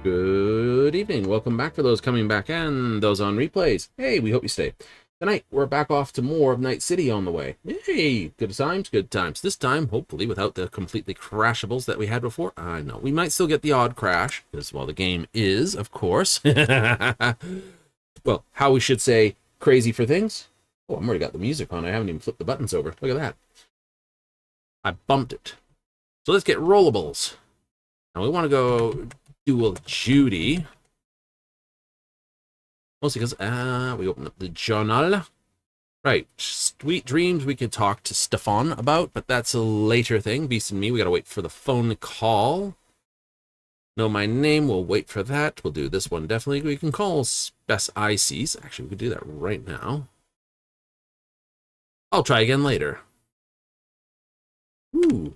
Good Good evening. Welcome back for those coming back and those on replays. Hey, we hope you stay. Tonight, we're back off to more of Night City on the way. Hey, good times, good times. This time, hopefully, without the completely crashables that we had before. I know, we might still get the odd crash, because, well, the game is, of course. Well, how we should say, crazy for things. Oh, I've already got the music on. I haven't even flipped the buttons over. Look at that. I bumped it. So let's get rollables. Now, we want to go dual Judy. Mostly because, we open up the journal. Right, Sweet Dreams we could talk to Stefan about, but that's a later thing. Beast and me, we gotta wait for the phone call. Know my name, we'll wait for that. We'll do this one definitely. We can call Spess ICs. Actually, we could do that right now. I'll try again later. Ooh.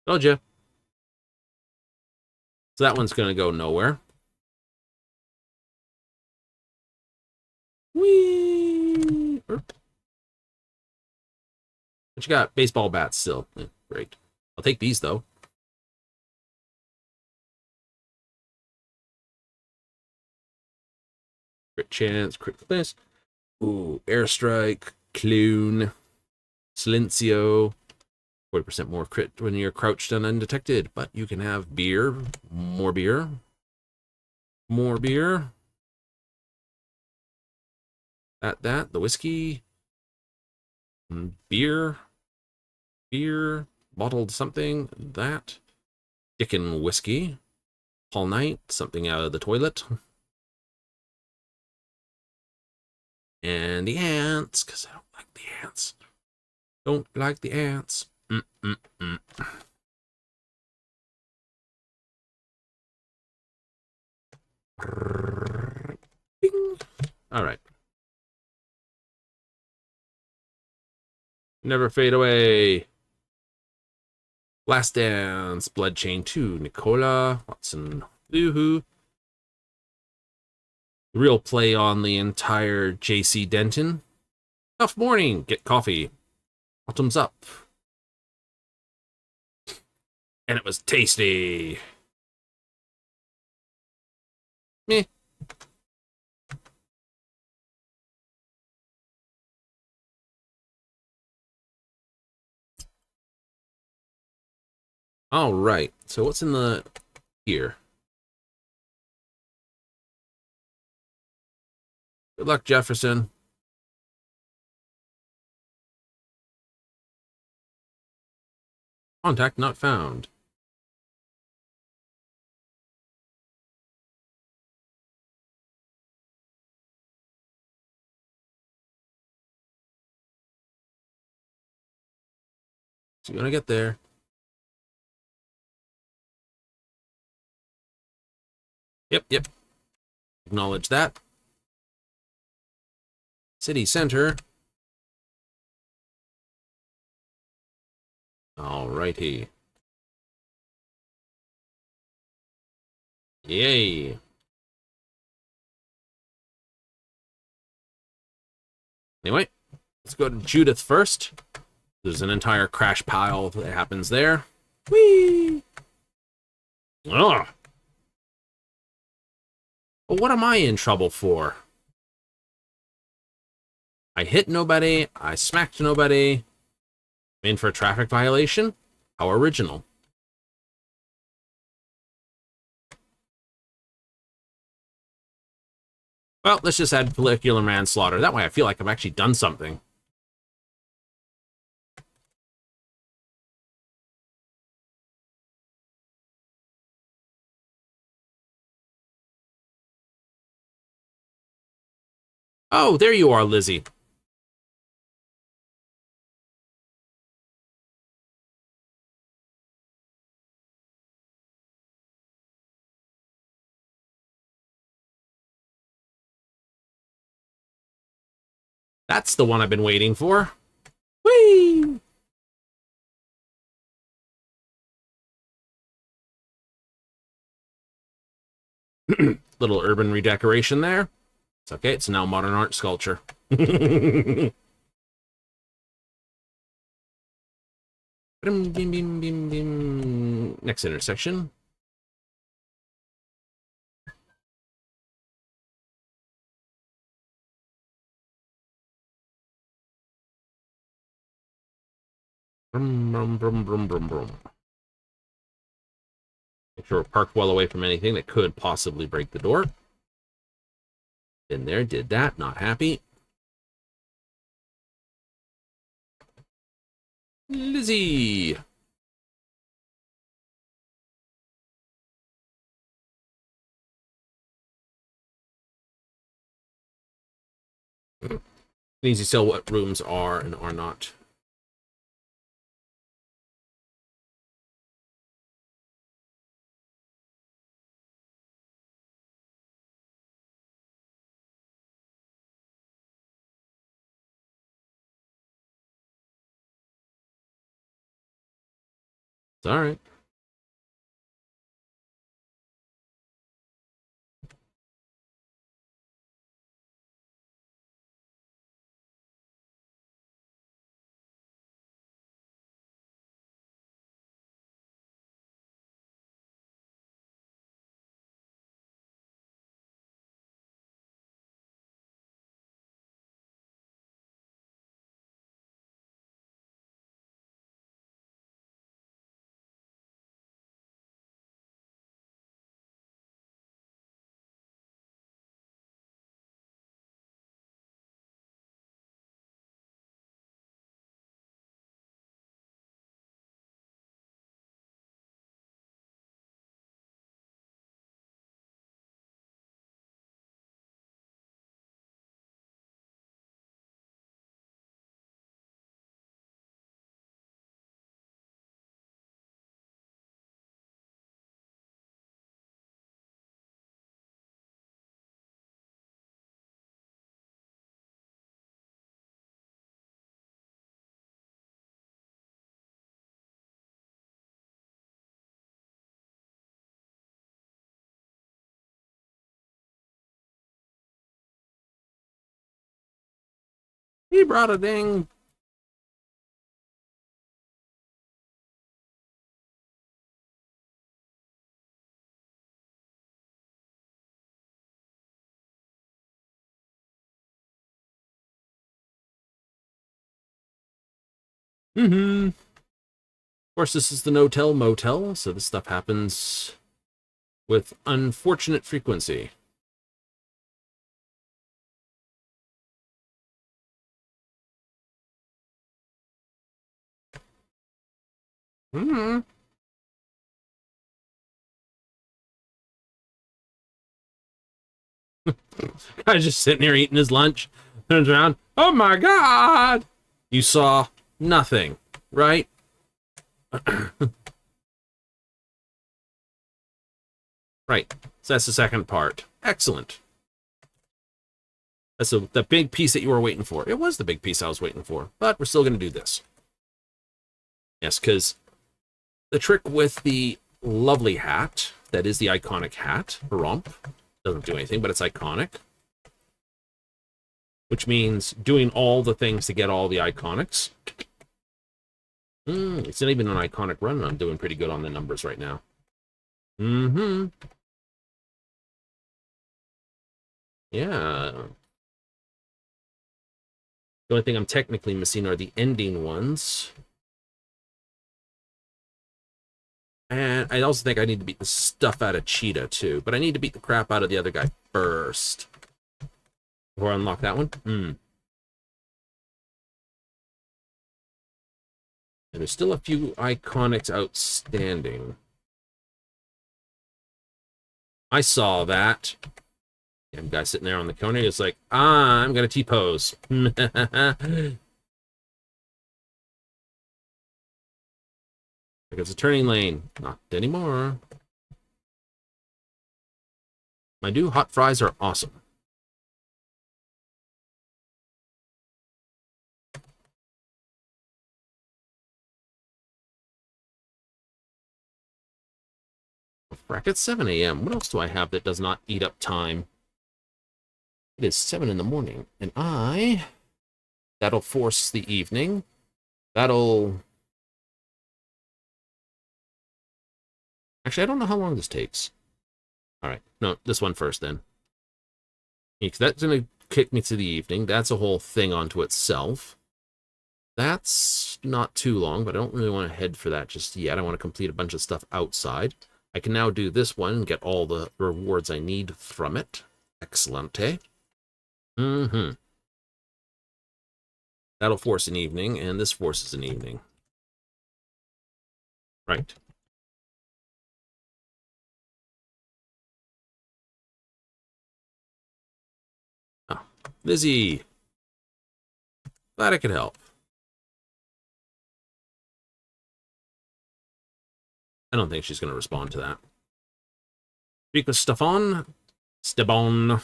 Told ya. So that one's going to go nowhere. Whee! What you got? Baseball bats still. Yeah, great. I'll take these, though. Crit chance, crit this. Ooh, airstrike, clune, silencio. 40% more crit when you're crouched and undetected, but you can have beer, more beer, more beer. That, the whiskey, beer, bottled something, that, Dickin whiskey, all night, something out of the toilet. And the ants, because I don't like the ants. Don't like the ants. Bing. All right. Never fade away. Last Dance, Blood Chain 2, Nicola, Watson, Woohoo. Real play on the entire J.C. Denton. Tough morning, get coffee. Bottoms up. And it was tasty. Meh. All right. So what's in the here? Good luck, Jefferson. Contact not found. So you're gonna get there. Yep. Acknowledge that. City center. Alrighty. Yay. Anyway, let's go to Judith first. There's an entire crash pile that happens there. Whee! Ugh. But what am I in trouble for? I hit nobody. I smacked nobody. I'm in for a traffic violation? How original. Well, let's just add vehicular manslaughter. That way I feel like I've actually done something. Oh, there you are, Lizzie. That's the one I've been waiting for. Whee! Little urban redecoration there. It's okay, it's now modern art sculpture. But Bim, bim, bim, bim, bim. Next intersection. Brum, brum, brum, brum, brum, brum. Make sure we're parked well away from anything that could possibly break the door. Been there, did that, not happy. Lizzie! Needs to tell what rooms are and are not. It's all right. He brought a ding. Mm-hmm. Of course, this is the no-tell motel, so this stuff happens with unfortunate frequency. Mm-hmm. Guy's just sitting there eating his lunch, turns around, oh my god! You saw nothing, right? Right. So that's the second part. Excellent. That's the big piece that you were waiting for. It was the big piece I was waiting for, but we're still going to do this. Yes, because the trick with the lovely hat, that is the iconic hat, Romp, doesn't do anything, but it's iconic. Which means doing all the things to get all the iconics. It's not even an iconic run, and I'm doing pretty good on the numbers right now. Mm-hmm. Yeah. The only thing I'm technically missing are the ending ones. And I also think I need to beat the stuff out of Cheetah, too. But I need to beat the crap out of the other guy first. Before I unlock that one. And there's still a few iconics outstanding. I saw that. And guy sitting there on the counter is like, I'm gonna T-pose. Like it's a turning lane. Not anymore. My new hot fries are awesome. Frack, it's 7 a.m. What else do I have that does not eat up time? It is 7 in the morning, and that'll force the evening. That'll Actually, I don't know how long this takes. All right. No, this one first then. Because that's going to kick me to the evening. That's a whole thing onto itself. That's not too long, but I don't really want to head for that just yet. I want to complete a bunch of stuff outside. I can now do this one and get all the rewards I need from it. Excellent, eh? Mm-hmm. That'll force an evening, and this forces an evening. Right. Oh, Lizzie. Glad I could help. I don't think she's going to respond to that. Speak with Stefan. Stebon.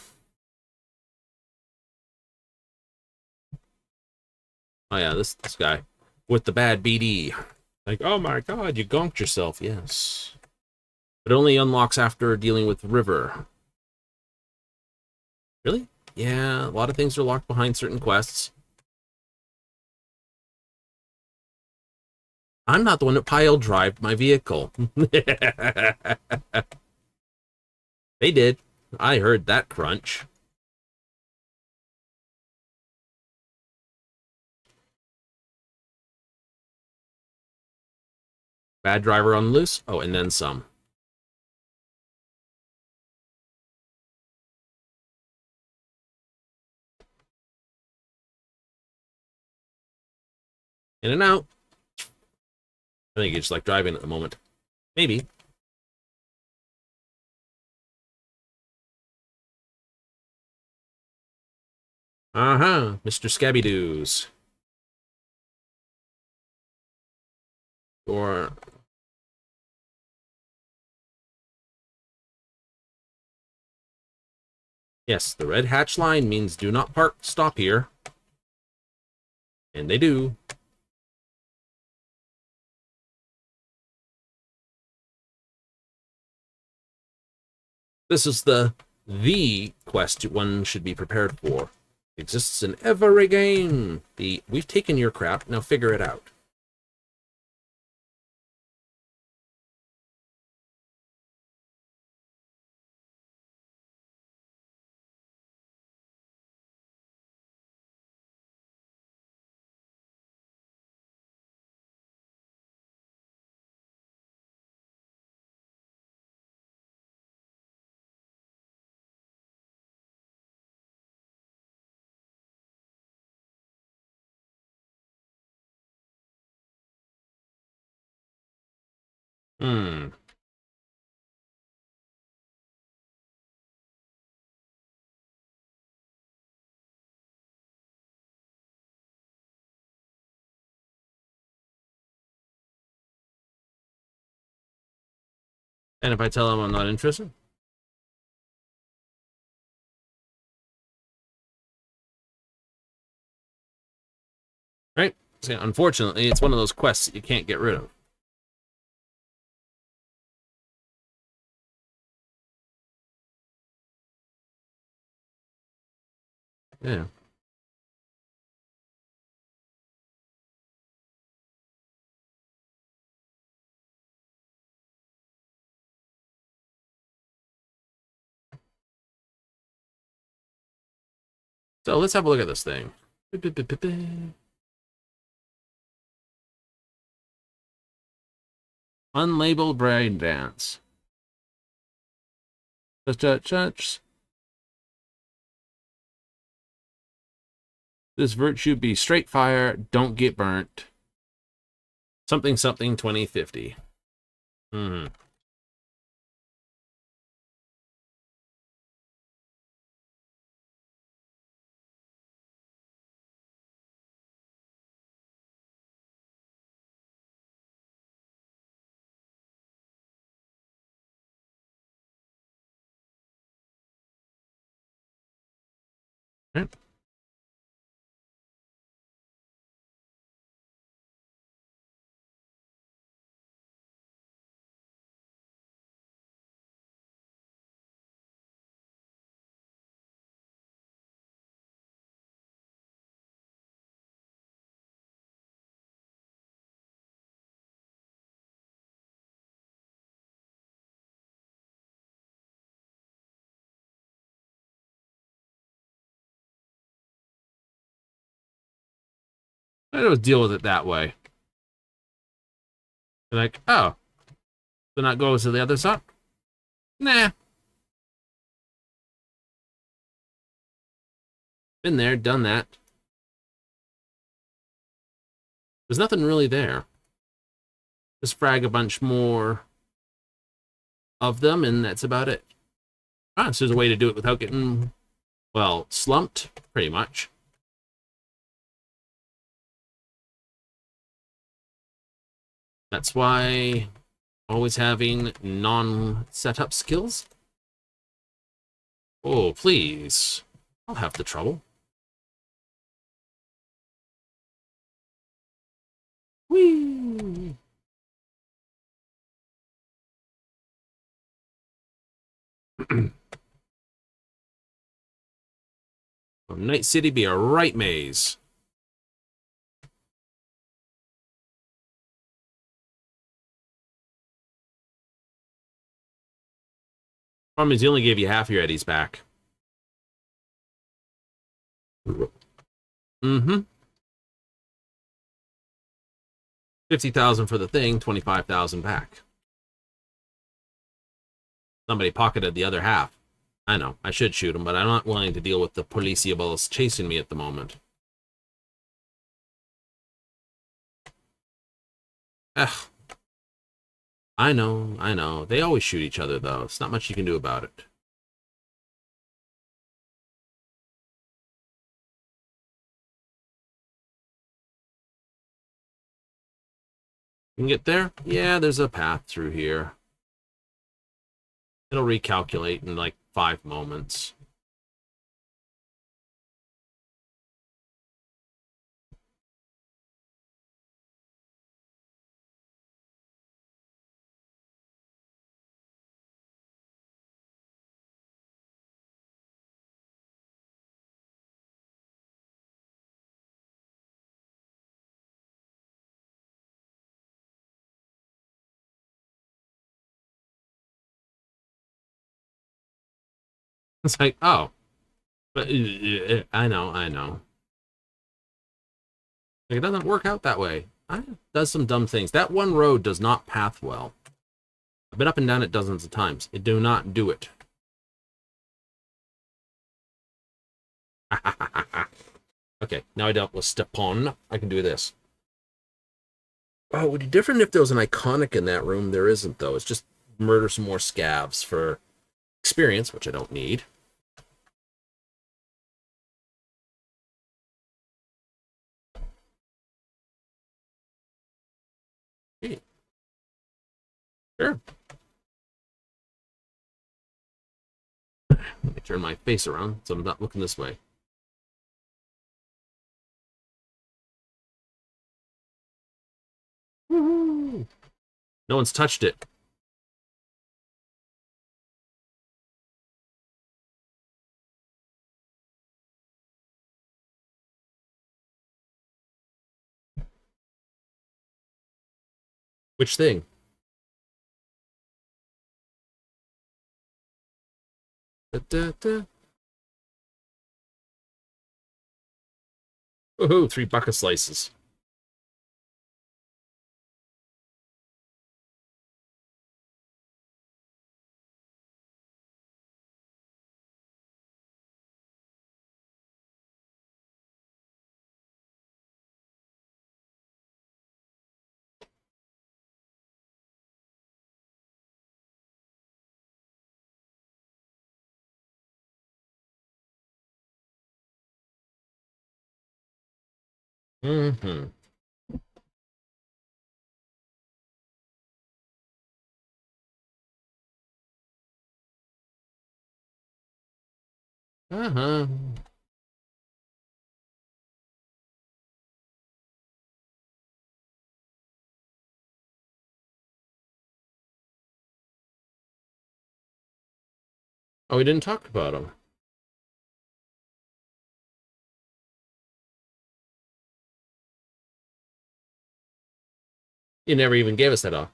Oh yeah, this guy with the bad BD. Like, oh my god, you gonked yourself. Yes. But it only unlocks after dealing with River. Really? Yeah, a lot of things are locked behind certain quests. I'm not the one that pile drived my vehicle. They did. I heard that crunch. Bad driver on the loose? Oh, and then some. In and out. I think you just like driving at the moment. Maybe. Uh-huh. Mr. Scabby-Doos. Or... Yes, the red hatch line means do not park, stop here. And they do. This is the quest one should be prepared for. It exists in every game. We've taken your crap, now figure it out. Hmm. And if I tell them I'm not interested? Right? So, unfortunately, it's one of those quests that you can't get rid of. Yeah. So let's have a look at this thing. Unlabeled brain dance. Touch. This virtue be straight fire, don't get burnt. Something 2050. Hmm. Right. I don't deal with it that way. They're like, oh, then not go to the other side? Nah. Been there, done that. There's nothing really there. Just frag a bunch more of them, and that's about it. Ah, so there's a way to do it without getting, well, slumped, pretty much. That's why always having non-setup skills. Oh, please. I'll have the trouble. Whee! Night City be a right maze. Problem is, he only gave you half your eddies back. Mm-hmm. 50,000 for the thing, 25,000 back. Somebody pocketed the other half. I know, I should shoot him, but I'm not willing to deal with the policiables chasing me at the moment. Ugh. I know, I know. They always shoot each other, though. It's not much you can do about it. You can get there? Yeah, there's a path through here. It'll recalculate in like 5 moments. It's like, oh. But I know, I know. Like, it doesn't work out that way. It does some dumb things. That one road does not path well. I've been up and down it dozens of times. It do not do it. Okay, now I dealt with Stepan. I can do this. Oh, it would be different if there was an iconic in that room. There isn't, though. It's just murder some more scavs for experience, which I don't need. Hey. Sure. Let me turn my face around so I'm not looking this way. Woohoo! No one's touched it. Which thing? Da, da, da. Woohoo, 3 bucket slices. Mm-hmm. Uh-huh. Oh, we didn't talk about him. You never even gave us that off.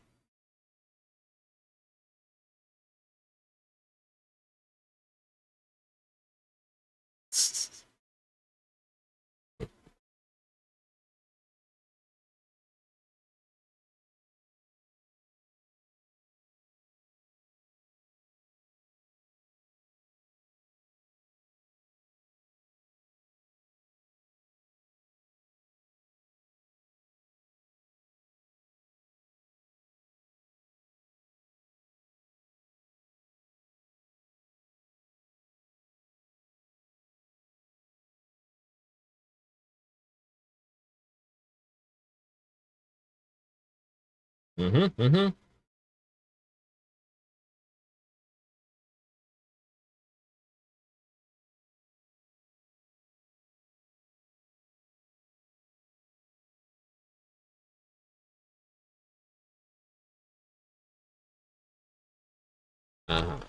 Mm-hmm. Mm-hmm. Uh-huh.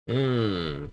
Mm.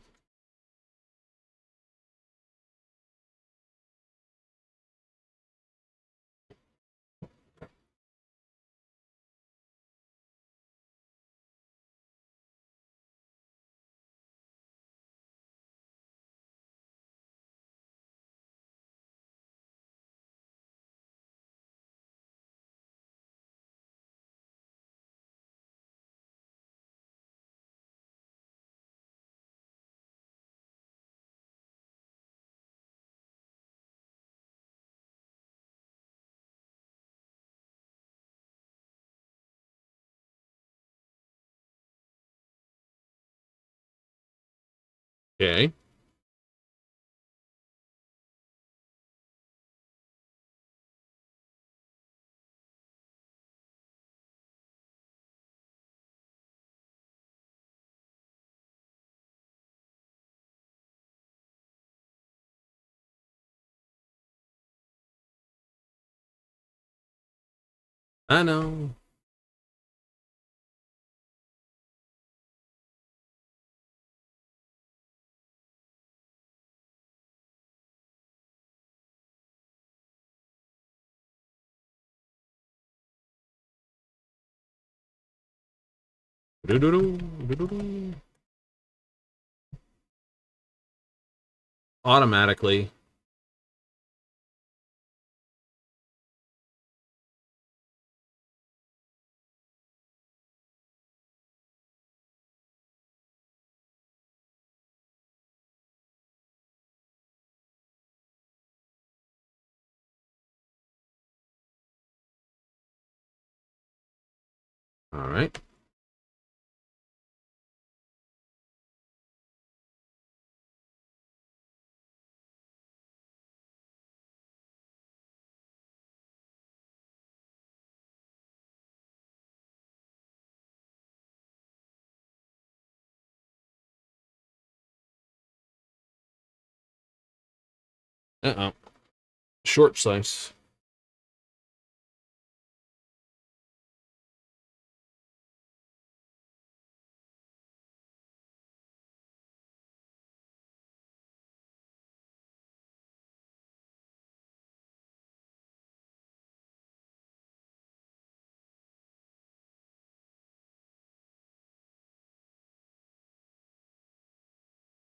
Okay. I know. Doo-doo-doo, doo-doo-doo. Automatically. All right. Uh-oh. Short slice.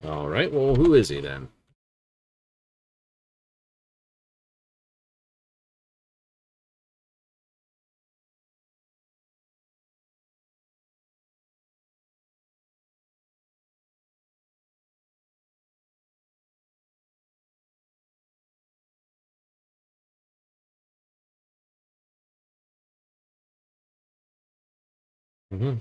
All right. Well, who is he then? Mm-hmm.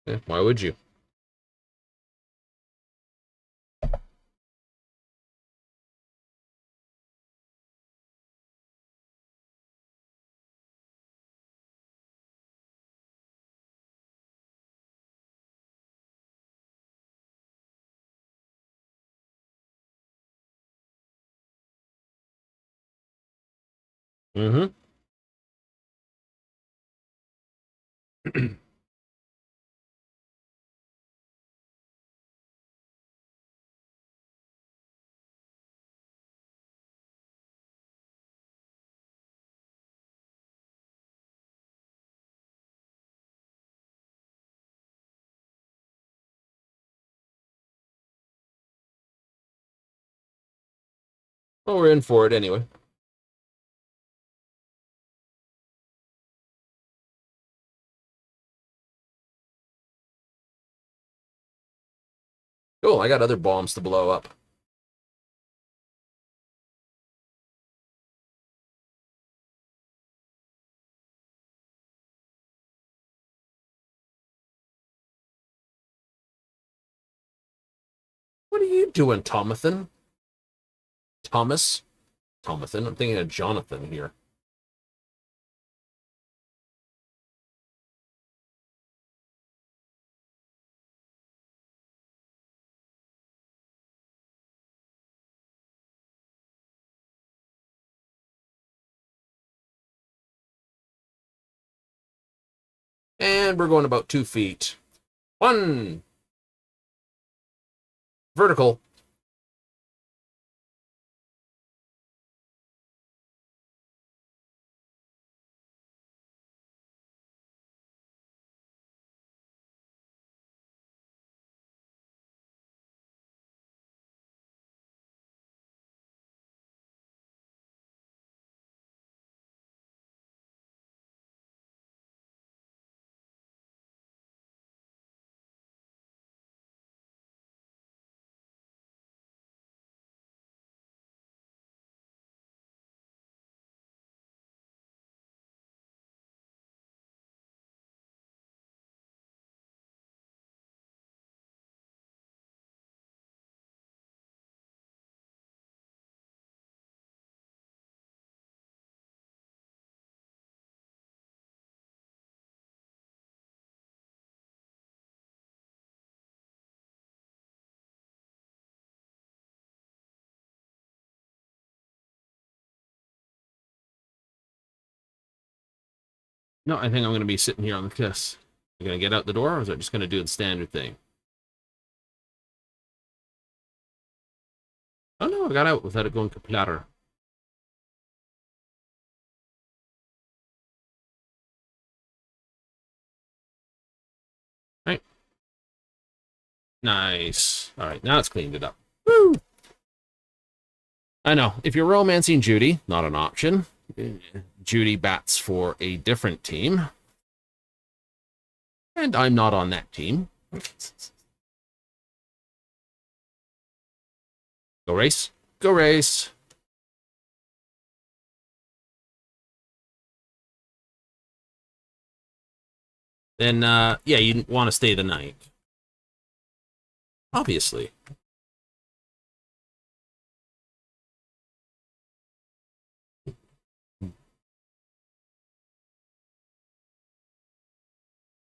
Yeah, why would you? Mm-hmm. Well, we're in for it anyway. Cool, I got other bombs to blow up. What are you doing, Thomathan? Thomas? Thomathan? I'm thinking of Jonathan here. And we're going about 2 feet. 1. Vertical. No, I think I'm going to be sitting here on the kiss. You going to get out the door, or is it just going to do the standard thing? Oh no, I got out without it going kaplatter. Right. Nice. All right, now it's cleaned it up. Woo! I know. If you're romancing Judy, not an option. Judy bats for a different team. And I'm not on that team. Go race. Go race. Then, yeah, you want to stay the night. Obviously.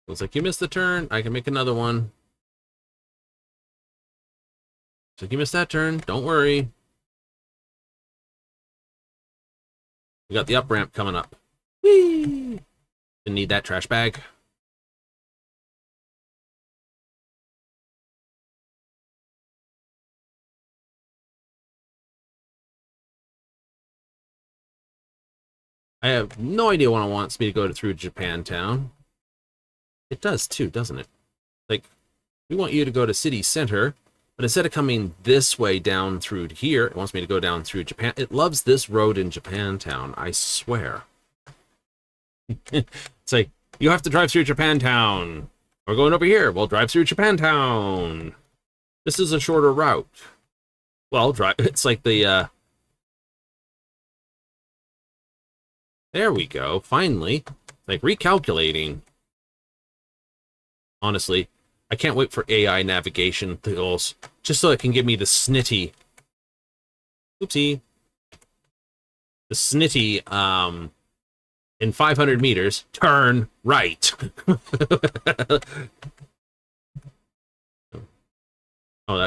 Looks like you missed the turn. I can make another one. So you missed that turn. Don't worry. We got the up ramp coming up. Whee! Didn't need that trash bag. I have no idea when it wants me to go through Japantown. It does too, doesn't it? Like, we want you to go to city center, but instead of coming this way down through here, it wants me to go down through Japan. It loves this road in Japantown, I swear. It's like, you have to drive through Japantown. We're going over here. We'll drive through Japantown. This is a shorter route. Well, drive. It's like the, there we go. Finally. Like, recalculating. Honestly, I can't wait for AI navigation tools, just so it can give me the snitty, oopsie, the snitty, in 500 meters, turn right. Oh,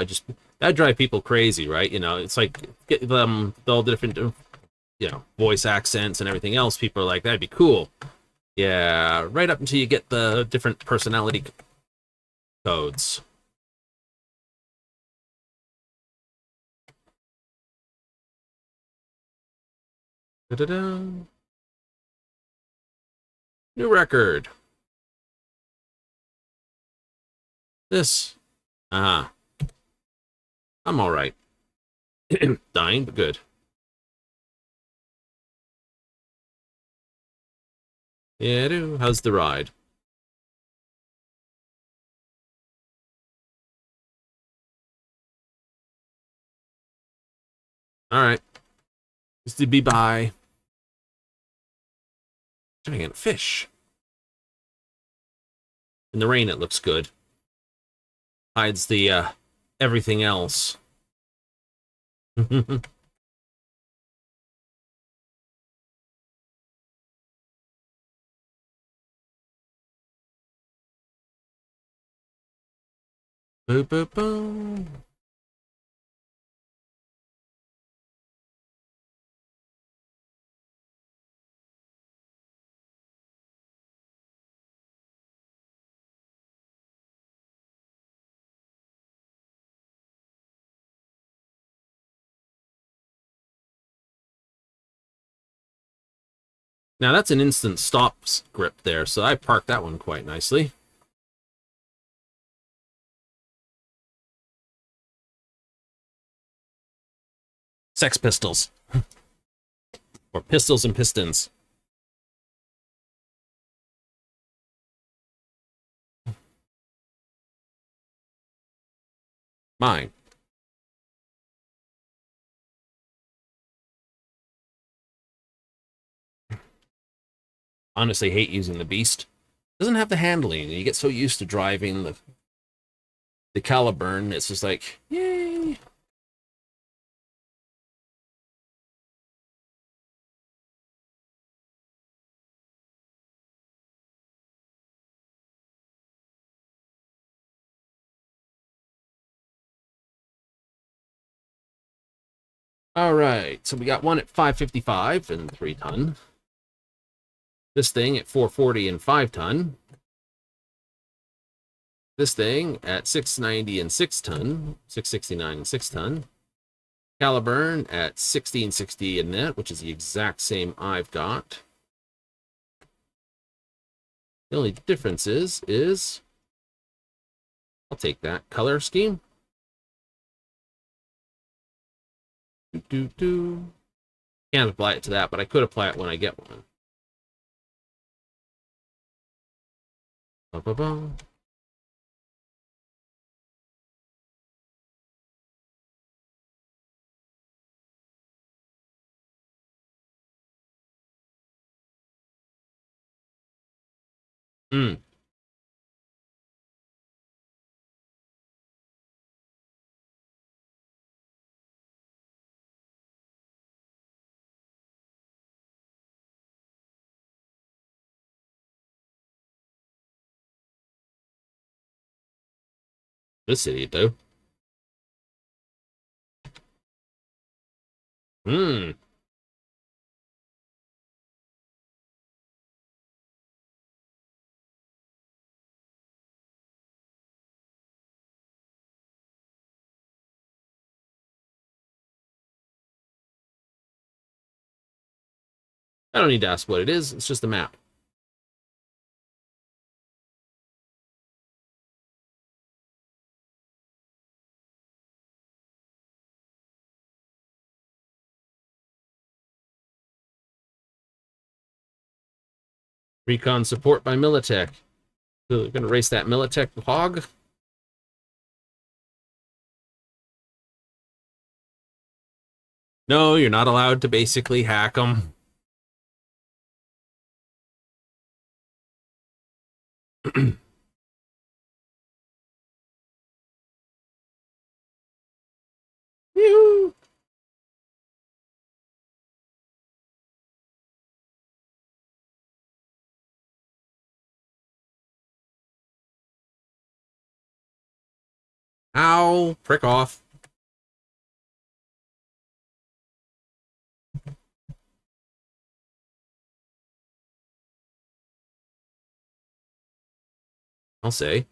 that'd drive people crazy, right? You know, it's like, get them, all the different, you know, voice accents and everything else. People are like, that'd be cool. Yeah, right up until you get the different personality codes. Da-da-da. New record. This. Ah. I'm all right. Dying, but good. Yeah, do. How's the ride? All right. Just to be by. Giant fish. In the rain, it looks good. Hides the everything else. Boop, boop, boop. Now that's an instant stop script there, so I parked that one quite nicely. Sex Pistols. Or Pistols and Pistons. Mine. Honestly, hate using the Beast. Doesn't have the handling. You get so used to driving the Caliburn, it's just like, yay. All right, so we got one at 555 and 3 ton. This thing at 440 and 5 ton. This thing at 690 and 6 ton, 669 and 6 ton. Caliburn at 1660 and net, which is the exact same I've got. The only difference is I'll take that color scheme. Can't apply it to that, but I could apply it when I get one. Ba -ba -ba. Mm. This idiot, though. Hmm. I don't need to ask what it is. It's just a map. Recon support by Militech. So they're going to race that Militech hog. No, you're not allowed to basically hack them. Ow, prick off. I'll say.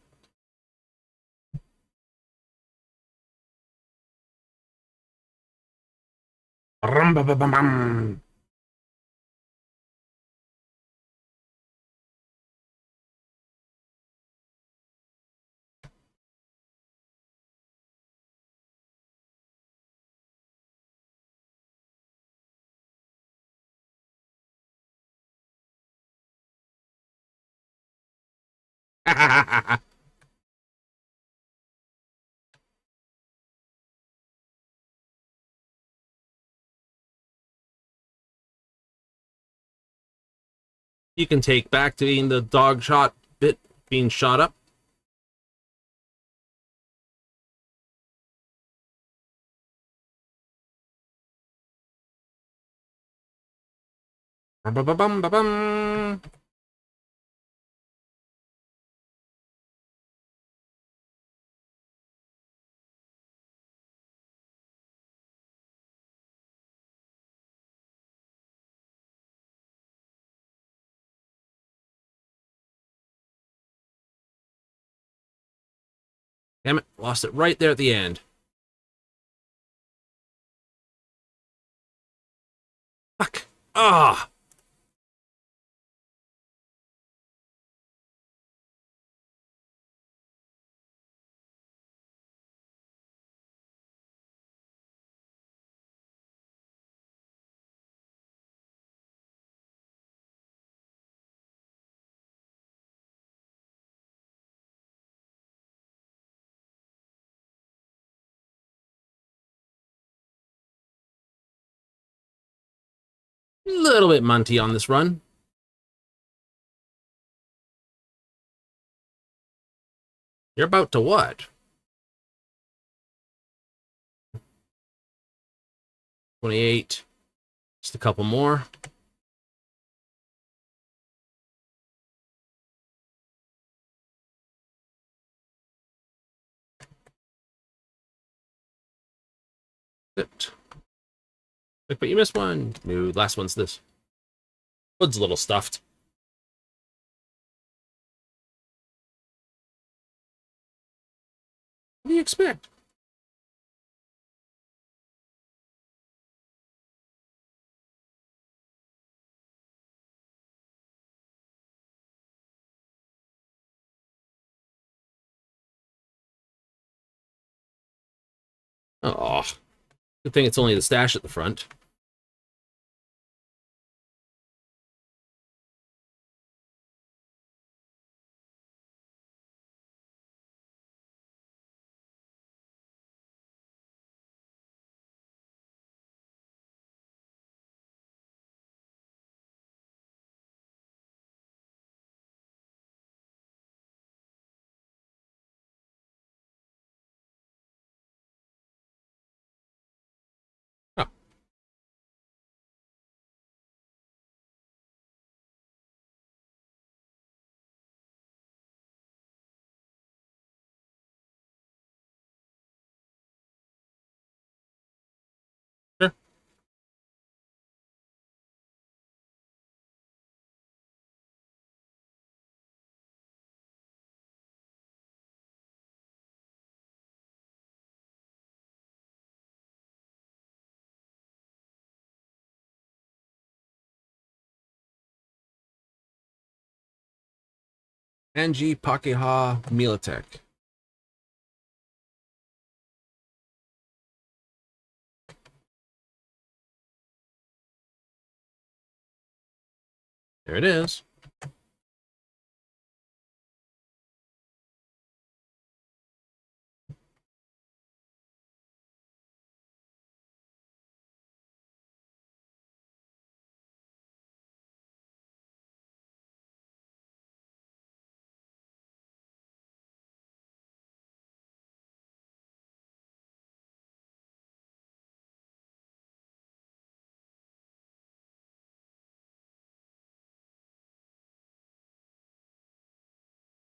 You can take back to being the dog shot bit being shot up. Bum, bum, bum, bum, bum. Damn it, lost it right there at the end. Fuck. Ah. 'Little bit munty on this run. You're about to what? 28. Just a couple more. Good. But you missed one. No, last one's this. Hood's a little stuffed. What do you expect? Oh, good thing it's only the stash at the front. Oh, sure. Angie Pakeha Milatek. There it is.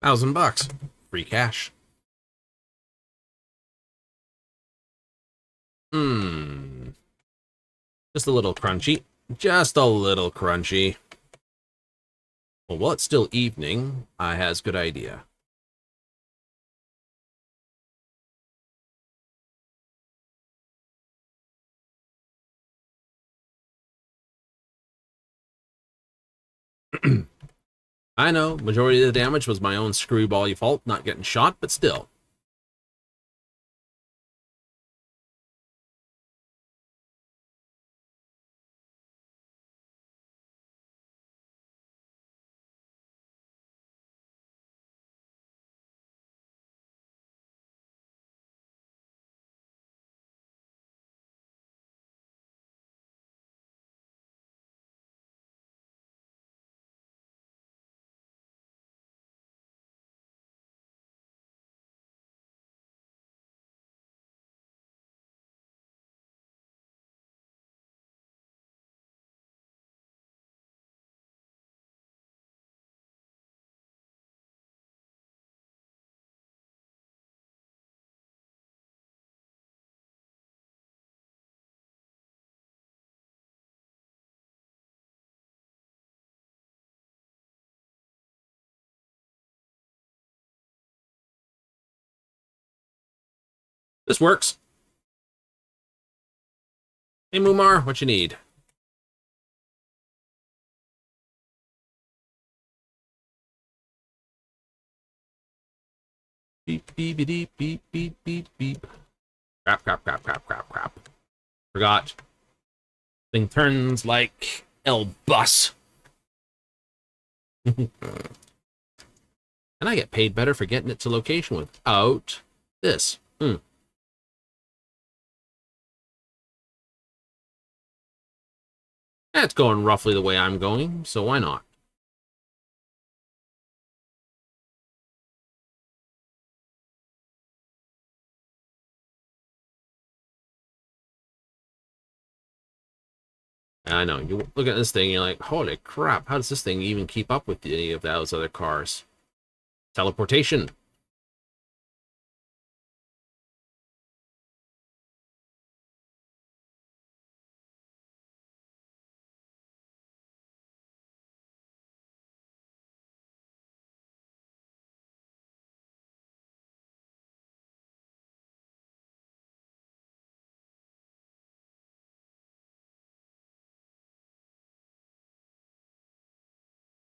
$1,000. Free cash. Hmm. Just a little crunchy. Just a little crunchy. Well, while it's still evening, I has good idea. I know, majority of the damage was my own screwball fault, not getting shot, but still. This works. Hey, Mumar, what you need? Beep, beep, beep, beep, beep, beep, beep. Crap, crap, crap, crap, crap, crap. Forgot. Thing turns like L bus. And I get paid better for getting it to location without this. It's going roughly the way I'm going, so why not? I know. You look at this thing, you're like, holy crap, how does this thing even keep up with any of those other cars? Teleportation.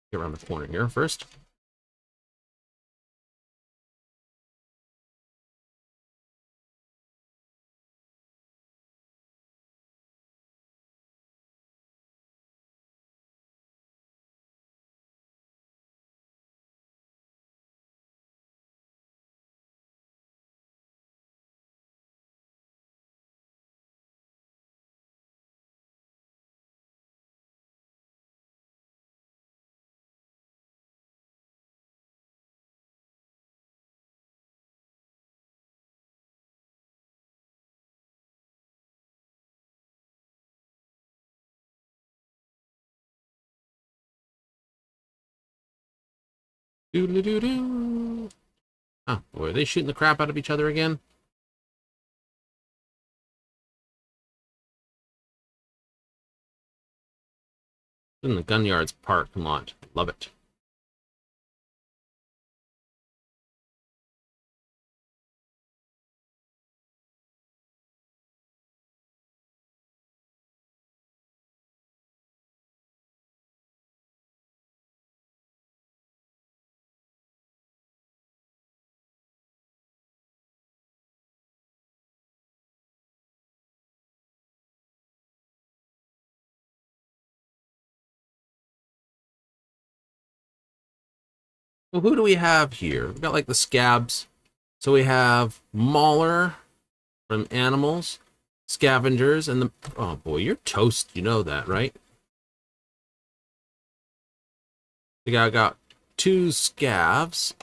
Get around the corner here first. Doo-doo-doo-doo. Oh, boy, are they shooting the crap out of each other again? In the gun yard's parking lot. Love it. Well, who do we have here? We got like the scabs. So we have Mauler from Animals, Scavengers, and the... Oh, boy, you're toast. You know that, right? The guy got two scavs.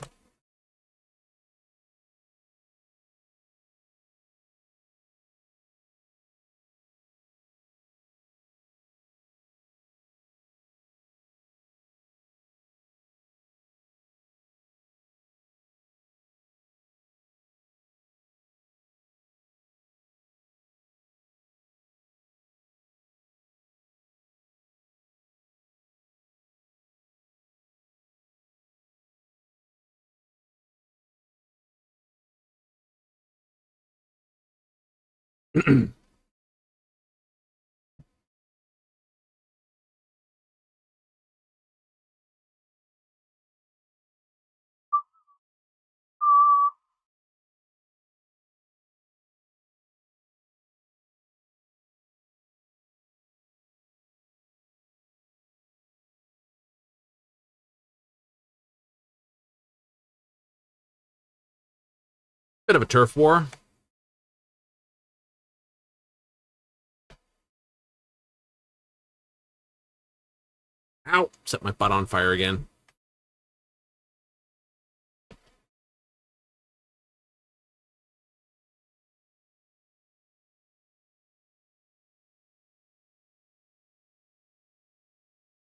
Bit of a turf war. Ow! Set my butt on fire again.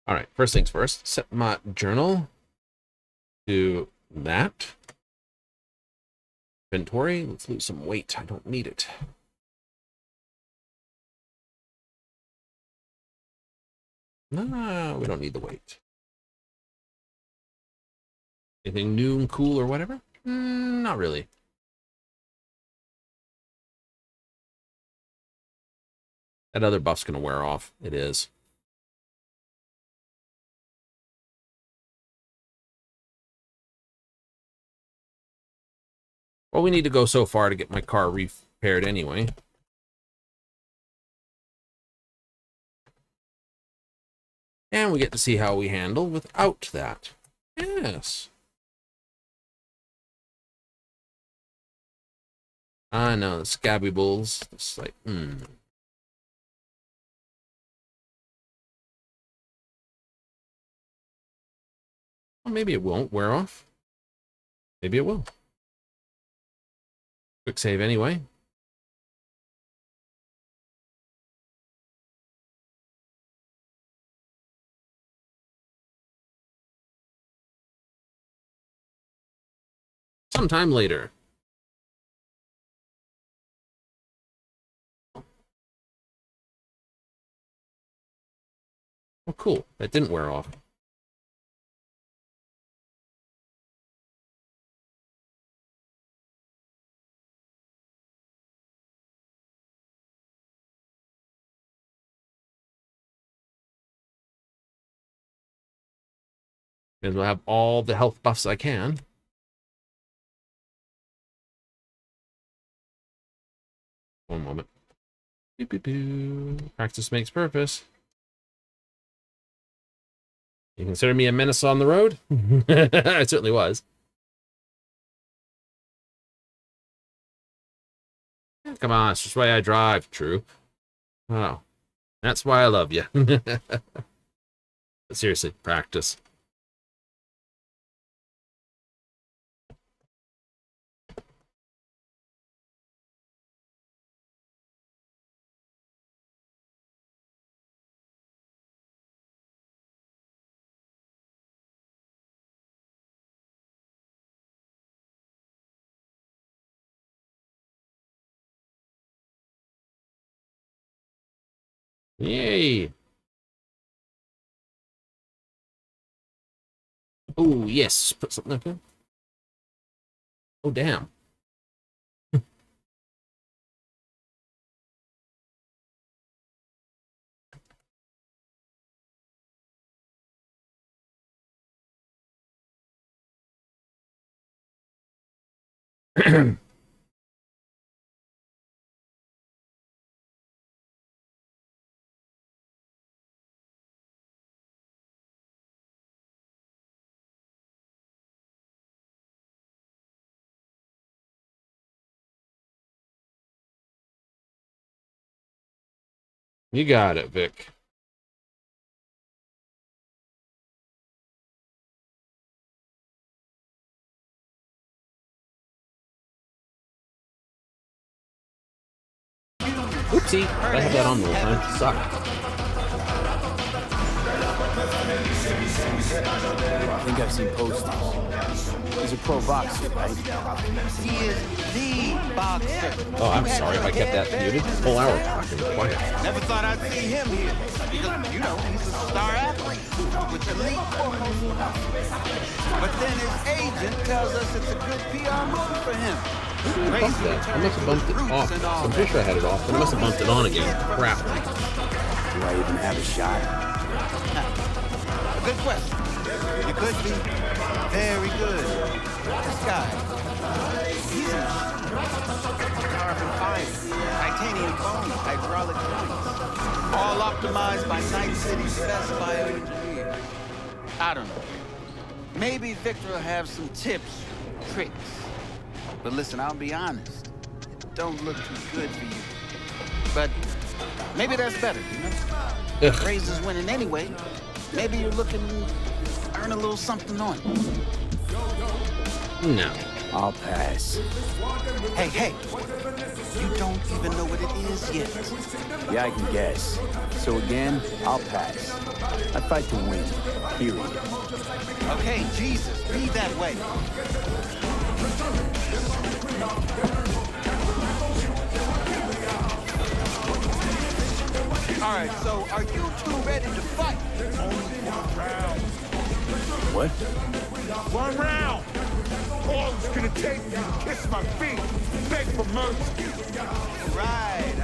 All right, first things first. Set my journal to that. Inventory. Let's lose some weight. I don't need it. No, we don't need the weight. Anything new and cool or whatever? Not really. That other buff's going to wear off. It is. Well, we need to go so far to get my car repaired anyway. And we get to see how we handle without that. Yes. I know, the scabby bulls. It's like, Well, maybe it won't wear off. Maybe it will. Quick save anyway. Sometime later. Oh, cool. That didn't wear off. And we'll have all the health buffs I can. One moment. Beep, beep, beep. Practice makes purpose. You consider me a menace on the road? I certainly was. Come on, it's just the way I drive. True. Oh, that's why I love you. But seriously, practice. Yay. Oh, yes. Put something up here. Oh, damn. You got it, Vic. Oopsie. I had that on the whole time. Suck. I think I've seen posters. He's a pro boxer, right? He is the boxer. Oh, I'm sorry if I kept that muted. Whole hour talking. Quiet. Never thought I'd see him here. Because, you know, he's a star athlete with elite performance. But then his agent tells us it's a good PR move for him. I bumped that. I must have bumped it off. I'm pretty sure I had it off, but I must have bumped it on again. Crap. Do I even have a shot? A good question. You could be very good. This guy, he's in carbon fiber, titanium bone, hydraulic joints, all optimized by Night City's best bioengineer. I don't know. Maybe Victor will have some tips, tricks. But listen, I'll be honest. It don't look too good for you. But maybe that's better, you know? Razor's winning anyway. Maybe you're looking to earn a little something on it. No. I'll pass. Hey, hey. You don't even know what it is yet. Yeah, I can guess. So again, I'll pass. I fight to win. Period. Okay, Jesus, be that way. All right, so are you two ready to fight? Only one round. What? One round. All it's gonna take is to kiss my feet, beg for mercy. Right.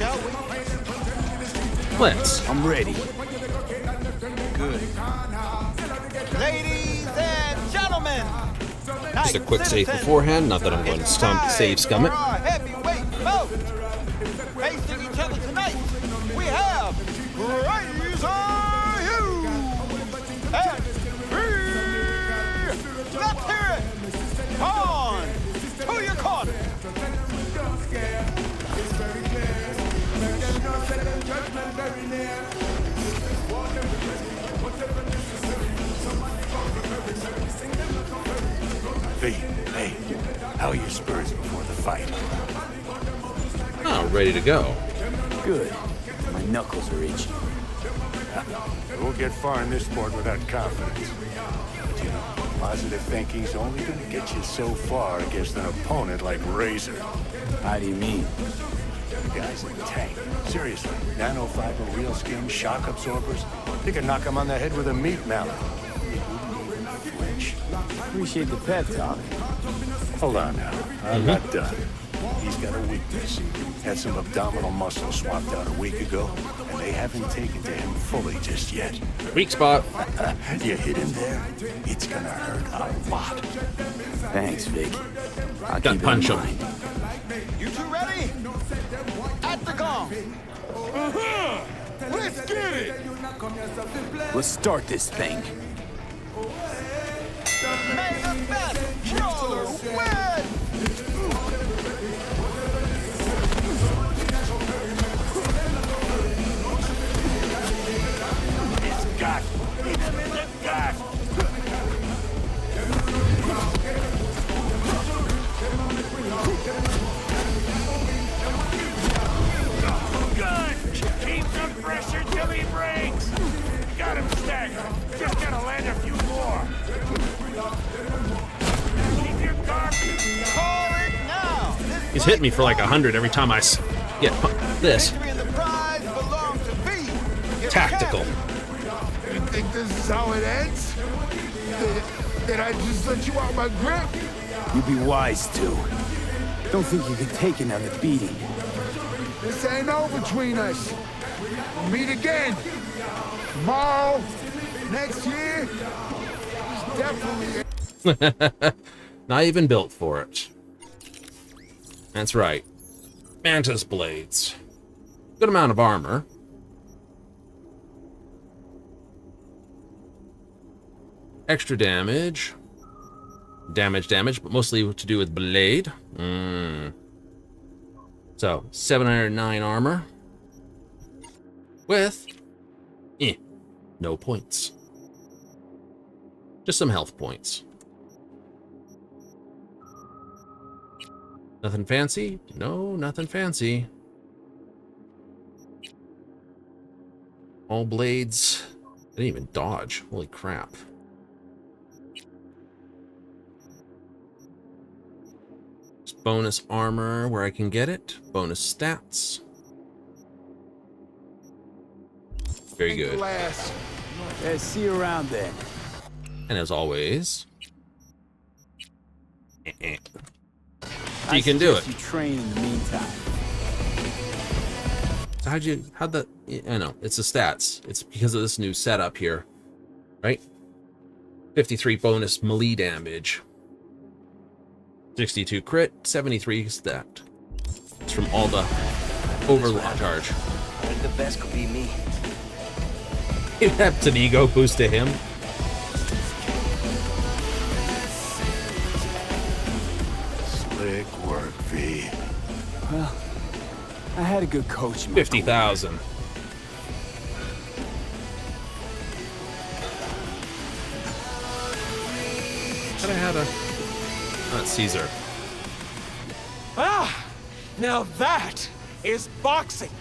shall we? Let's. I'm ready. Good. Ladies and gentlemen, Just a quick save beforehand. Not that I'm going to save scum it. Heavyweight bout. Facing each other tonight, we have Razor Hughes and Free. Let's hear it. On to your corner. Hey, how are your spurs before the fight? Oh, ready to go. Good. My knuckles are itchy. We won't get far in this sport without confidence. But you know, positive thinking's only gonna get you so far against an opponent like Razor. How do you mean? The guy's a tank. Seriously, nanofiber real skin, shock absorbers. You can knock him on the head with a meat mallet. He wouldn't even flinch. Appreciate the pep talk. Hold on now. I'm not done. He's got a weakness. Had some abdominal muscle swapped out a week ago, and they haven't taken to him fully just yet. Weak spot. You hit him there, it's gonna hurt a lot. Thanks, Vic. I'll Got keep punch it in him. mind. You two ready? At the gong. Let's get it! Let's start this thing. May the best brawler win! His gut! Hit him in the gut! Good! Keep the pressure till he breaks! Got him staggered. Just gotta land a few more. Keep your guard. Call it now. This He's hitting me for like 100 every time I get this. victory and the prize belong to me. Tactical. You think this is how it ends? Did I just let you out my grip? You'd be wise to. Don't think you could take another beating. This ain't over between us. We'll meet again. Tomorrow, next year. It's definitely. Not even built for it. That's right. Mantis blades. Good amount of armor. Extra damage. Damage, but mostly to do with blade. So, 709 armor. With... no points. Just some health points. Nothing fancy? No, nothing fancy. All blades. I didn't even dodge. Holy crap. Just bonus armor where I can get it. Bonus stats. Very good. Last. Yeah, see you around then. And as always... I You can do suggest it. You train in the meantime. So how'd that, I know, it's the stats. It's because of this new setup here, right? 53 bonus melee damage. 62 crit, 73 stat. It's from all the overcharge. I think the best could be me. That's an ego boost to him. Slick work, V. Well, I had a good coach in my 50,000. But I had a... Not Caesar. Ah! Now that is boxing!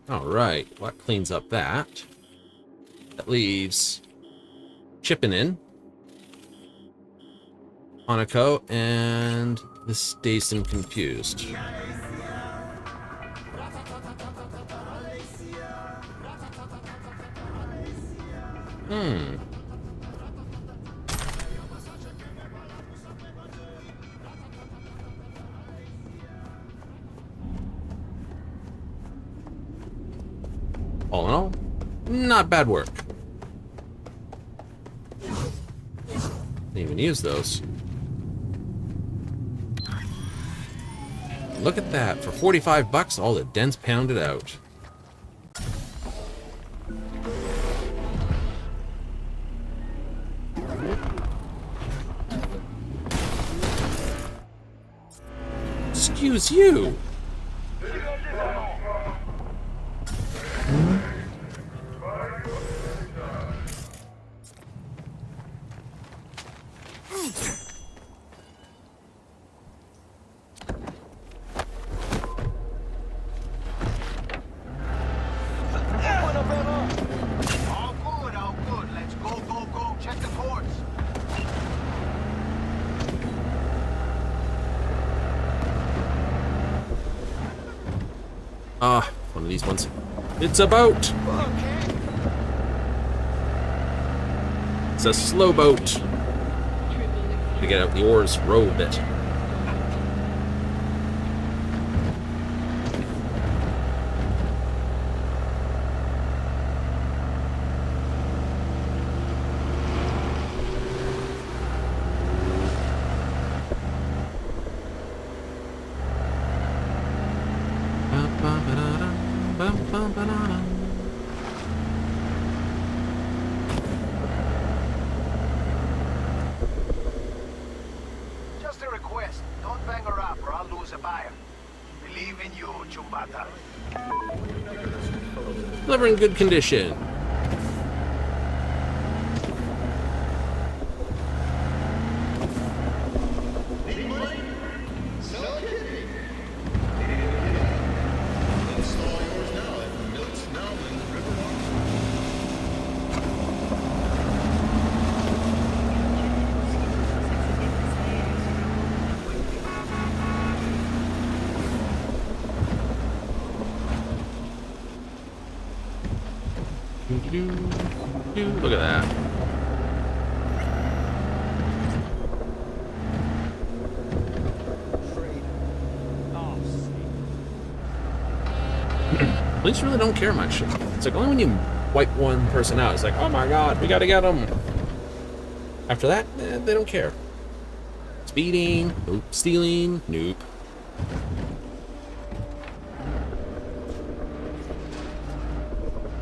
All right, well, that cleans up that. That leaves Chipping in, Hanako, and this Dazed and Confused. Hmm. All in all, not bad work. Didn't even use those. Look at that. For 45 bucks, all the dents pounded out. Excuse you. All good, all good. Let's go, go, go. Check the ports. Ah, one of these ones. It's a boat. It's a slow boat. To get out the oars, row a bit. Just a request. Don't bang her up or I'll lose a buyer. Believe in you, Chumbata. Never in good condition. Look at that. Police really don't care much. It's like only when you wipe one person out, it's like, oh my god, we gotta get them. After that, they don't care. Speeding, nope. Stealing, nope.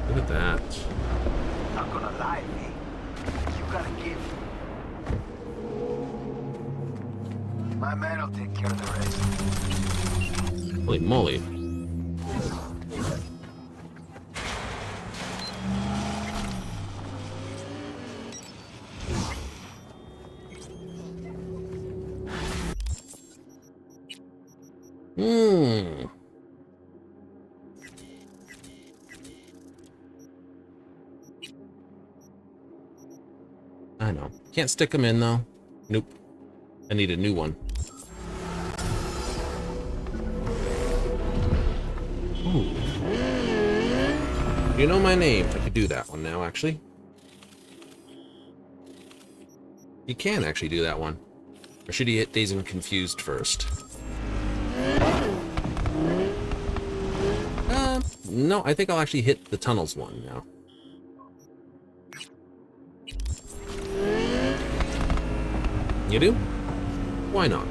Look at that. Not gonna lie, me. You gotta give. My man will take care of the rest. Holy moly. I know. Can't stick them in, though. Nope. I need a new one. Ooh. You know my name. I could do that one now, actually. You can actually do that one. Or should he hit Dazed and Confused first? No, I think I'll actually hit the tunnels one now. You do? Why not?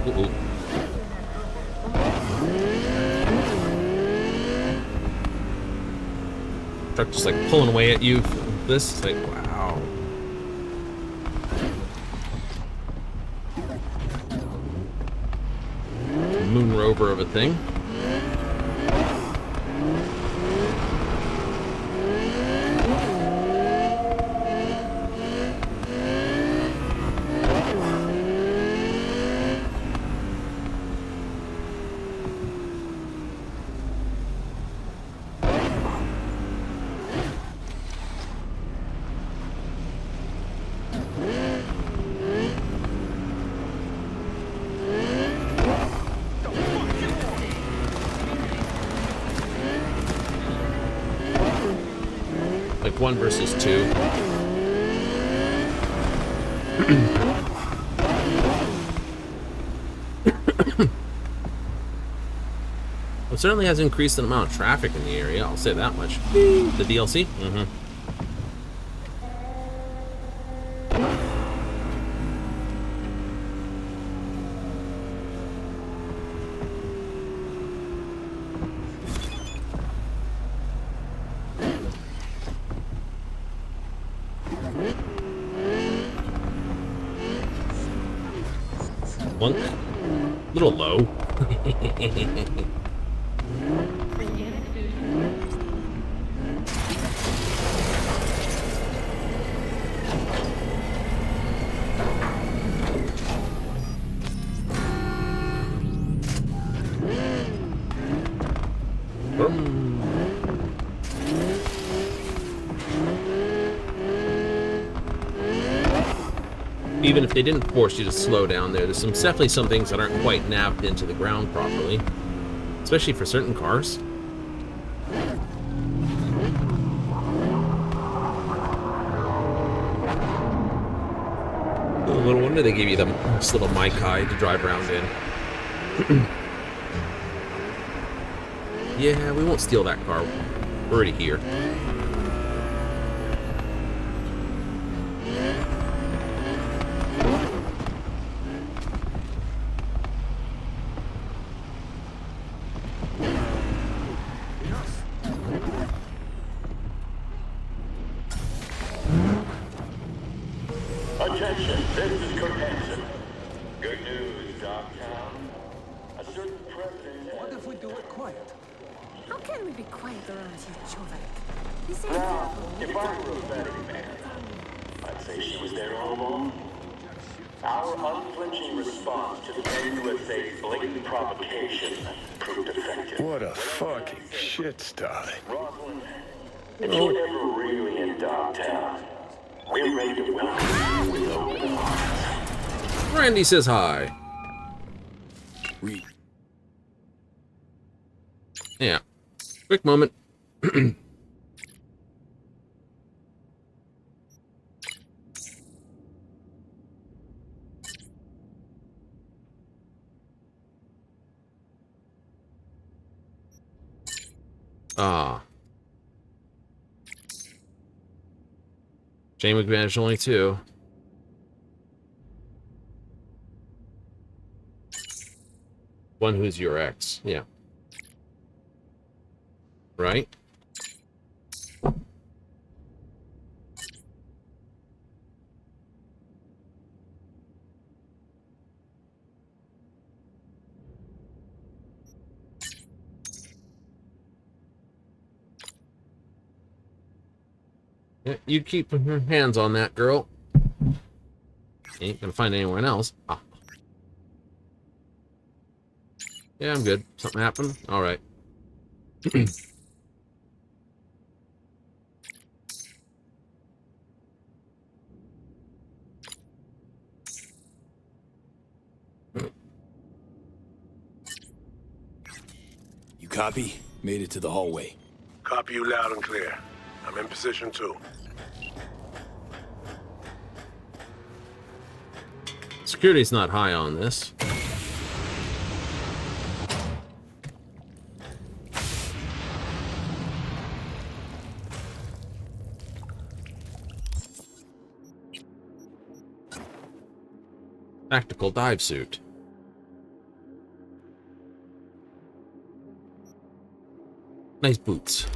Uh-oh. Truck just like pulling away at you. This is like, wow. Moon rover of a thing. like 1 versus 2. It certainly has increased the amount of traffic in the area, I'll say that much. The DLC? Mm-hmm. One little low. Even if they didn't force you to slow down there's definitely some things that aren't quite nabbed into the ground properly, especially for certain cars. Oh, little wonder they gave you this little Maikai to drive around in. Yeah, we won't steal that car. We're already here. Attention, this is Kurt Hansen. Good news, Dogtown. A certain president... What if we do it quiet? How can we be quiet around here, Човек? This ain't Now, fair. if I were a betting man, I'd say she was there all along. Our unflinching response to the NUSA's blatant provocation proved effective. What a fucking shit sty. Rosalind, if you're ever really in Dogtown, we're ready to welcome you with open arms. Randy says hi. Yeah. Quick moment. Ah. Shane McManus only 2. One who's your ex. Yeah. Right? Yeah, you keep your hands on that girl. Ain't gonna find anyone else. Ah. Yeah, I'm good. Something happened? Alright. You copy? Made it to the hallway. Copy you loud and clear. I'm in position too. Security's not high on this. Tactical dive suit. Nice boots.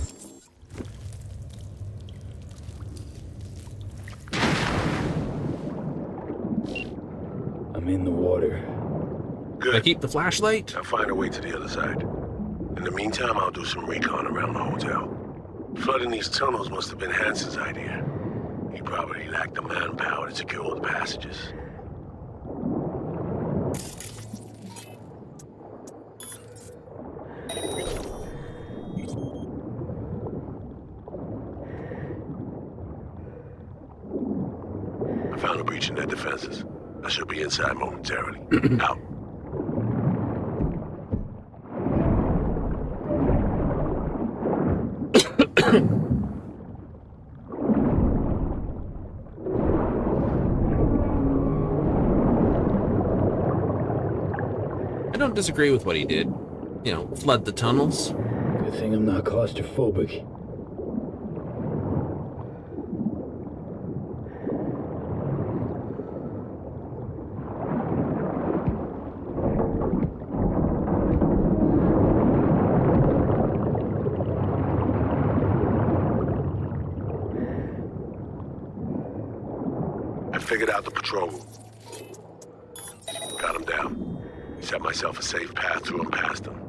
I'm in the water. Good. Can I keep the flashlight? I'll find a way to the other side. In the meantime, I'll do some recon around the hotel. Flooding these tunnels must have been Hansen's idea. He probably lacked the manpower to secure the passages. I found a breach in their defenses. I should be inside momentarily. Out. I don't disagree with what he did. You know, flood the tunnels. Good thing I'm not claustrophobic. I figured out the patrol route. Got him down. Set myself a safe path through and past him.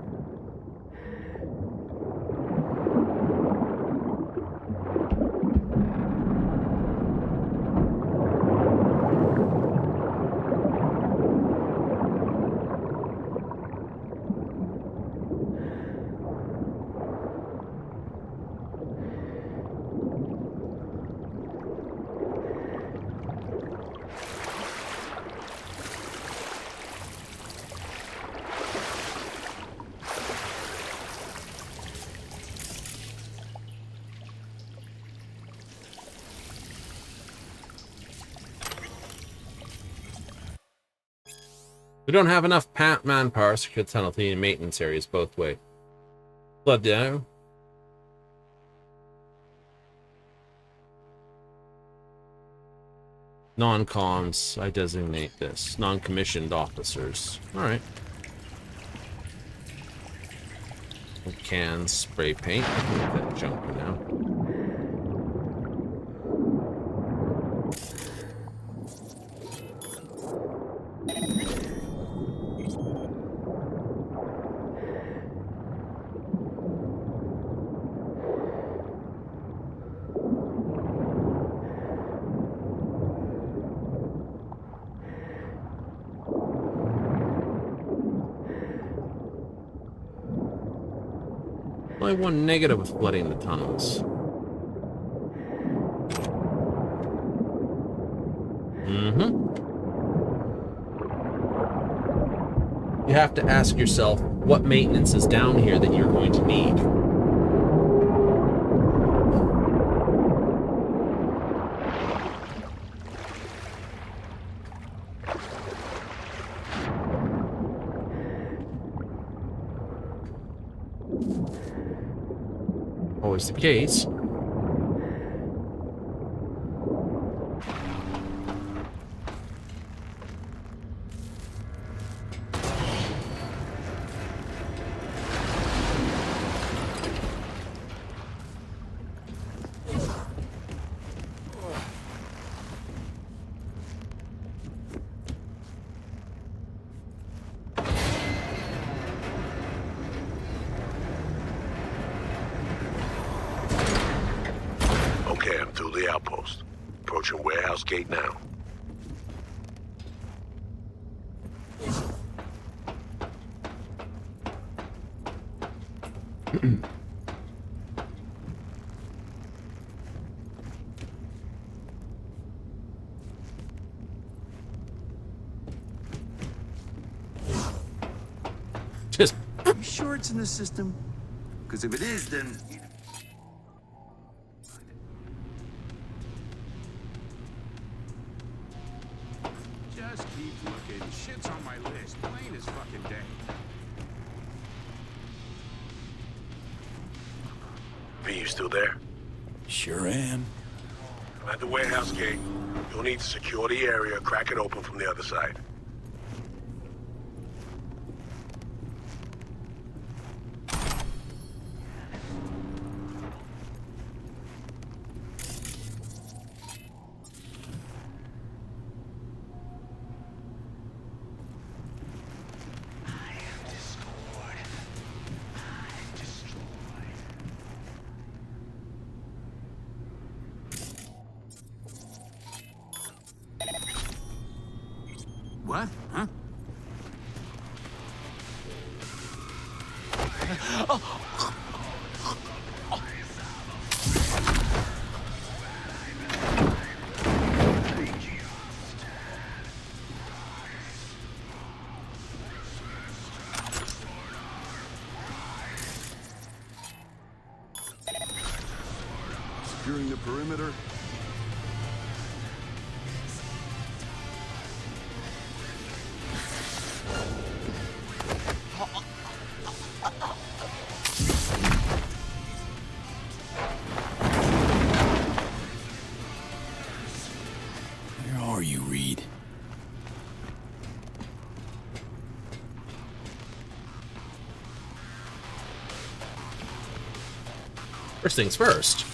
We don't have enough manpower to secure the tunnel and maintenance areas both ways. Flood down. Non-coms, I designate this. Non-commissioned officers. Alright. Cans, spray paint. Leave that junk for now. Only one negative with flooding the tunnels. You have to ask yourself what maintenance is down here that you're going to need. Always the case. Okay, I'm through the outpost. Approaching warehouse gate now. Just You sure it's in the system? Because if it is, then... Just keep looking. Shit's on my list. Plain as fucking day. V, you still there? Sure am. I'm at the warehouse gate. You'll need to secure the area, crack it open from the other side. What? Huh? Securing the perimeter. First things first.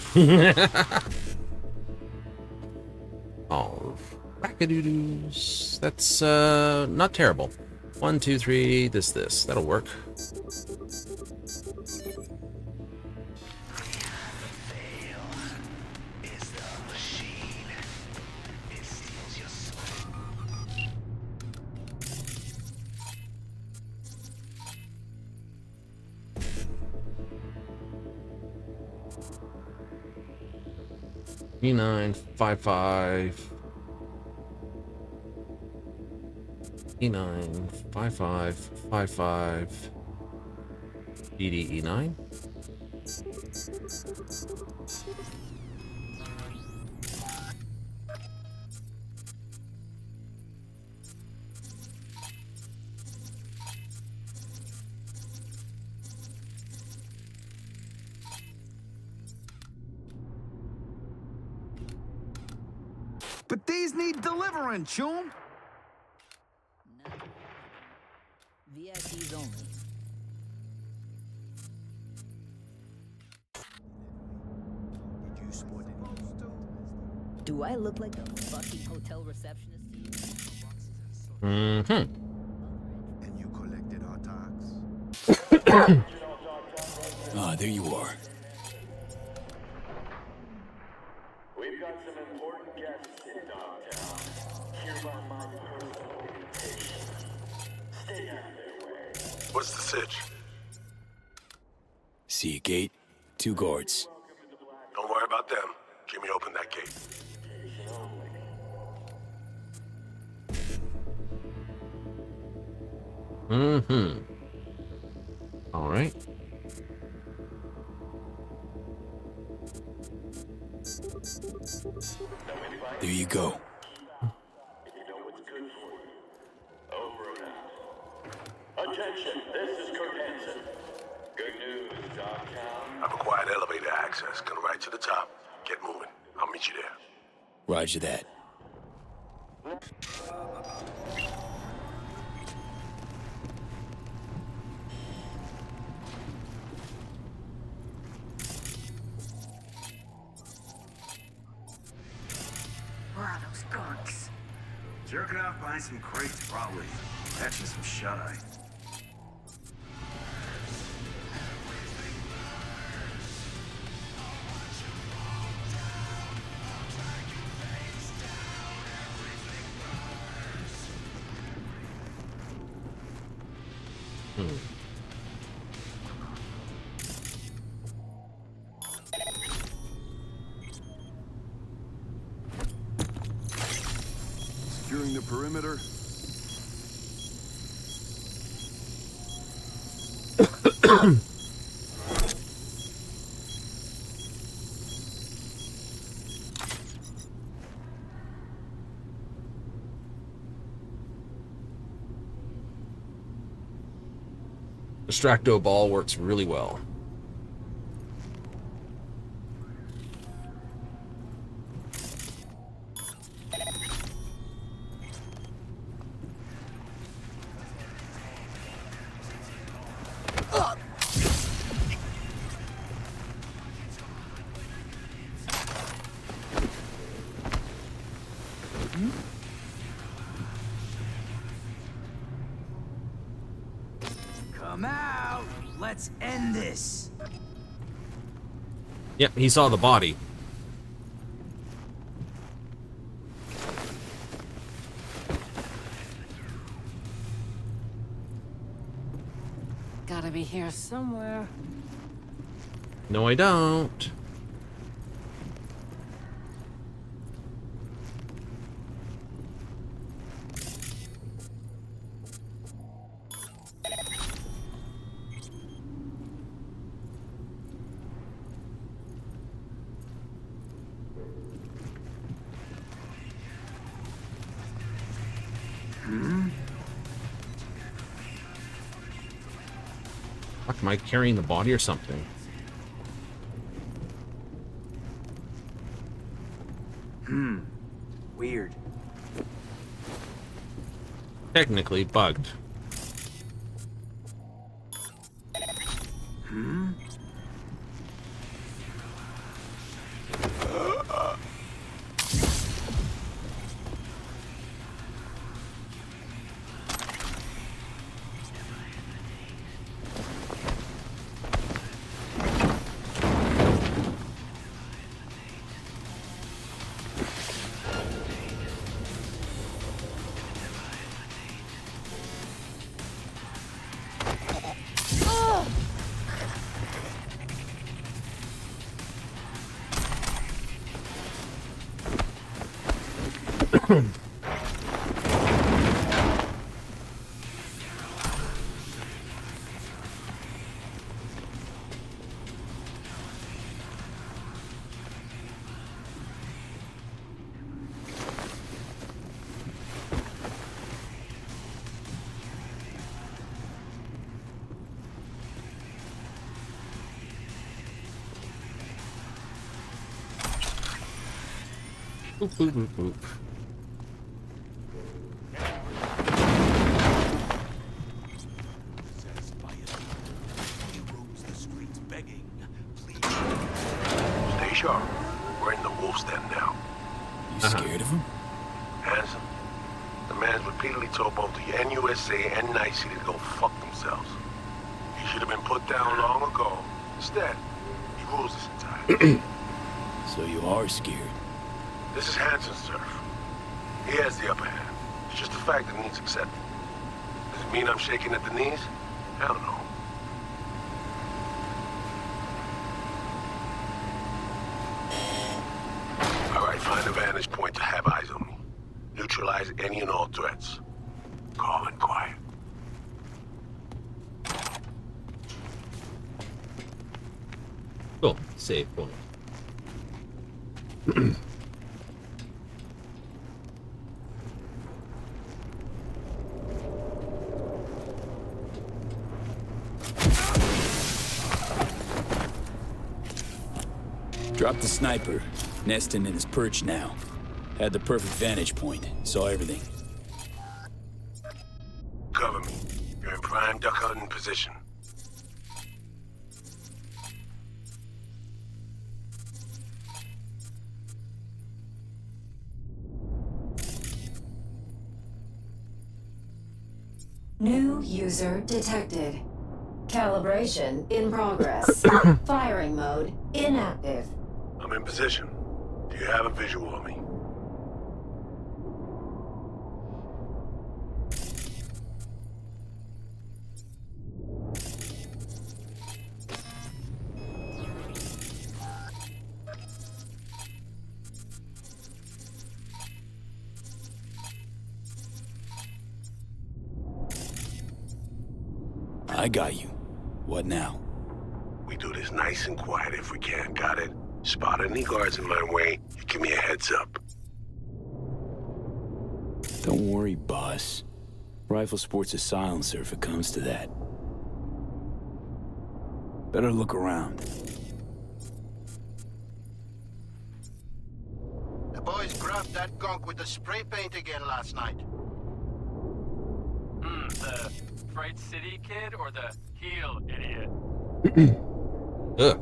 Oh, rackadoos. That's not terrible. 1, 2, 3. This. That'll work. E955 E95555 BDE9. But these need delivering, Chum. VIPs only. Do I look like a fucking hotel receptionist to you? And you collected our tax. Ah, there you are. We've got some important guests in Dogtown. Hereby my personal invitation. Stay out of their way. What's the sitch? See a gate, 2 guards. Don't worry about them. Jimmy opened that gate. All right. There you go. Attention, this is Kurt Hansen. Good news, Dogtown. I've acquired elevator access. Come right to the top. Get moving. I'll meet you there. Roger that. Where are those gunks? Jerking off behind some crates, probably. Catching some shut-eye. Securing the perimeter. Distracto ball works really well. Come out! Let's end this! Yep, he saw the body. Gotta be here somewhere. No, I don't. Fuck, am I carrying the body or something? Weird. Technically bugged. Boop, boop, boop, boop. Stay sharp. We're in the wolf's den now. You scared of him? Handsome. The man's repeatedly told both the NUSA and Night City to go fuck themselves. He should have been put down long ago. Instead, he rules this entire. So you are scared. This is Hanson's turf. He has the upper hand. It's just a fact that needs accepted. Does it mean I'm shaking at the knees? Hell no. Alright, find a vantage point to have eyes on me. Neutralize any and all threats. Calm and quiet. Cool. Save point. Dropped the sniper. Nesting in his perch now. Had the perfect vantage point. Saw everything. Cover me. You're in prime duck hunting position. New user detected. Calibration in progress. Firing mode inactive. I'm in position. Do you have a visual of me? I got you. What now? We do this nice and quiet if we can, got it? Spot any guards in my way, you give me a heads up. Don't worry, boss. Rifle sport's a silencer if it comes to that. Better look around. The boys grabbed that gunk with the spray paint again last night. The Fright City kid or the heel idiot? Ugh.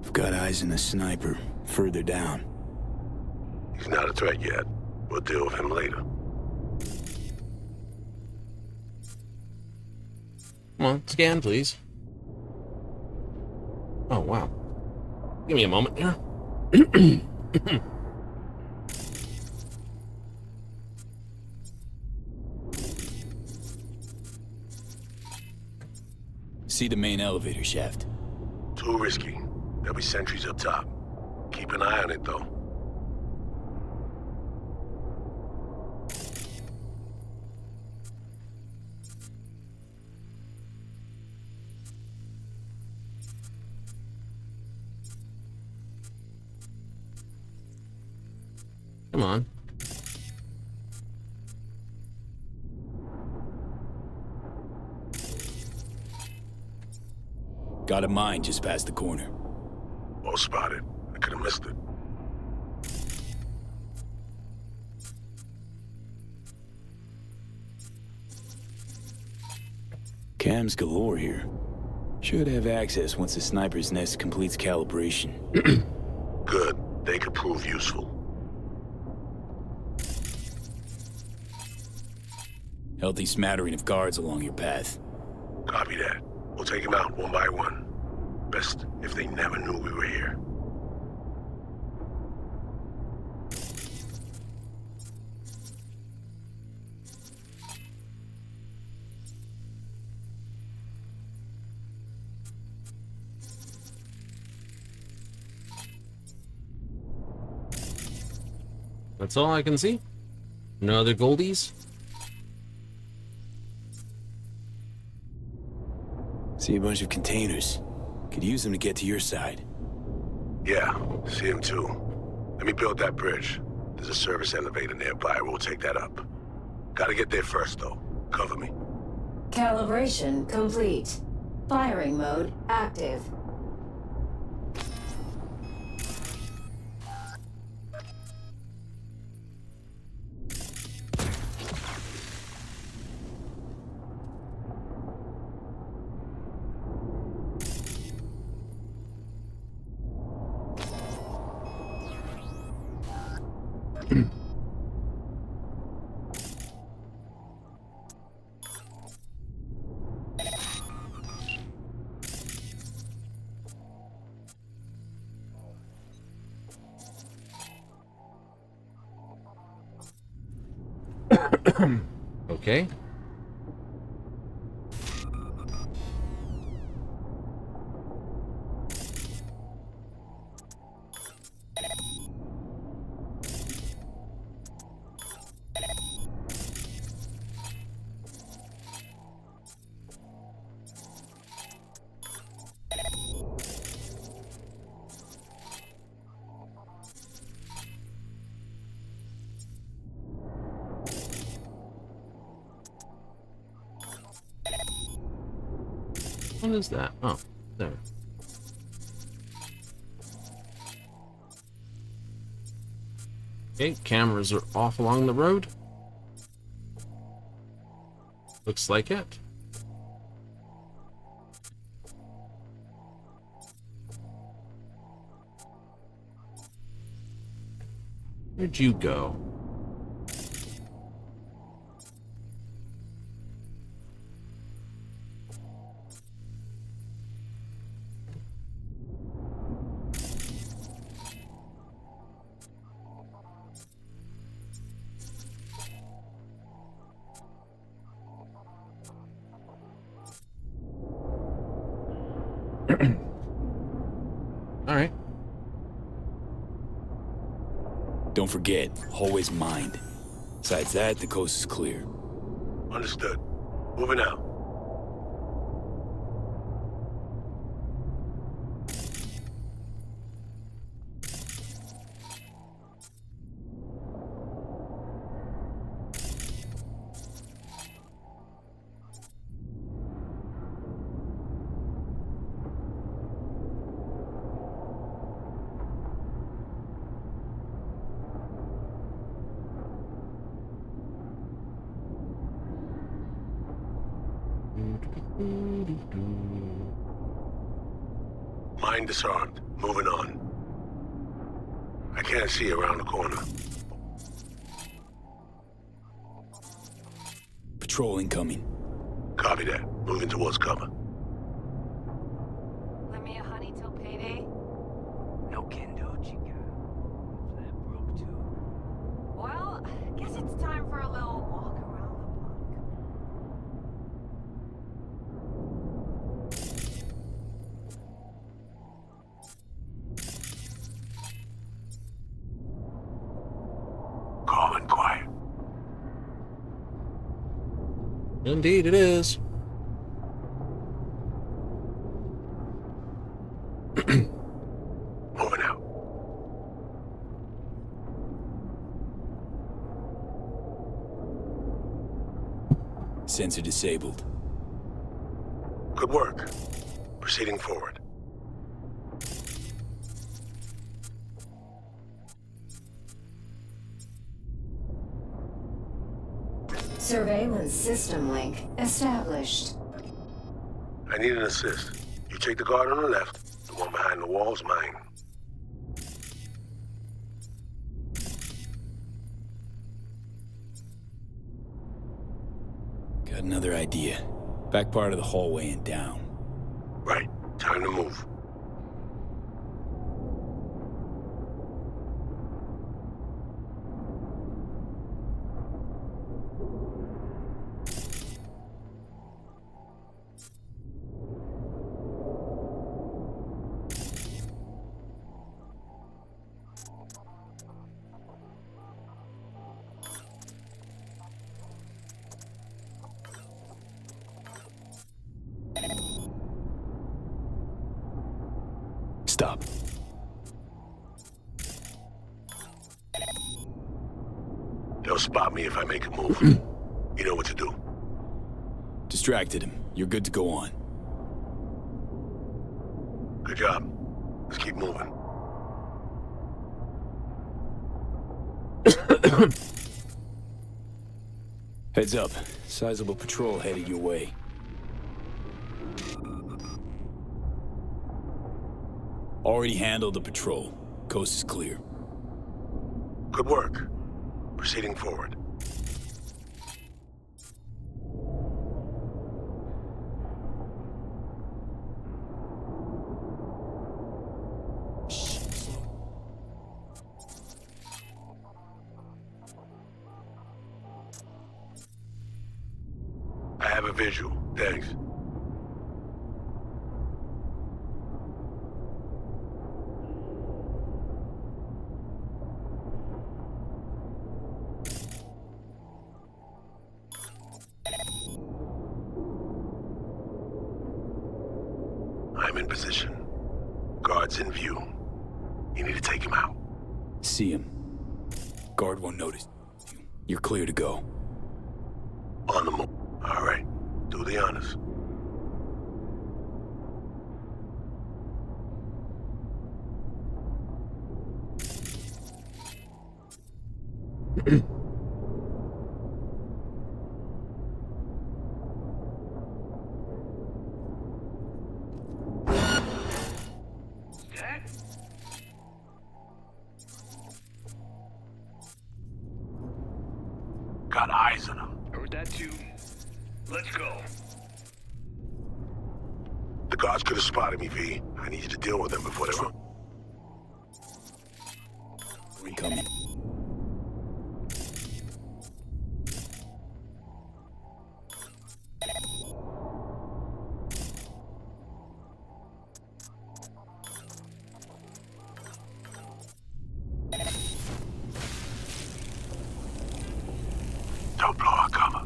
I've got eyes on a sniper, further down. He's not a threat yet. We'll deal with him later. Come on, scan, please. Oh, wow. Give me a moment here. See the main elevator shaft. Too risky. There'll be sentries up top. Keep an eye on it, though. Come on. Got a mine just past the corner. Well spotted. I could have missed it. Cams galore here. Should have access once the sniper's nest completes calibration. Good. They could prove useful. Healthy smattering of guards along your path. Copy that. We'll take them out one by one. Best if they never knew we were here. That's all I can see. No other goldies? See a bunch of containers. Could use them to get to your side. Yeah, see him too. Let me build that bridge. There's a service elevator nearby. We'll take that up. Gotta get there first, though. Cover me. Calibration complete. Firing mode active. Okay. What is that? Oh, there. Okay, cameras are off along the road. Looks like it. Where'd you go? All right. Don't forget, hallway's mined. Besides that, the coast is clear. Understood. Moving out. Mine disarmed. Moving on. I can't see around the corner. Patrol incoming. Copy that. Moving towards cover. Let me a honey till payday. No can do, chica. That broke too. Well, guess it's time for a little walk around the block. Calm and quiet. Indeed, it is. Moving out. Sensor disabled. Good work. Proceeding forward. Surveillance system link established. I need an assist. You take the guard on the left. The one behind the wall's mine. Got another idea. Back part of the hallway and down. Right. Time to move. spot me if I make a move. You know what to do. Distracted him. You're good to go on. Good job. Let's keep moving. Heads up. Sizable patrol headed your way. Already handled the patrol. Coast is clear. Good work. Proceeding forward. I have a visual. Thanks. I'm in position. Guards in view. You need to take him out. See him. Guard won't notice. You're clear to go. On the move. All right. Do the honors. Got eyes on him. Heard that too. Let's go. The guards could have spotted me, V. I need you to deal with them before they run. Incoming. Don't blow our cover.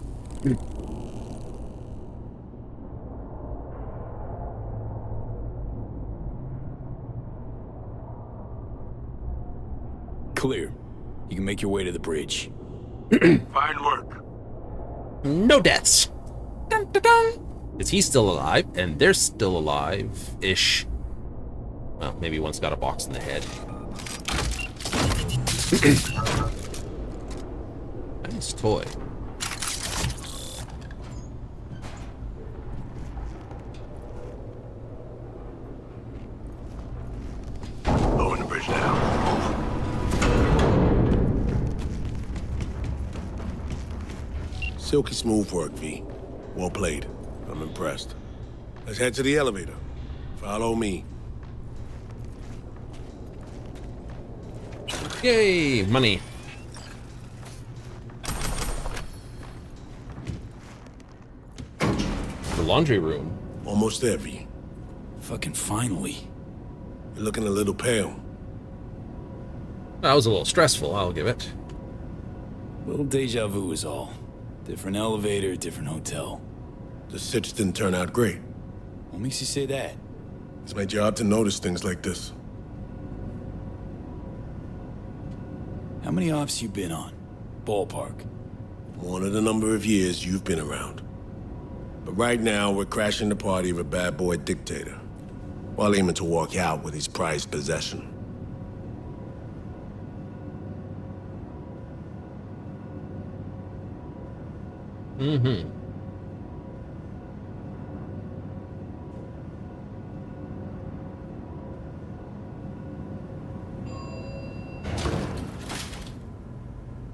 Clear. You can make your way to the bridge. Fine work. No deaths. Dun, dun, dun. Is he still alive? And they're still alive-ish. Well, maybe one's got a box in the head. Nice toy. Lowering the bridge now. Silky smooth work, V. Well played. I'm impressed. Let's head to the elevator. Follow me. Yay, money. The laundry room. Almost there, V. Fucking finally. You're looking a little pale. That was a little stressful, I'll give it. Little deja vu is all. Different elevator, different hotel. The sitch didn't turn out great. What makes you say that? It's my job to notice things like this. How many ops you been on? Ballpark. One of the number of years you've been around. But right now, we're crashing the party of a bad boy dictator, while aiming to walk out with his prized possession. Mm-hmm.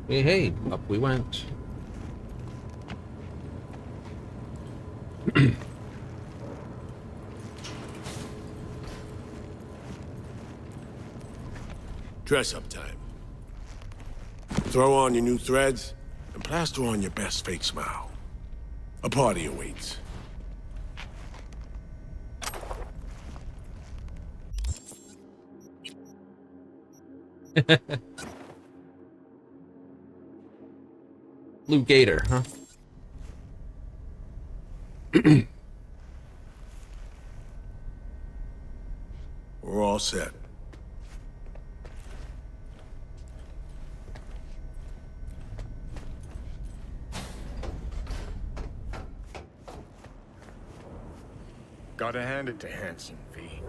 Hey, hey, up we went. Dress-up time. Throw on your new threads and plaster on your best fake smile. A party awaits. Blue Gator, huh? We're all set. Gotta hand it to Hanson, V.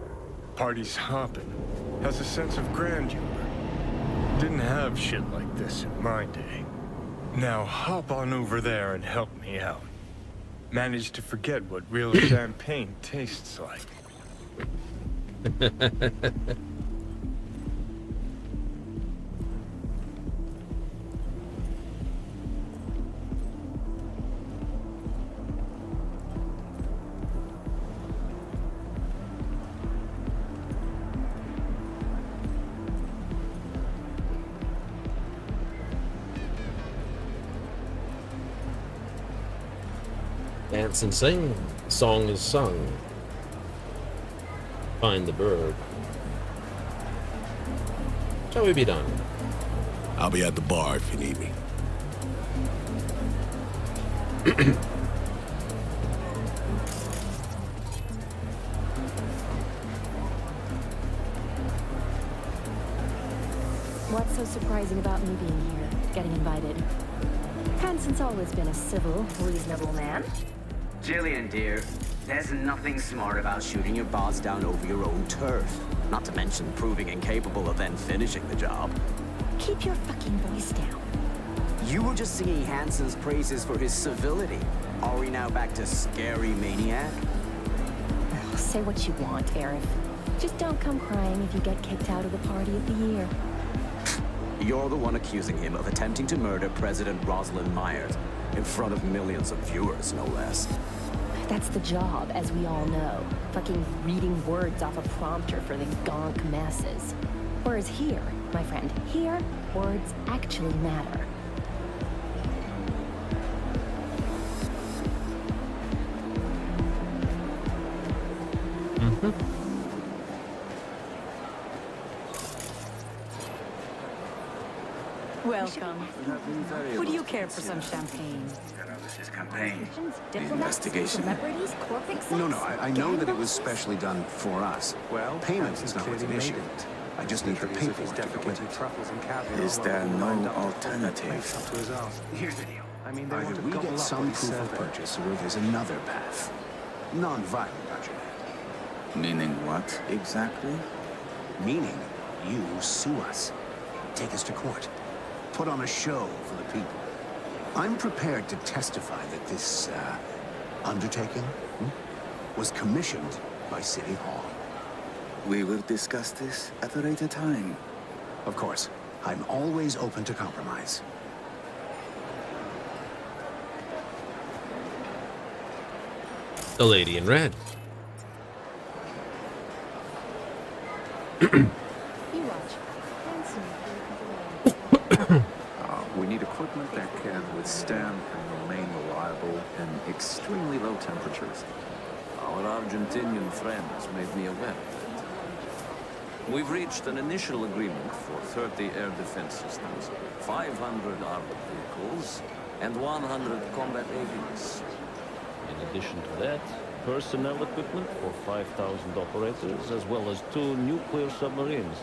Party's hopping. Has a sense of grandeur. Didn't have shit like this in my day. Now hop on over there and help me out. Managed to forget what real champagne tastes like. Dance and sing. Song is sung. Find the bird. Shall we be done? I'll be at the bar if you need me. What's so surprising about me being here, getting invited? Hanson's always been a civil, reasonable man. Jillian, dear, there's nothing smart about shooting your boss down over your own turf. Not to mention proving incapable of then finishing the job. Keep your fucking voice down. You were just singing Hanson's praises for his civility. Are we now back to scary maniac? Say what you want, Arif. Just don't come crying if you get kicked out of the party of the year. You're the one accusing him of attempting to murder President Rosalind Myers in front of millions of viewers, no less. That's the job, as we all know. Fucking reading words off a prompter for the gonk masses. Whereas here, my friend, here, words actually matter. Welcome. Would you care for some champagne? This is campaign. Investigation. No, I know that it was specially done for us. Well, payment is not what's an issue. I just need the paperwork to go with it. Is there no alternative? Here's the deal. Either we get some proof of purchase, or there's another path. Non-violent, Roger. Meaning what, exactly? Meaning, you sue us. Take us to court. Put on a show for the people. I'm prepared to testify that this, undertaking was commissioned by City Hall. We will discuss this at a later time. Of course. I'm always open to compromise. The lady in red. We need equipment that can withstand and remain reliable in extremely low temperatures. Our Argentinian friends made me aware of it. We've reached an initial agreement for 30 air defense systems, 500 armored vehicles, and 100 combat AVs. In addition to that, personnel equipment for 5,000 operators, as well as 2 nuclear submarines.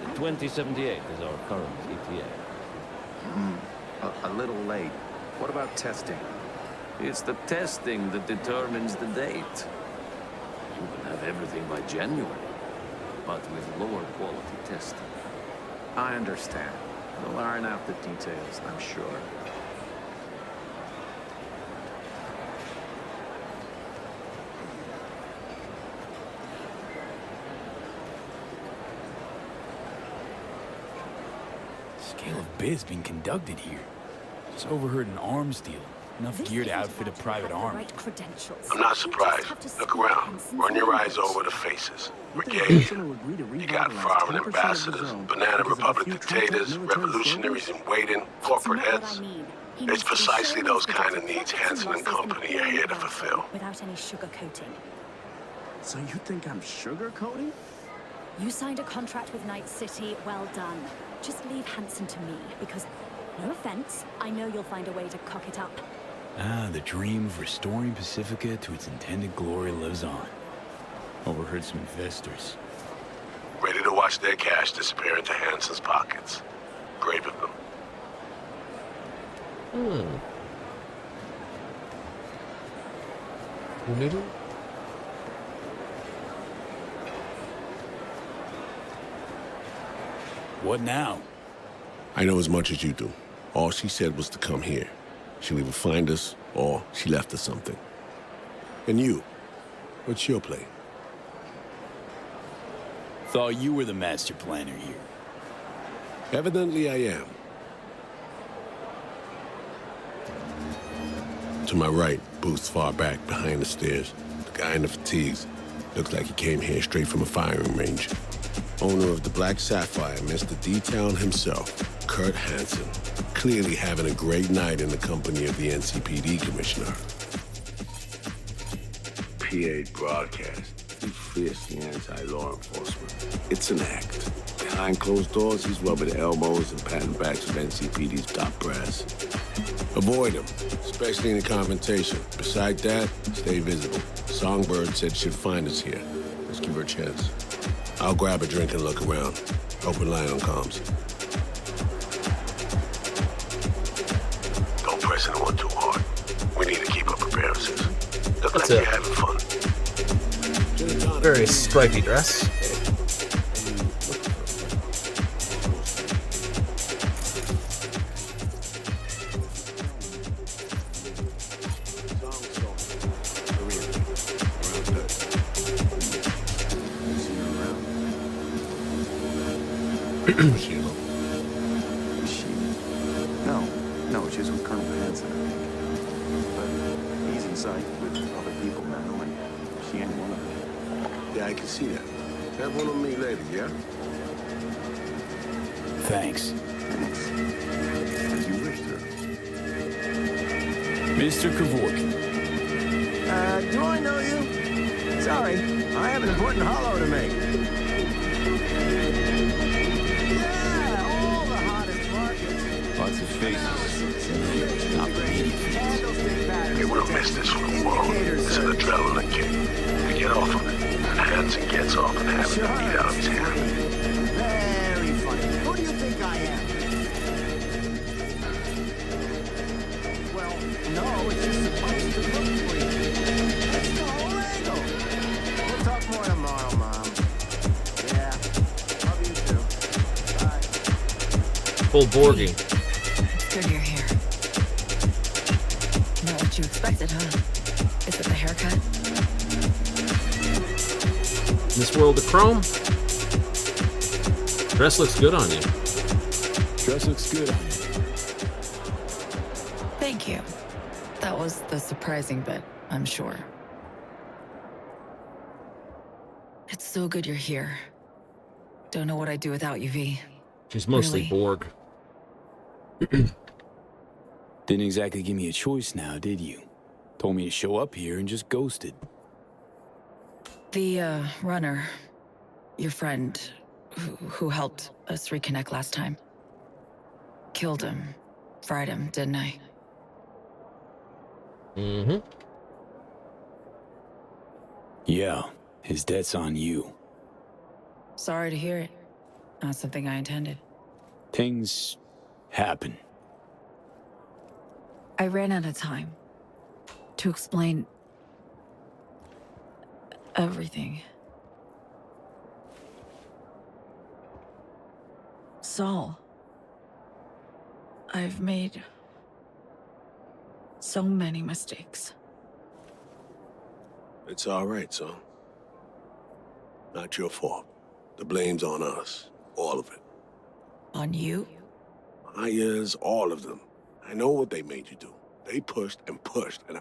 The 2078 is our current ETA. A little late. What about testing? It's the testing that determines the date. You will have everything by January, but with lower quality testing. I understand. We'll iron out the details, I'm sure. Scale of biz being conducted here. Just overheard an arms deal. Enough gear to outfit a private army. I'm not surprised. Look around. Run your eyes over the faces. Brigade. You got foreign ambassadors, Banana Republic dictators, revolutionaries in waiting, corporate heads. It's precisely those kind of needs Hanson and company are here to fulfill. Without any sugarcoating. So you think I'm sugarcoating? You signed a contract with Night City, well done. Just leave Hanson to me, because, no offense, I know you'll find a way to cock it up. Ah, the dream of restoring Pacifica to its intended glory lives on. Overheard some investors. Ready to watch their cash disappear into Hanson's pockets. Brave of them. What now? I know as much as you do. All she said was to come here. She'll either find us, or she left us something. And you, what's your play? Thought you were the master planner here. Evidently I am. To my right, booths far back behind the stairs. The guy in the fatigues. Looks like he came here straight from a firing range. Owner of the Black Sapphire, Mr. D-Town himself, Kurt Hansen. Clearly having a great night in the company of the NCPD commissioner. PA broadcast. He's fiercely anti-law enforcement. It's an act. Behind closed doors, he's rubbing elbows and patting backs of NCPD's top brass. Avoid him, especially in a confrontation. Besides that, stay visible. Songbird said she'd find us here. Let's give her a chance. I'll grab a drink and look around. Open line on comms. Don't press anyone too hard. We need to keep up appearances. Look like That's you're it. having fun. Very stripy dress. No, she's with Colonel Hansen, I think. But he's in sight with other people now, and she ain't one of them. Yeah, I can see that. Have one on me later, yeah? Thanks. As you wish, sir. Mr. Kevorkian. Do I know you? Sorry, I have an important holo to make. Yeah, all the hottest markets. Lots of faces. Not They would have missed this for the world. It's an adrenaline kick. We get off of it. And Hansen gets off and has it beat out of his hand. Very funny. Who do you think I am? Well, no, it's just supposed to look sweet. That's the whole angle. We'll talk more tomorrow, Mom. Yeah. Love you too. Bye. Full Borgie. Good you're here. Not what you expected, huh? Is it the haircut? In this world of chrome, dress looks good on you. Dress looks good on you. Thank you. That was the surprising bit, I'm sure. It's so good you're here. Don't know what I'd do without you, V. She's mostly Really? Borg. Didn't exactly give me a choice now, did you? Told me to show up here and just ghosted. The, runner, your friend, who helped us reconnect last time. Killed him. Fried him, didn't I? Mm-hmm. Yeah, his debt's on you. Sorry to hear it. Not something I intended. Things happen. I ran out of time to explain everything. Saul, I've made so many mistakes. It's all right, son. Not your fault. The blame's on us. All of it. On you? Myers, all of them. I know what they made you do. They pushed and pushed, and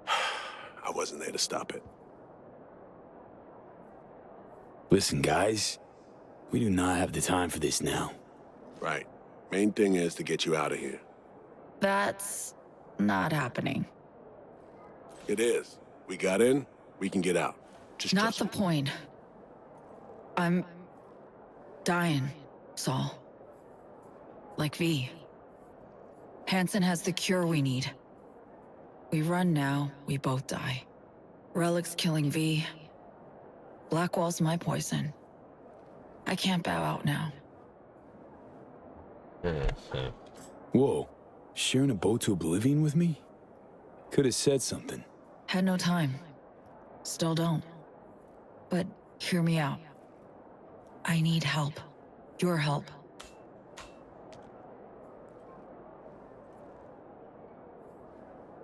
I wasn't there to stop it. Listen, guys. We do not have the time for this now. Right. Main thing is to get you out of here. That's not happening. It is. We got in, we can get out. Just Not the point. I'm dying, Saul. Like V. Hansen has the cure we need. We run now, we both die. Relic's killing V. Blackwall's my poison. I can't bow out now. Whoa, sharing a boat to oblivion with me? Could have said something. Had no time. Still don't. But hear me out. I need help. Your help.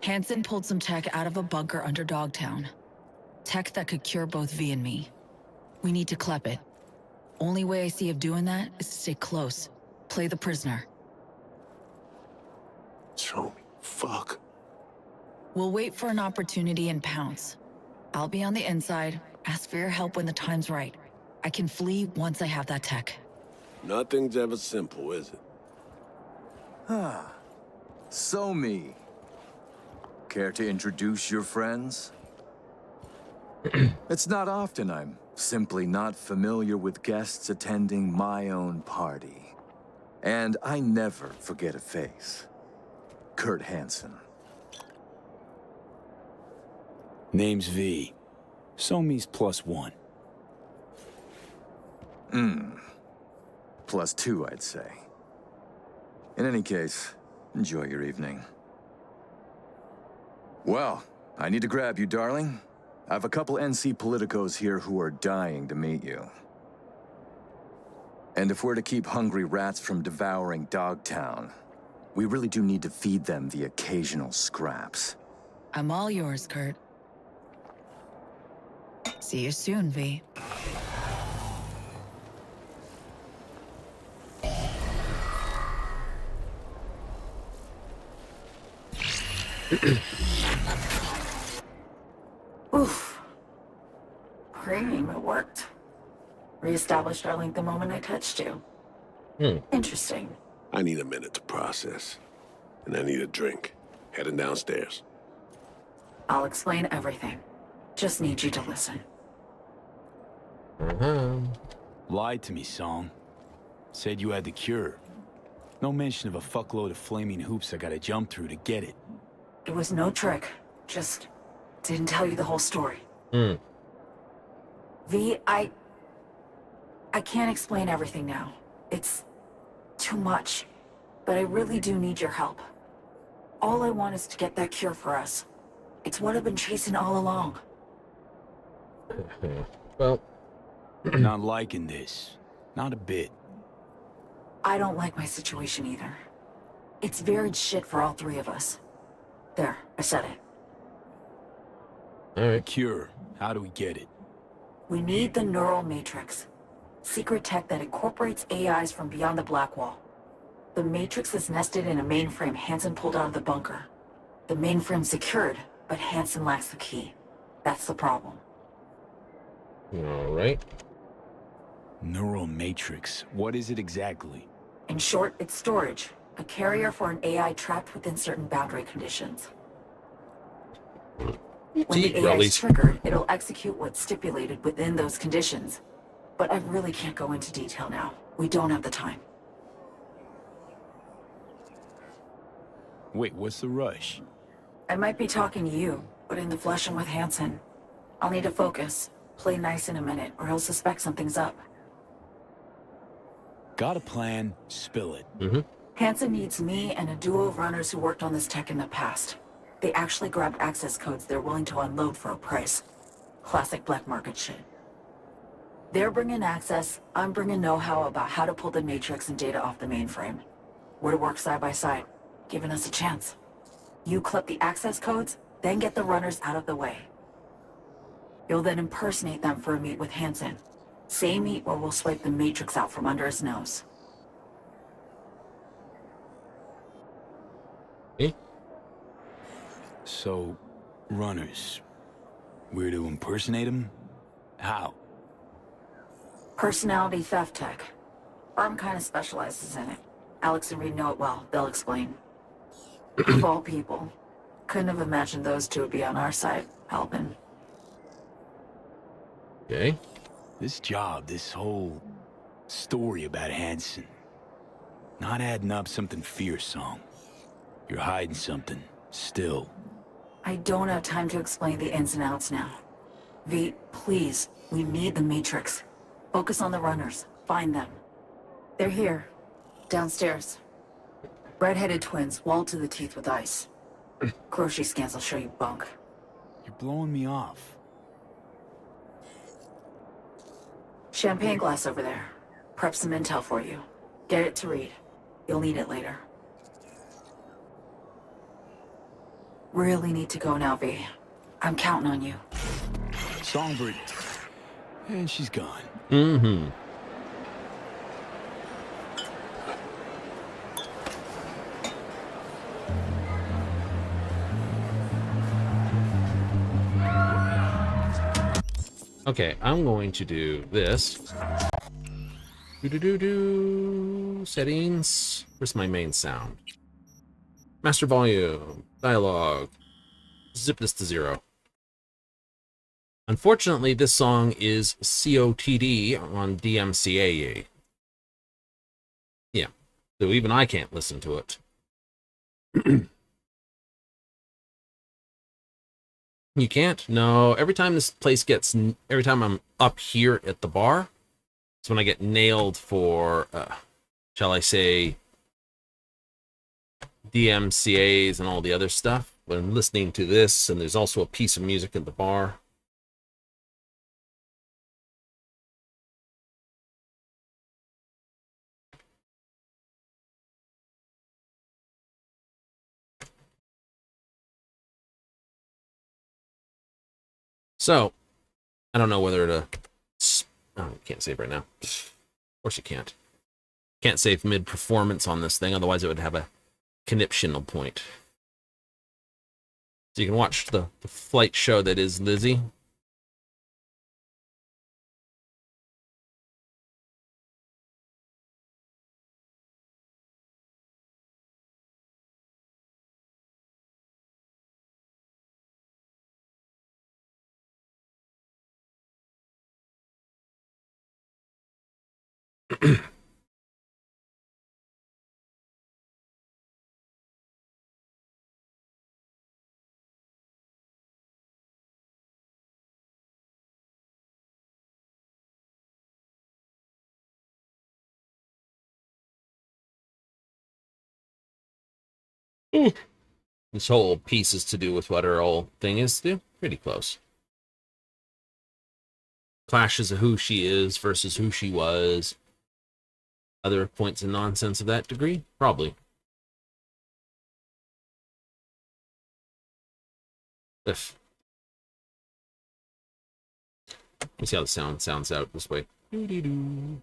Hansen pulled some tech out of a bunker under Dogtown. Tech that could cure both V and me. We need to clep it. Only way I see of doing that is to stay close. Play the prisoner. Show me. Fuck. We'll wait for an opportunity and pounce. I'll be on the inside, ask for your help when the time's right. I can flee once I have that tech. Nothing's ever simple, is it? Ah. So me. Care to introduce your friends? It's not often I'm simply not familiar with guests attending my own party. And I never forget a face. Kurt Hansen. Name's V. So me's +1. +2, I'd say. In any case, enjoy your evening. Well, I need to grab you, darling. I have a couple NC politicos here who are dying to meet you. And if we're to keep hungry rats from devouring Dogtown, we really do need to feed them the occasional scraps. I'm all yours, Kurt. See you soon, V. Oof. Premium, it worked. Reestablished our link the moment I touched you. Interesting. I need a minute to process. And I need a drink. Heading downstairs. I'll explain everything. Just need you to listen. Lied to me, Song. Said you had the cure. No mention of a fuckload of flaming hoops I gotta jump through to get it. It was no trick. Just didn't tell you the whole story. V, I can't explain everything now. It's too much. But I really do need your help. All I want is to get that cure for us. It's what I've been chasing all along. Well... Not liking this. Not a bit. I don't like my situation either. It's varied shit for all three of us. There, I said it. Alright. Cure. How do we get it? We need the neural matrix. Secret tech that incorporates AIs from beyond the black wall. The matrix is nested in a mainframe Hansen pulled out of the bunker. The mainframe's secured, but Hansen lacks the key. That's the problem. Alright. Neural matrix. What is it exactly? In short, it's storage. A carrier for an AI trapped within certain boundary conditions. When the AI is triggered, it'll execute what's stipulated within those conditions. But I really can't go into detail now. We don't have the time. Wait, what's the rush? I might be talking to you, but in the flesh I'm with Hansen. I'll need to focus. Play nice in a minute, or he'll suspect something's up. Got a plan, spill it. Hansen needs me and a duo of runners who worked on this tech in the past. They actually grabbed access codes they're willing to unload for a price. Classic black market shit. They're bringing access, I'm bringing know-how about how to pull the matrix and data off the mainframe. We're to work side by side, giving us a chance. You clip the access codes, then get the runners out of the way. You'll then impersonate them for a meet with Hansen. Same meet where we'll swipe the matrix out from under his nose. So, runners. We're to impersonate them? How? Personality theft tech. Firm kind of specializes in it. Alex and Reed know it well. They'll explain. Of all people. Couldn't have imagined those two would be on our side, helping. Okay. This job, this whole story about Hansen. Not adding up something fierce, Song. You're hiding something, still. I don't have time to explain the ins and outs now. V, please, we need the Matrix. Focus on the runners. Find them. They're here. Downstairs. Red-headed twins, walled to the teeth with ice. Grocery scans will show you bunk. You're blowing me off. Champagne glass over there. Prep some intel for you. Get it to read. You'll need it later. Really need to go now, V. I'm counting on you. Songbird. And she's gone. Mm-hmm. Okay, I'm going to do this. Do-do-do-do. Settings. Where's my main sound? Master volume. Dialogue. Zip this to 0. Unfortunately, this song is COTD on DMCA. Yeah, so even I can't listen to it. You can't? No, every time every time I'm up here at the bar, it's when I get nailed for, shall I say, DMCAs and all the other stuff. When I'm listening to this, and there's also a piece of music at the bar. So, I don't know whether to... Oh, you can't save right now. Of course you can't. Can't save mid-performance on this thing, otherwise it would have a conniptional point. So you can watch the flight show that is Lizzie. This whole piece is to do with what her whole thing is to do. Pretty close. Clashes of who she is versus who she was. Other points of nonsense of that degree? Probably. If. Let me see how the sound sounds out this way. Doo-dee-doo.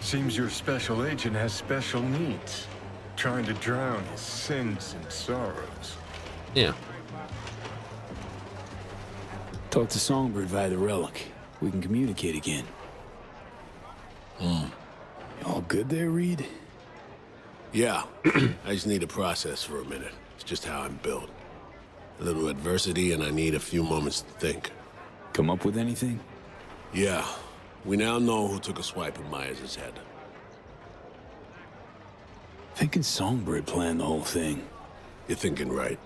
Seems your special agent has special needs. Trying to drown his sins and sorrows. Yeah. Talk to Songbird via the relic. We can communicate again. All good there, Reed? Yeah. I just need to process for a minute. It's just how I'm built. A little adversity and I need a few moments to think. Come up with anything? Yeah. We now know who took a swipe at Myers' head. Thinking Songbird planned the whole thing. You're thinking right.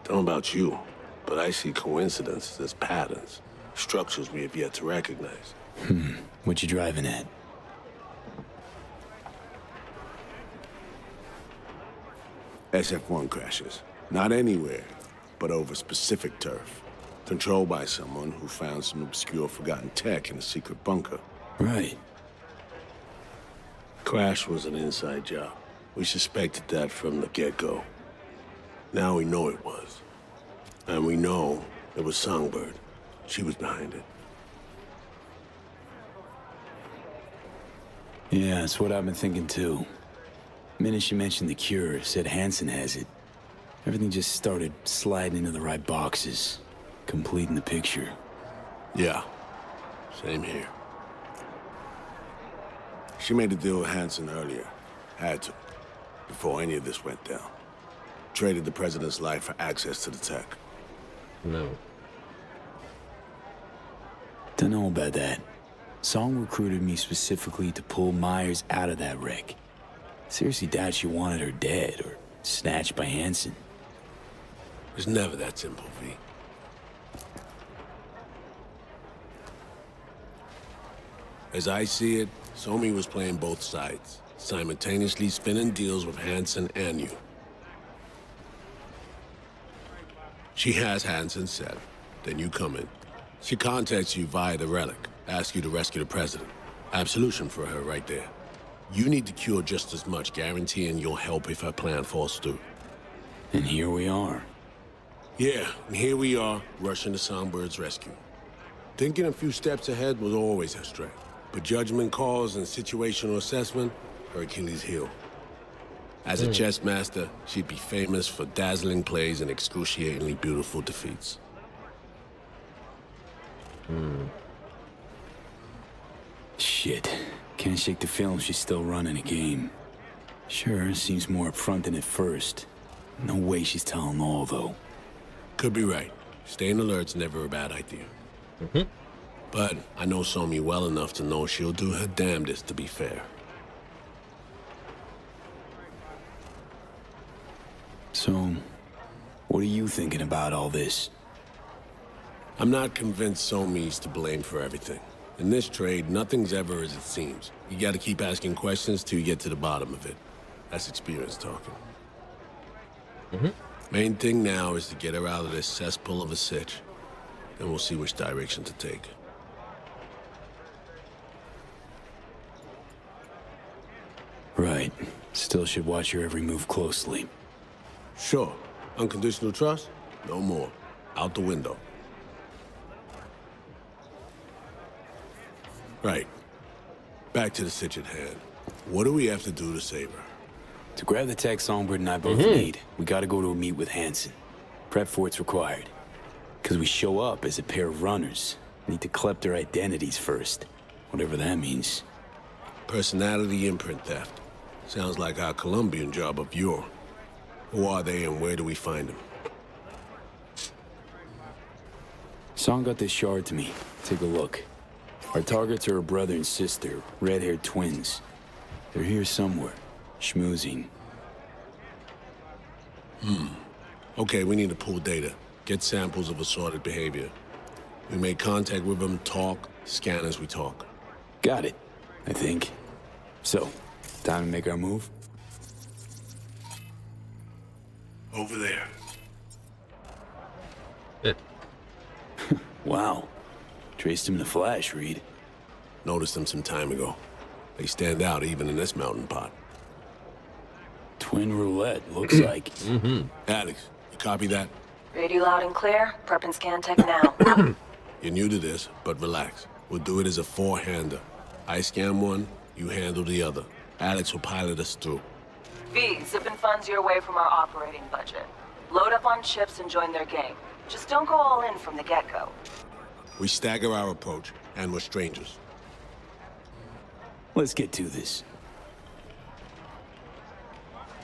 Don't know about you, but I see coincidences as patterns. Structures we have yet to recognize. What you driving at? SF-1 crashes. Not anywhere, but over specific turf. Controlled by someone who found some obscure forgotten tech in a secret bunker. Right. Crash was an inside job. We suspected that from the get-go. Now we know it was. And we know it was Songbird. She was behind it. Yeah, that's what I've been thinking too. The minute she mentioned the cure, said Hansen has it. Everything just started sliding into the right boxes. Completing the picture. Yeah. Same here. She made a deal with Hansen earlier. Had to. Before any of this went down. Traded the president's life for access to the tech. No. Don't know about that. Song recruited me specifically to pull Myers out of that wreck. Seriously doubt she wanted her dead or snatched by Hansen. It's never that simple, V. As I see it, Somi was playing both sides, simultaneously spinning deals with Hansen and you. She has Hansen set. Then you come in. She contacts you via the relic, asks you to rescue the president. Absolution for her right there. You need to cure just as much, guaranteeing you'll help if her plan falls through. And here we are. Yeah, and here we are, rushing to Songbird's rescue. Thinking a few steps ahead was always her strength. But judgment calls and situational assessment, her Achilles heel. As a chess master, she'd be famous for dazzling plays and excruciatingly beautiful defeats. Shit. Can't shake the feeling she's still running a game. Sure, seems more upfront than at first. No way she's telling all, though. Could be right. Staying alert's never a bad idea. But I know Somi well enough to know she'll do her damnedest to be fair. So, what are you thinking about all this? I'm not convinced Somi's to blame for everything. In this trade, nothing's ever as it seems. You gotta keep asking questions till you get to the bottom of it. That's experience talking. Main thing now is to get her out of this cesspool of a sitch. Then we'll see which direction to take. Right. Still should watch your every move closely. Sure. Unconditional trust? No more. Out the window. Right. Back to the sitch at hand. What do we have to do to save her? To grab the tech Songbird and I both need, we gotta go to a meet with Hansen. Prep for it's required. Because we show up as a pair of runners. Need to collect their identities first. Whatever that means. Personality imprint theft. Sounds like our Colombian job of yore. Who are they and where do we find them? Song got this shard to me. Take a look. Our targets are a brother and sister, red-haired twins. They're here somewhere, schmoozing. Okay, we need to pull data. Get samples of assorted behavior. We make contact with them, talk, scan as we talk. Got it, I think. So, time to make our move? Over there. Wow. Traced him in a flash, Reed. Noticed them some time ago. They stand out even in this mountain pot. Twin roulette, looks like. Alex, you copy that? Radio loud and clear. Prep and scan tech now. You're new to this, but relax. We'll do it as a four-hander. I scan one, you handle the other. Alex will pilot us through. V, zipping funds your way from our operating budget. Load up on chips and join their game. Just don't go all in from the get-go. We stagger our approach, and we're strangers. Let's get to this.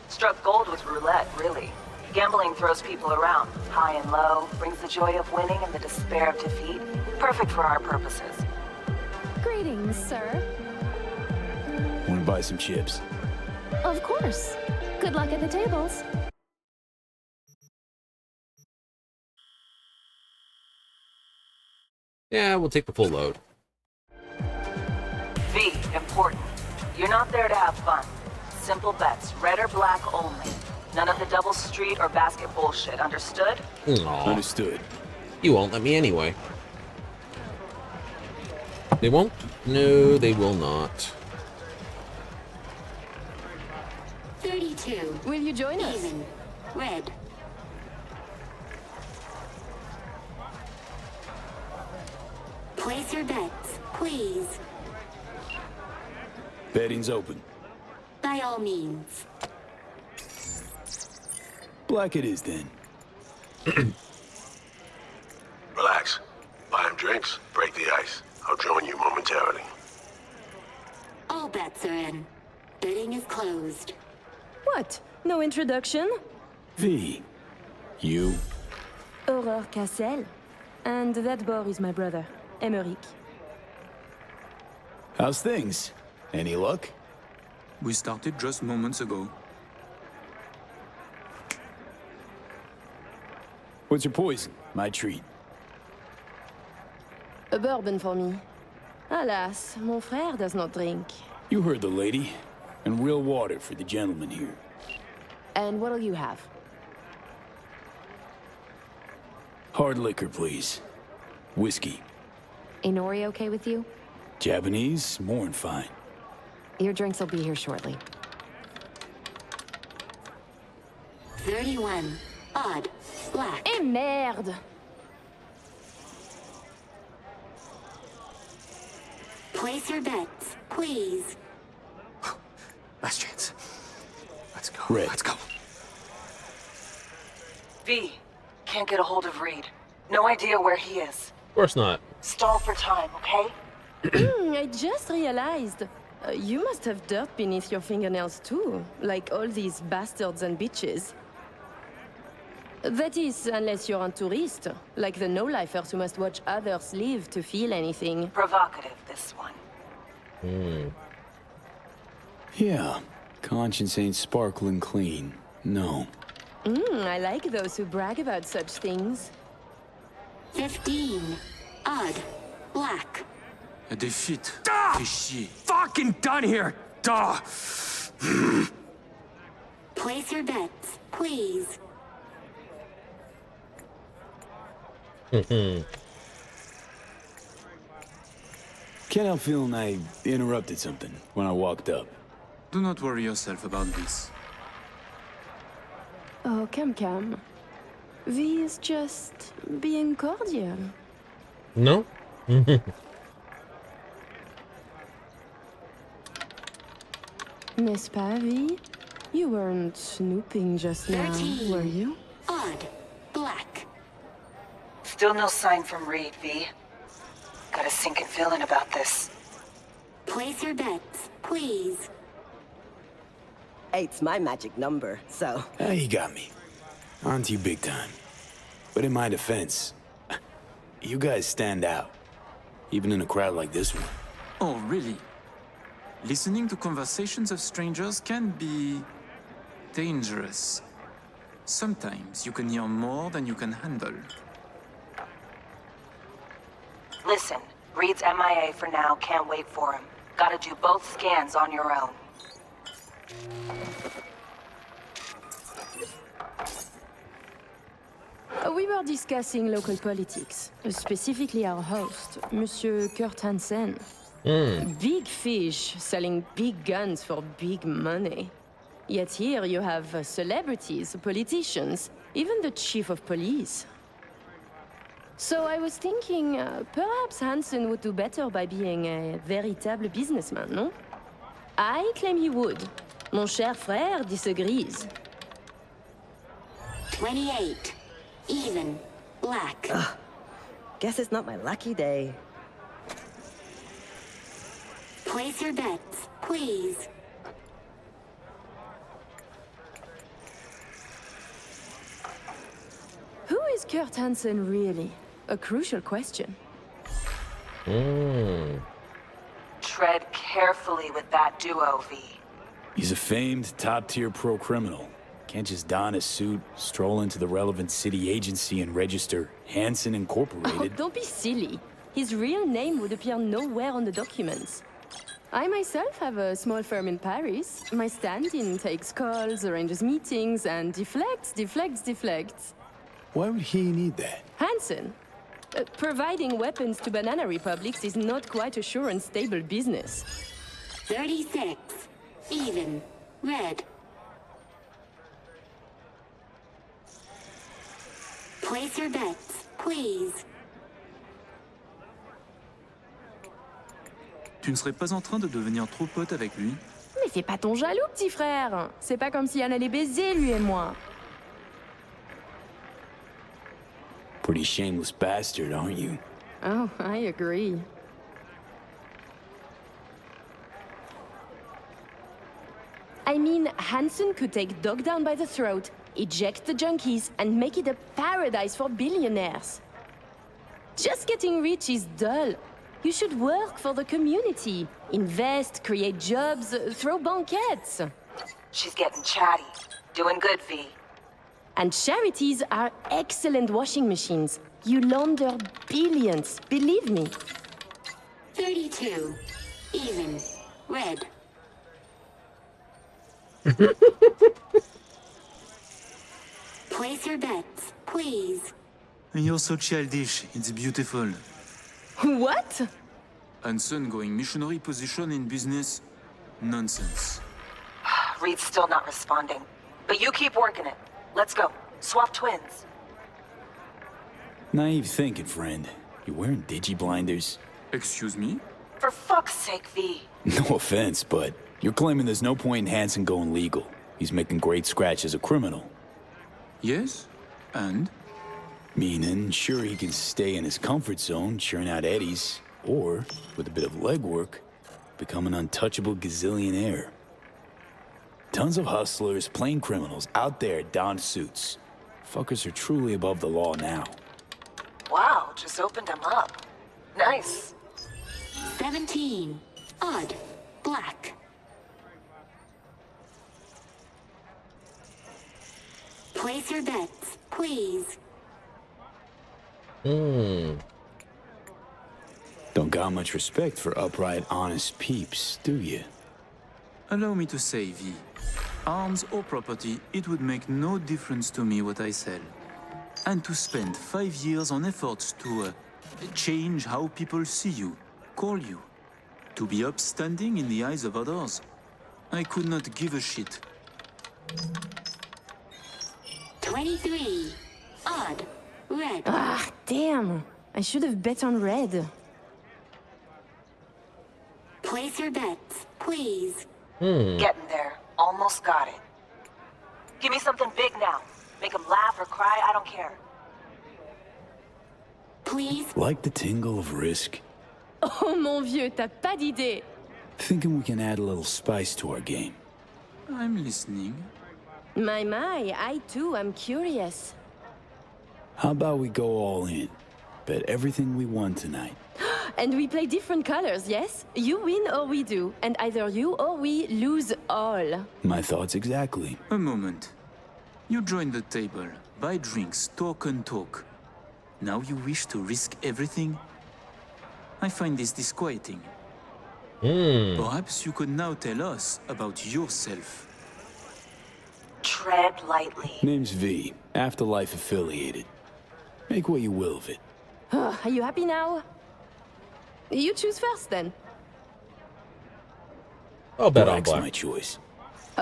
Struck gold with roulette, really. Gambling throws people around, high and low, brings the joy of winning and the despair of defeat. Perfect for our purposes. Greetings, sir. Wanna buy some chips? Of course. Good luck at the tables. Yeah, we'll take the full load. V, important. You're not there to have fun. Simple bets, red or black only. None of the double street or basket bullshit, understood? Aww. Understood. You won't let me anyway. They won't? No, they will not. 32. Will you join us? Even. Red. Place your bets, please. Betting's open. By all means. Black it is then. Relax. Buy him drinks, break the ice. I'll join you momentarily. All bets are in. Bidding is closed. What? No introduction? V. You? Aurore Cassel. And that boy is my brother, Emeric. How's things? Any luck? We started just moments ago. What's your poison? My treat. A bourbon for me. Alas, mon frère does not drink. You heard the lady. And real water for the gentleman here. And what'll you have? Hard liquor, please. Whiskey. A Nori okay with you? Japanese, more than fine. Your drinks will be here shortly. 31. Odd. Black. Eh merde! Place your bets, please. Last chance. Let's go. Red. Let's go. V. Can't get a hold of Reed. No idea where he is. Of course not. Stall for time, okay? I just realized. You must have dirt beneath your fingernails too, like all these bastards and bitches. That is, unless you're a tourist, like the no-lifers who must watch others live to feel anything. Provocative, this one. Yeah, conscience ain't sparkling clean. No. I like those who brag about such things. 15. Odd. Black. A defeat. Ah! Fais chier. Fucking done here! Duh! Place your bets, please. Can't help feeling I interrupted something when I walked up. Do not worry yourself about this. Oh, come. V is just being cordial. No? N'est-ce pas, V? You weren't snooping just now, 13. were you? Odd. Black. Still no sign from Reed, V. Got a sinking feeling about this. Place your bets, please. 8's my magic number, so... You got me. On to you big time. But in my defense, you guys stand out. Even in a crowd like this one. Oh, really? Listening to conversations of strangers can be dangerous. Sometimes you can hear more than you can handle. Listen, Reed's MIA for now, can't wait for him. Gotta do both scans on your own. We were discussing local politics, specifically our host, Monsieur Kurt Hansen. Big fish selling big guns for big money. Yet here you have celebrities, politicians, even the chief of police. So I was thinking, perhaps Hansen would do better by being a véritable businessman, no? I claim he would. Mon cher frère disagrees. 28. Even. Black. Guess it's not my lucky day. Place your bets, please. Who is Kurt Hansen really? A crucial question. Tread carefully with that duo, V. He's a famed, top-tier pro-criminal. Can't just don a suit, stroll into the relevant city agency and register Hansen Incorporated. Oh, don't be silly. His real name would appear nowhere on the documents. I myself have a small firm in Paris. My stand-in takes calls, arranges meetings, and deflects. Why would he need that? Hansen. Providing weapons to banana republics is not quite a sure and stable business. 36. Even. Red. Place your bets, please. Tu ne serais pas en train de devenir trop pote avec lui? Mais fais pas ton jaloux, petit frère. C'est pas comme si on allait baiser, lui et moi. Pretty shameless bastard, aren't you? Oh, I agree. I mean, Hansen could take Dog down by the throat, eject the junkies, and make it a paradise for billionaires. Just getting rich is dull. You should work for the community. Invest, create jobs, throw banquets. She's getting chatty. Doing good, V. And charities are excellent washing machines. You launder billions, believe me. 32. Even. Red. Place your bets, please. You're so childish, it's beautiful. What? Hansen going missionary position in business? Nonsense. Reed's still not responding. But you keep working it. Let's go. Swap twins. Naive thinking, friend. You wearing digi-blinders? Excuse me? For fuck's sake, V. No offense, but you're claiming there's no point in Hansen going legal. He's making great scratch as a criminal. Yes? And? Meaning, sure, he can stay in his comfort zone, churn out eddies, or, with a bit of legwork, become an untouchable gazillionaire. Tons of hustlers, plain criminals, out there donned suits. Fuckers are truly above the law now. Wow, just opened him up. Nice. 17. Odd. Black. Place your bets, please. Don't got much respect for upright, honest peeps, do you? Allow me to say, V. Arms or property, it would make no difference to me what I sell. And to spend 5 years on efforts to change how people see you, call you, to be upstanding in the eyes of others, I could not give a shit. 23. Odd. Red. Ah, damn. I should have bet on red. Place your bets, please. Getting there. Almost got it. Give me something big now. Make him laugh or cry, I don't care. Please? Like the tingle of risk? Oh mon vieux, t'as pas d'idée. Thinking we can add a little spice to our game. I'm listening. My, I too am curious. How about we go all in? Bet everything we won tonight. And we play different colors, yes? You win or we do, and either you or we lose all. My thoughts exactly. A moment. You join the table, buy drinks, talk and talk. Now you wish to risk everything? I find this disquieting. Perhaps you could now tell us about yourself. Tread lightly. Name's V, Afterlife affiliated. Make what you will of it. Are you happy now? You choose first, then. I'll bet on Black's black. my choice.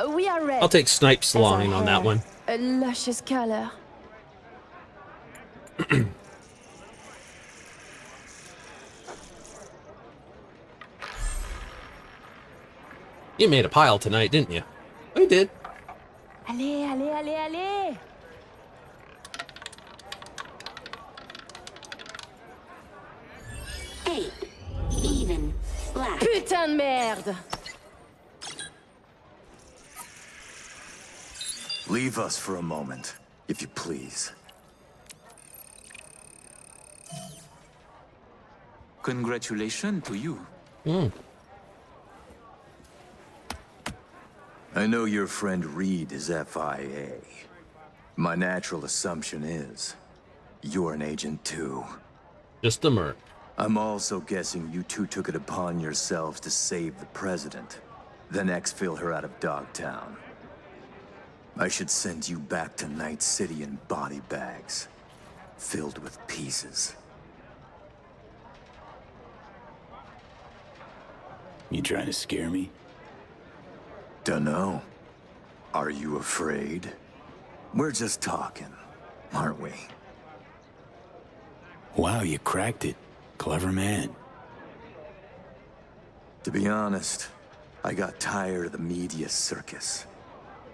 We are red. I'll take Snipe's As our line on that hair. one. A luscious color. You made a pile tonight, didn't you? I did. Allez, allez, allez, allez! 8. Even. Black. Putain de merde! Leave us for a moment, if you please. Congratulations to you. I know your friend Reed is FIA. My natural assumption is you're an agent too. Just a merc. I'm also guessing you two took it upon yourselves to save the president, then exfil her out of Dogtown. I should send you back to Night City in body bags, filled with pieces. You trying to scare me? Dunno. Are you afraid? We're just talking, aren't we? Wow, you cracked it. Clever man. To be honest, I got tired of the media circus.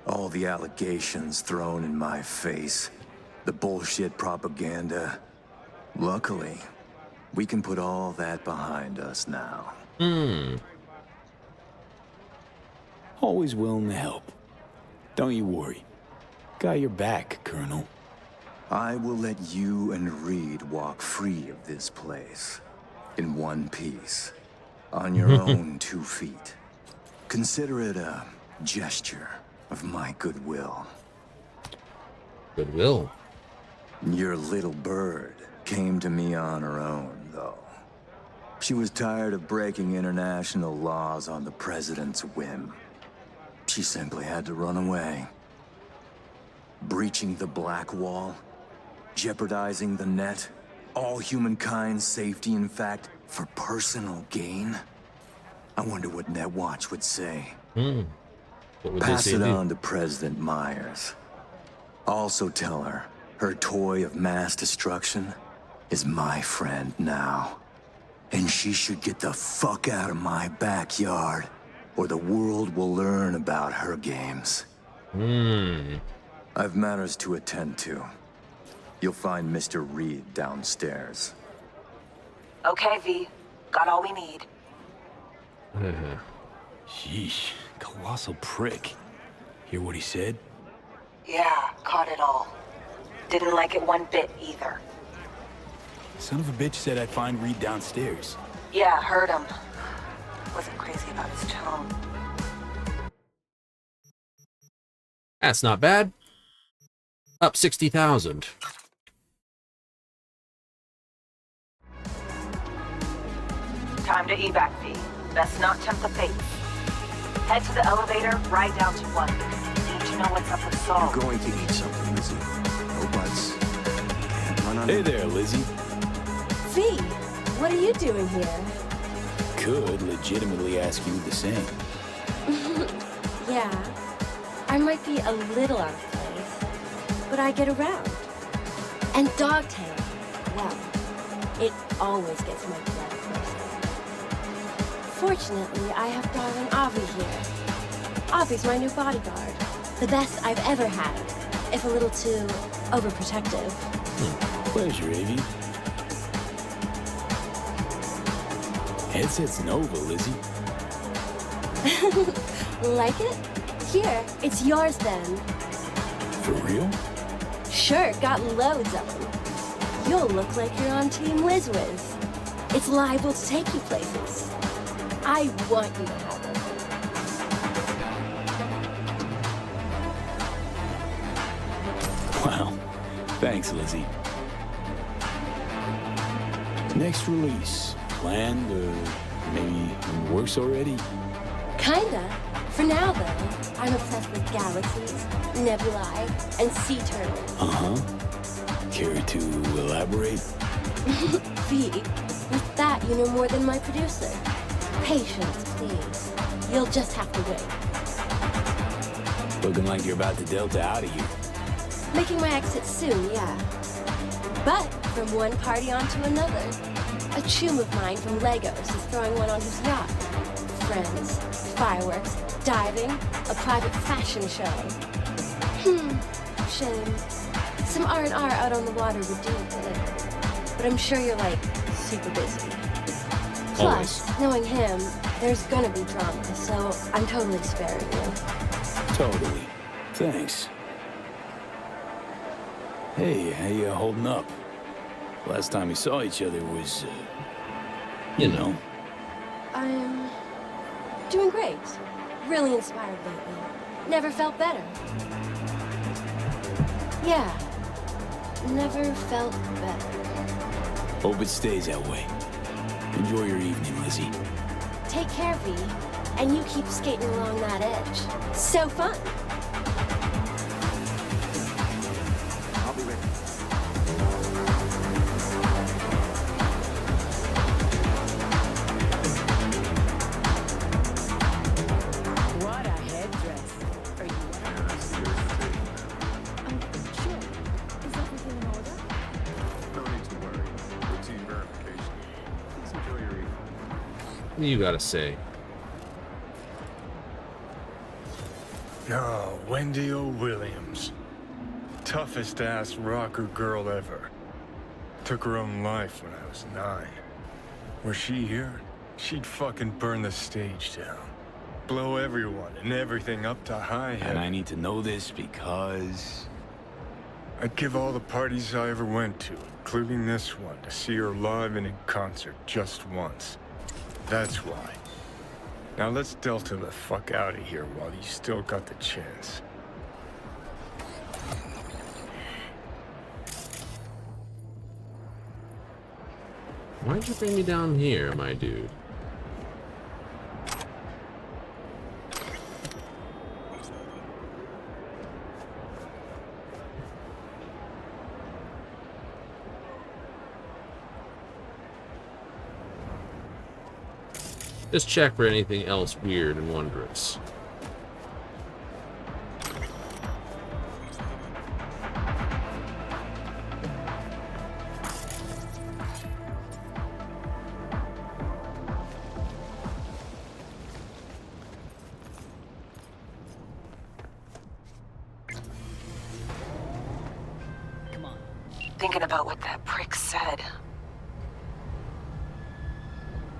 All the allegations thrown in my face, the bullshit propaganda. Luckily, we can put all that behind us now. Always willing to help. Don't you worry. Got your back, Colonel. I will let you and Reed walk free of this place. In one piece. On your own 2 feet. Consider it a gesture of my goodwill. Goodwill. Your little bird came to me on her own, though. She was tired of breaking international laws on the president's whim. She simply had to run away. Breaching the Black Wall, Jeopardizing the net, all humankind's safety, in fact, for personal gain? I wonder what Netwatch would say. What would Pass they say it do? on to President Myers. Also tell her, her toy of mass destruction is my friend now. And she should get the fuck out of my backyard, or the world will learn about her games. I've matters to attend to. You'll find Mr. Reed downstairs. Okay, V. Got all we need. Sheesh, colossal prick. Hear what he said? Yeah, caught it all. Didn't like it one bit either. Son of a bitch said I'd find Reed downstairs. Yeah, heard him. Wasn't crazy about his tone. That's not bad. Up 60,000. Time to evac, V. Best not tempt the fates. Head to the elevator, right down to 1. Need to know what's up with Saul. You're going to eat something, Lizzie. No buts. Can't run on Hey there, Lizzie. V, what are you doing here? Could legitimately ask you the same. Yeah, I might be a little out of place, but I get around. And Dogtail, well, it always gets my blood coursing. Fortunately, I have darling Avi here. Avi's my new bodyguard. The best I've ever had, if a little too overprotective. Pleasure, Avi. Headset's Nova, Lizzie. Like it? Here, it's yours then. For real? Sure, got loads of them. You'll look like you're on Team LizWiz. It's liable to take you places. I want you to have it. Wow. Thanks, Lizzie. Next release. Planned, or maybe in works already? Kinda. For now, though, I'm obsessed with galaxies, nebulae, and sea turtles. Uh-huh. Care to elaborate? V, with that, you know more than my producer. Patience, please. You'll just have to wait. Looking like you're about to Delta out of here. Making my exit soon, yeah. But from one party onto another. A chum of mine from Legos is throwing one on his yacht. Friends, fireworks, diving, a private fashion show. Shame. Some R&R out on the water would do good. But I'm sure you're, like, super busy. Plus, knowing him, there's gonna be drama, so I'm totally sparing you. Totally. Thanks. Hey, how you holding up? Last time we saw each other was, you know. I'm doing great. Really inspired lately. Never felt better. Yeah. Never felt better. Hope it stays that way. Enjoy your evening, Lizzie. Take care, V. And you keep skating along that edge. So fun. I'll be ready. What a headdress. Are you sure? Is everything in order? No need to worry. Routine verification. Please enjoy your evening. You gotta say. Oh, Wendy O. Williams. Toughest ass rocker girl ever. Took her own life when I was 9. Were she here, she'd fucking burn the stage down. Blow everyone and everything up to high heaven. And I need to know this because... I'd give all the parties I ever went to, including this one, to see her live and in concert just once. That's why. Now let's Delta the fuck out of here while you still got the chance. Why'd you bring me down here, my dude? Just check for anything else weird and wondrous. Thinking about what that prick said.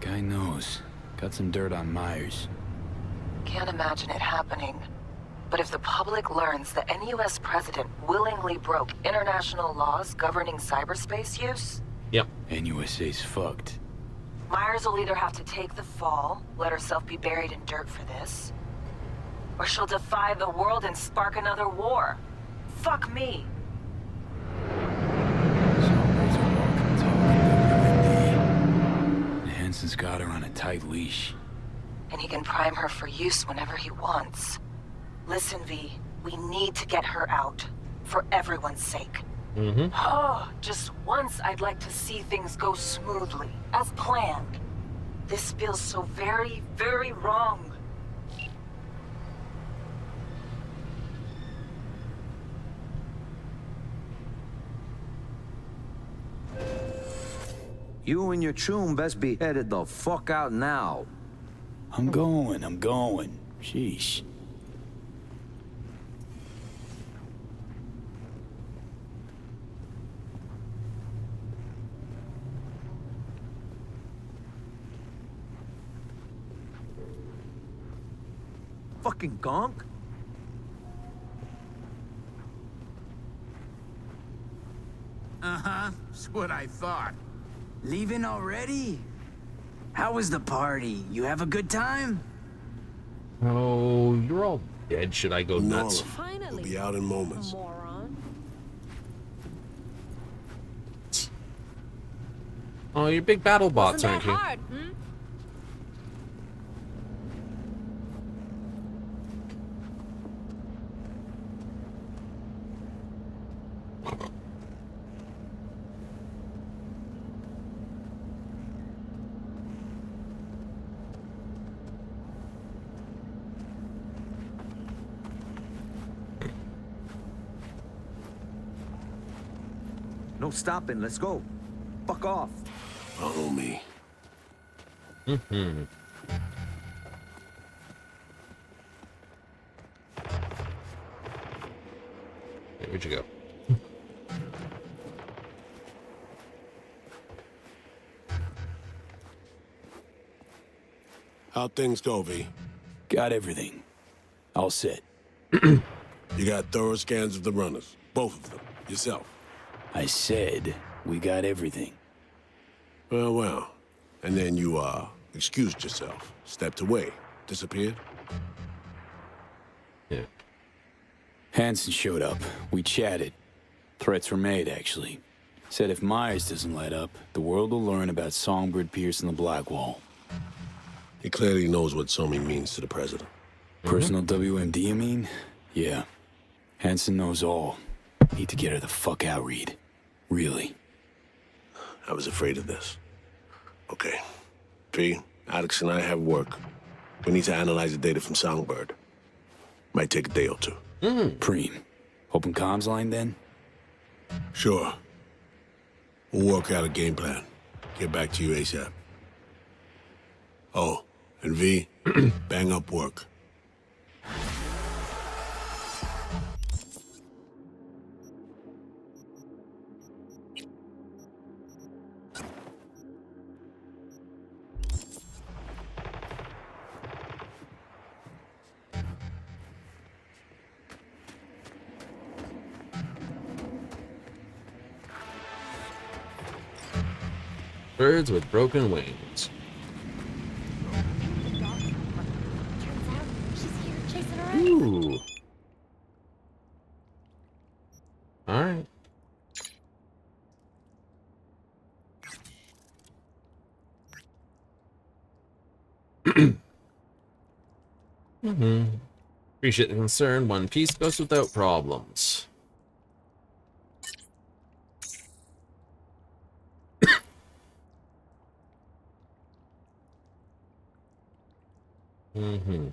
Guy knows. Got some dirt on Myers. Can't imagine it happening. But if the public learns that any US president willingly broke international laws governing cyberspace use... Yep. NUSA's fucked. Myers will either have to take the fall, let herself be buried in dirt for this, or she'll defy the world and spark another war. Fuck me. Hansen's got her on a tight leash. And he can prime her for use whenever he wants. Listen, V, we need to get her out. For everyone's sake. Oh, just once I'd like to see things go smoothly, as planned. This feels so very, very wrong. You and your choom best be headed the fuck out now. I'm going. Sheesh. Fucking gonk? Uh-huh, that's what I thought. Leaving already? How was the party? You have a good time? Oh, you're all dead. Should I go nuts? We'll be out in moments. Oh, you're big battle bots, aren't you? Hard, hmm? No stopping, let's go. Fuck off. Follow me. Mm-hmm. Hey, where'd you go? How'd things go, V? Got everything. All set. You got thorough scans of the runners. Both of them. Yourself. I said we got everything. Well. And then you, excused yourself. Stepped away. Disappeared? Yeah. Hansen showed up. We chatted. Threats were made, actually. Said if Myers doesn't let up, the world will learn about Songbird Pierce and the Blackwall. He clearly knows what Somi means to the president. Personal WMD, you mean? Yeah. Hansen knows all. Need to get her the fuck out, Reed. Really. I was afraid of this. Okay. P, Alex and I have work. We need to analyze the data from Songbird. Might take a day or two. Preem. Open comms line, then? Sure. We'll work out a game plan. Get back to you ASAP. Oh, and V, bang up work. Birds with broken wings. Ooh. All right. Appreciate the concern. One piece goes without problems. Mm-hmm.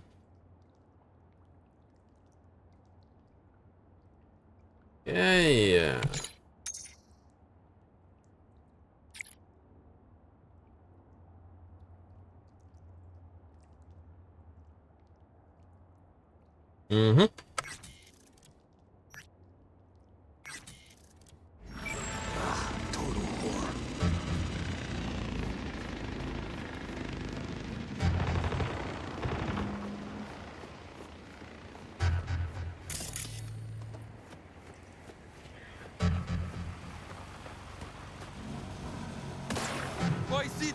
Yeah. Mm-hmm. Moi ici!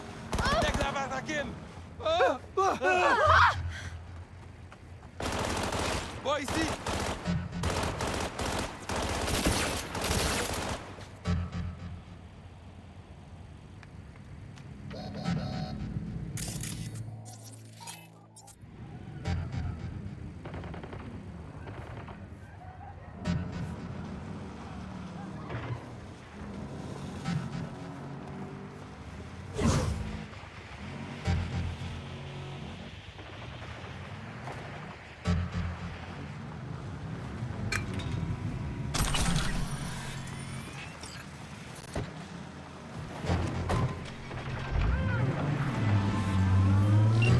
Dès que la va attaquer! Moi ici!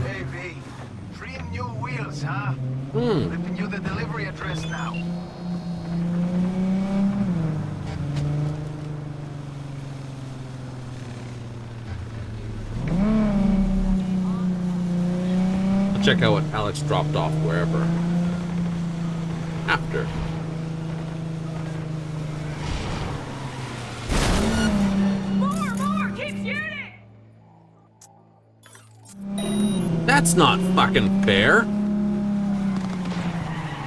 Hey, V. 3 new wheels, huh? Hmm. Flipping you the delivery address now. I'll check out what Alex dropped off wherever. After. More! Keep shooting! That's not fucking fair.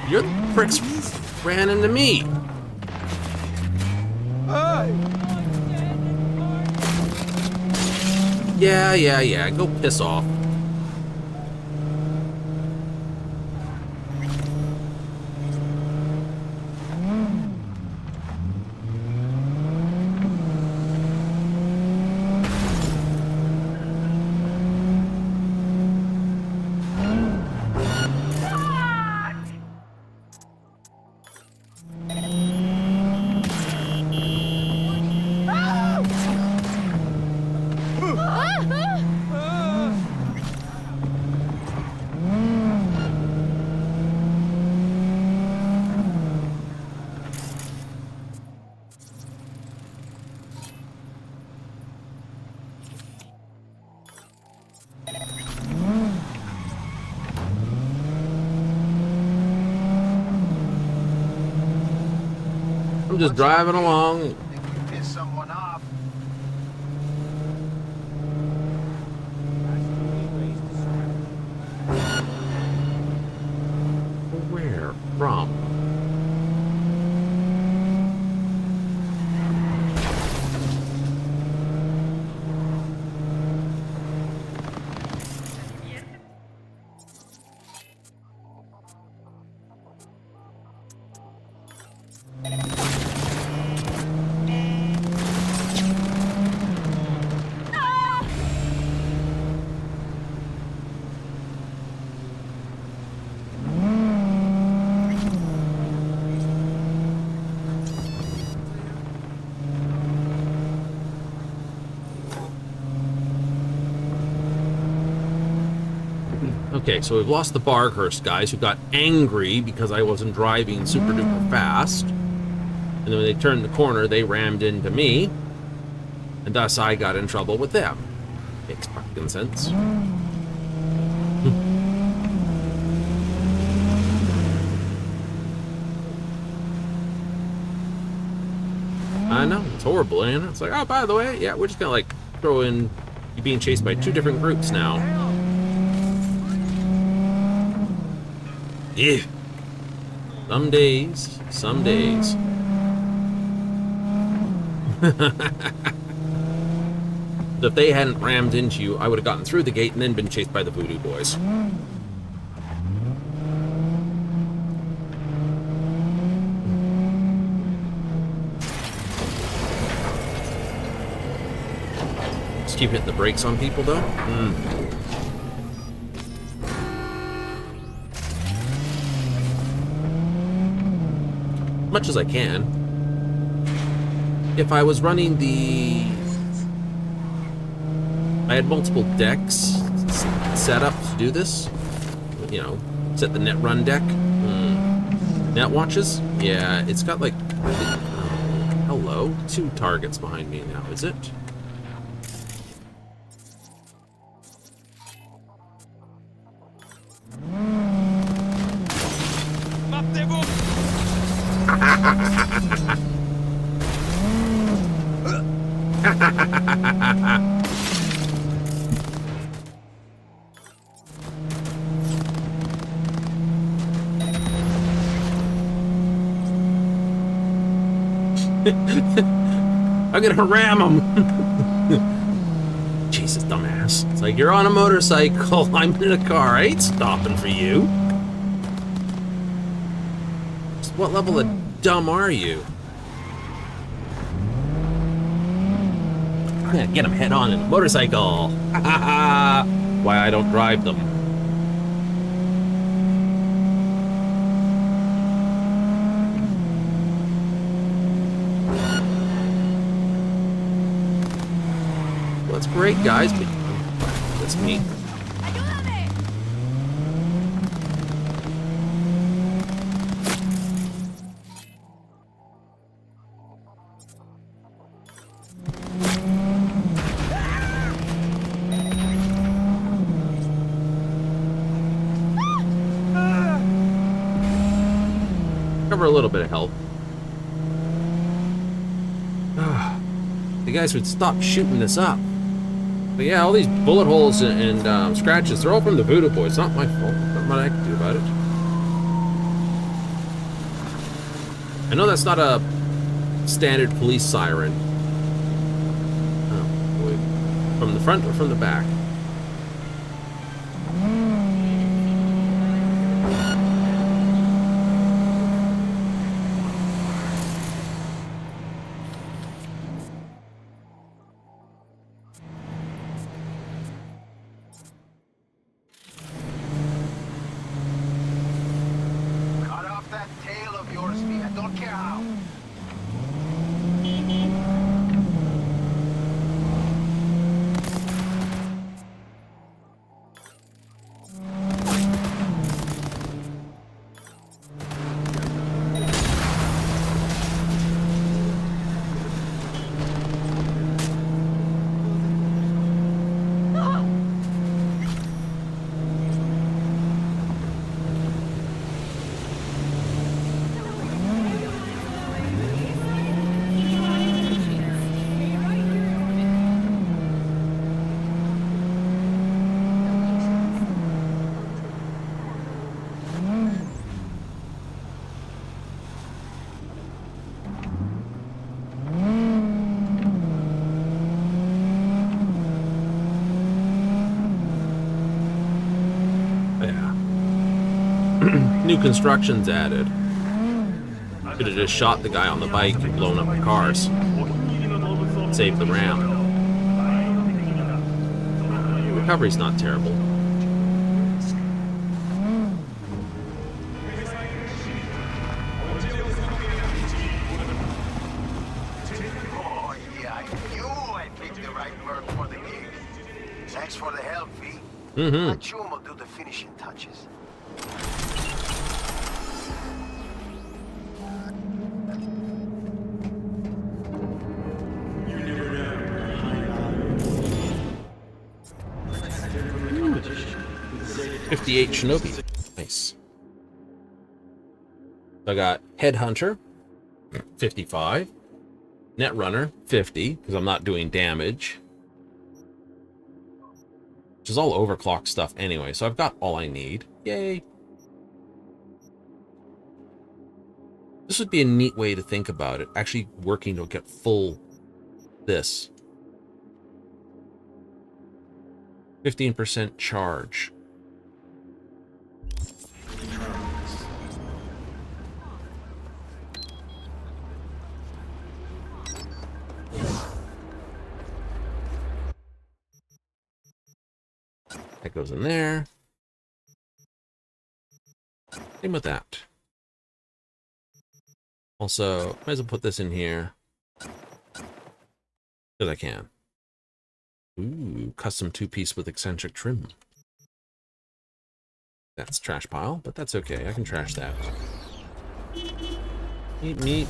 Your pricks ran into me. Yeah. Go piss off. I'm just driving along. Piss someone off. Where from? Okay, so we've lost the Barkhurst guys who got angry because I wasn't driving super duper fast. And then when they turned the corner, they rammed into me. And thus I got in trouble with them. Makes fucking sense. I know, it's horrible, and it's like, oh, by the way, yeah, we're just gonna like throw in you being chased by 2 different groups now. Yeah. Some days. If they hadn't rammed into you, I would have gotten through the gate and then been chased by the Voodoo Boys. Just keep hitting the brakes on people, though. much as I can. If I was running I had multiple decks set up to do this. You know, set the net run deck. Net watches? Yeah, it's got like... hello? 2 targets behind me now, is it? I'm gonna ram him. Jesus, dumbass. It's like, you're on a motorcycle, I'm in a car. I ain't stopping for you. What level of dumb are you? I'm gonna get him head on in a motorcycle. Why I don't drive them. Well, that's great, guys, but that's me. Cover a little bit of health. The guys would stop shooting this up. But yeah, all these bullet holes and scratches, they're all from the Voodoo Boys. It's not my fault. Not what I can do about it. I know that's not a standard police siren. Oh, boy. From the front or from the back? New construction's added. Could have just shot the guy on the bike and blown up the cars. Save the ram. Recovery's not terrible. Oh, yeah, I knew I picked the right merc for the gig. Thanks for the help, V. Chum will do the finishing touches. 58 Shinobi. Nice. I got Headhunter, 55. Netrunner, 50, because I'm not doing damage. Which is all overclock stuff anyway, so I've got all I need. Yay. This would be a neat way to think about it. Actually working to get full this. 15% charge. That goes in there. Same with that. Also, might as well put this in here. Because I can. Ooh, custom two-piece with eccentric trim. That's trash pile, but that's okay. I can trash that. Meep, meep.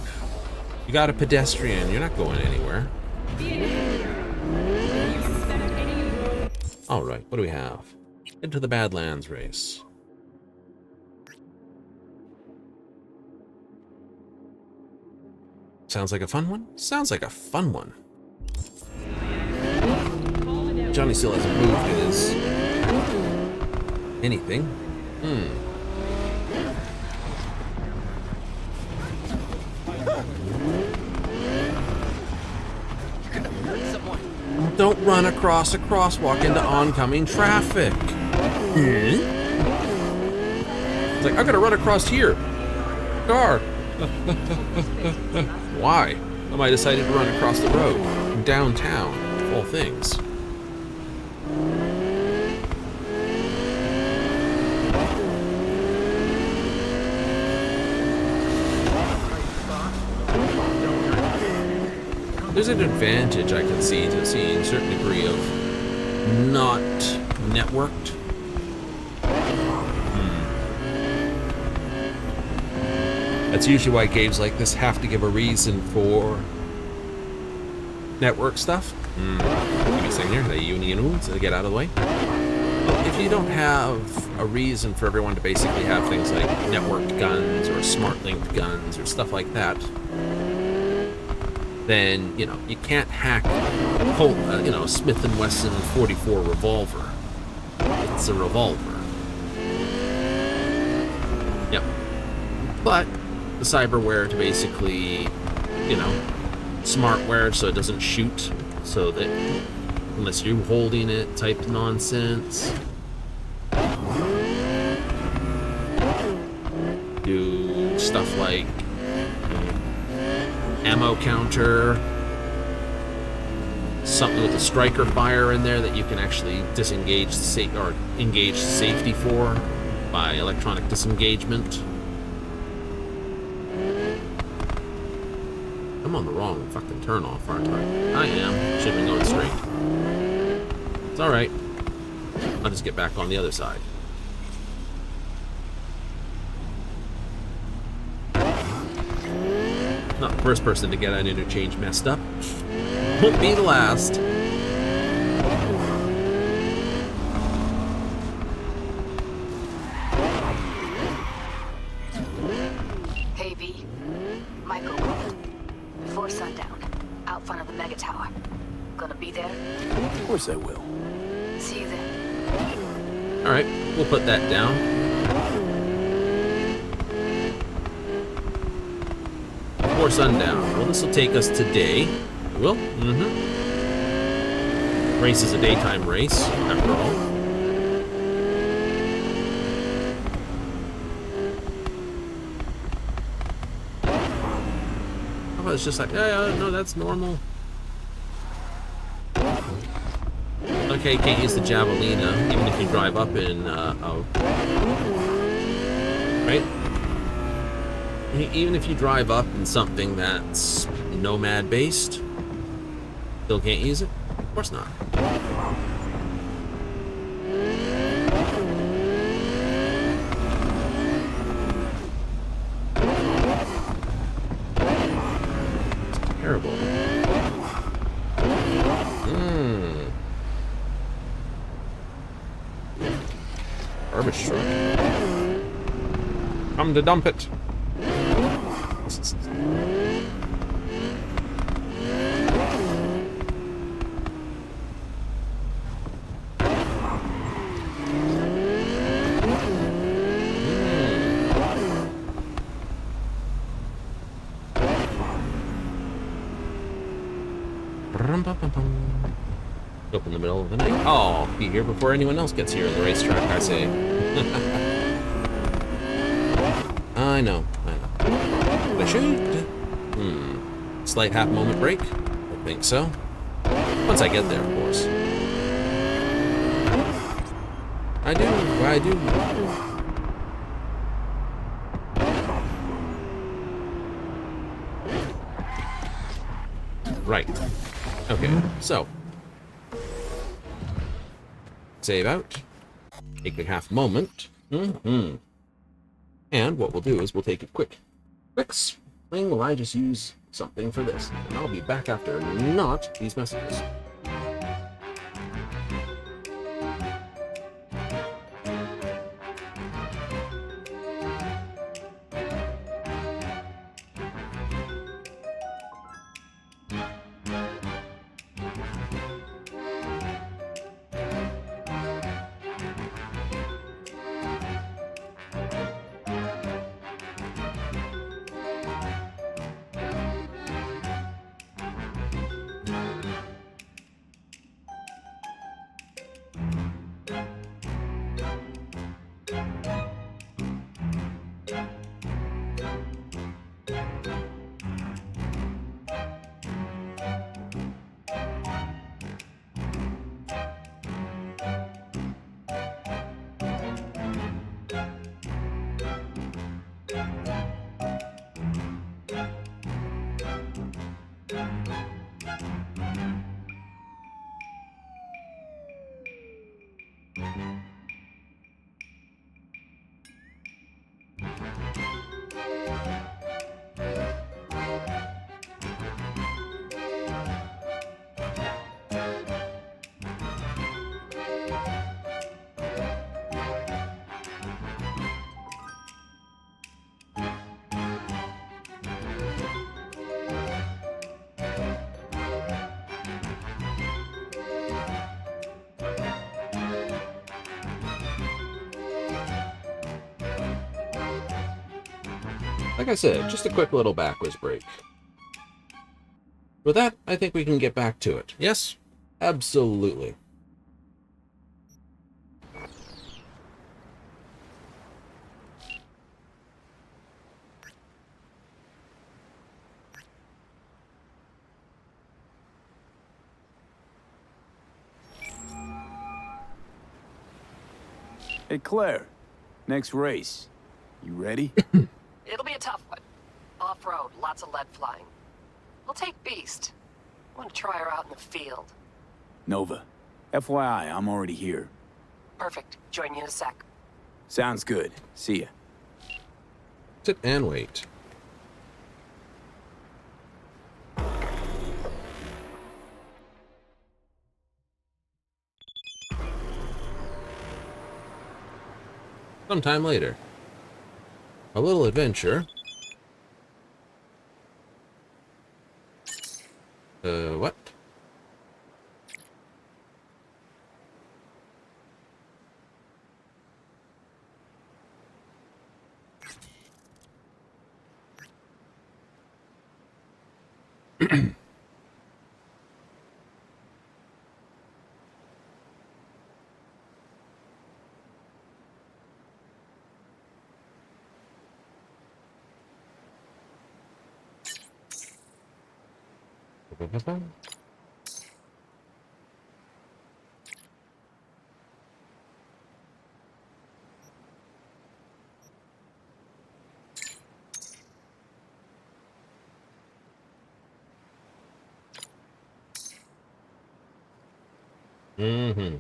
You got a pedestrian. You're not going anywhere. Alright, what do we have? Into the Badlands race. Sounds like a fun one? Sounds like a fun one. Johnny still hasn't moved his anything. Don't run across a crosswalk into oncoming traffic. It's like, I gotta run across here. Car. Why? I decided to run across the road in downtown, of all things. There's an advantage I can see to seeing a certain degree of not networked. That's usually why games like this have to give a reason for network stuff. Give me a second here. To get out of the way. Well, if you don't have a reason for everyone to basically have things like networked guns or smart linked guns or stuff like that, then, you know, you can't hack a Smith & Wesson 44 revolver. It's a revolver. Yep. But the cyberware to basically, you know, smartware so it doesn't shoot, so that unless you're holding it type nonsense. Do stuff like ammo counter, something with a striker fire in there that you can actually disengage or engage safety for by electronic disengagement. I'm on the wrong fucking turn off, aren't I? I am. Should have been going straight. It's alright. I'll just get back on the other side. Not the first person to get an interchange messed up. Won't be the last. Hey, V. Michael called. Before sundown. Out front of the mega tower. Gonna be there? Of course I will. See you then. Alright, we'll put that down. Before sundown. Well, this will take us today. It will? Race is a daytime race, after all. How about it's just like, yeah, no, that's normal. Okay, you can't use the Javelina, even if you drive up in, right? Even if you drive up in something that's nomad-based, still can't use it? Of course not. It's terrible. Garbage truck. Come to dump it. Up in the middle of the night. Oh, I'll be here before anyone else gets here in the racetrack, I say. I know. But I should. Slight half moment break? I think so. Once I get there, of course. I do. Right. Okay, so. Save out. Take a half moment. And what we'll do is we'll take a quick swing while I just use something for this. And I'll be back after not these messages. Like I said, just a quick little backwards break. With that, I think we can get back to it. Yes? Absolutely. Hey, Claire. Next race. You ready? It'll be a tough one. Off-road, lots of lead flying. We'll take Beast. I want to try her out in the field. Nova. FYI, I'm already here. Perfect. Join you in a sec. Sounds good. See ya. Sit and wait. Sometime later. A little adventure. What? Mm-hmm.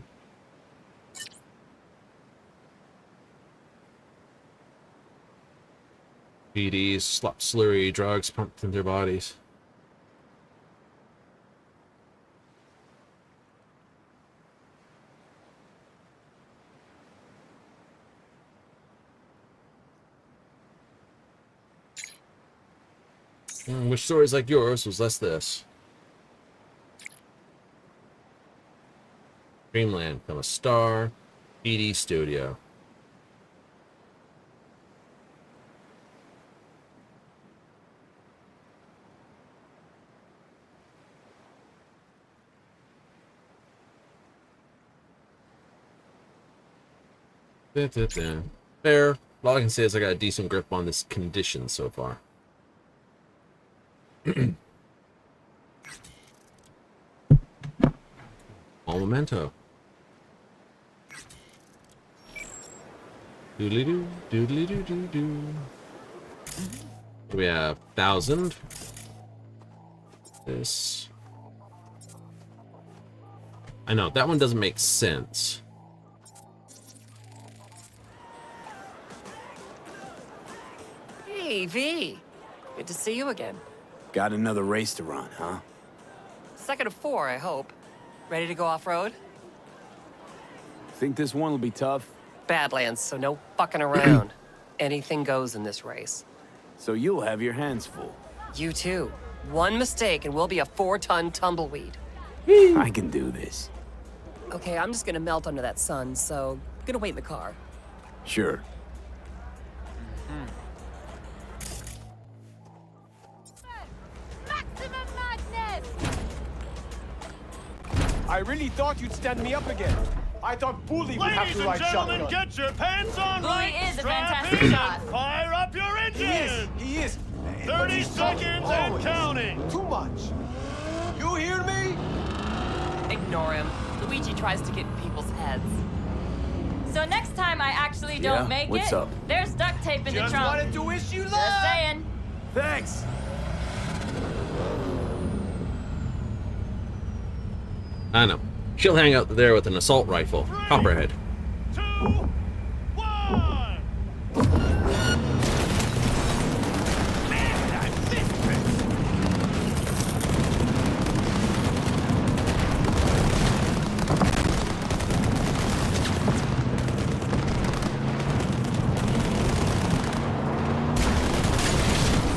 PDs, slurry drugs pumped in their bodies. Which stories like yours was less this? Dreamland, become a star. PD Studio. Fair. All I can say is I got a decent grip on this condition so far. All memento. Doodly doo, doodly doo doo doo. We have 1,000. This. I know, that one doesn't make sense. Hey, V. Good to see you again. Got another race to run, huh? Second of 4, I hope. Ready to go off-road? Think this one will be tough? Badlands, so no fucking around. Anything goes in this race. So you'll have your hands full. You too. One mistake and we'll be a 4-ton tumbleweed. I can do this. Okay, I'm just gonna melt under that sun, so I'm gonna wait in the car. Sure. I really thought you'd stand me up again. I thought Bully would have to ride shotgun. Ladies and gentlemen, get your pants on right. Bully is a Strap fantastic in shot. and fire up your engine. He is. 30 seconds and counting. Too much. You hear me? Ignore him. Luigi tries to get in people's heads. So next time I actually don't make what's it, up? there's duct tape in Just the trunk. wanted to wish you luck. Just saying. Thanks. I know. She'll hang out there with an assault rifle. Copperhead. 2, 1.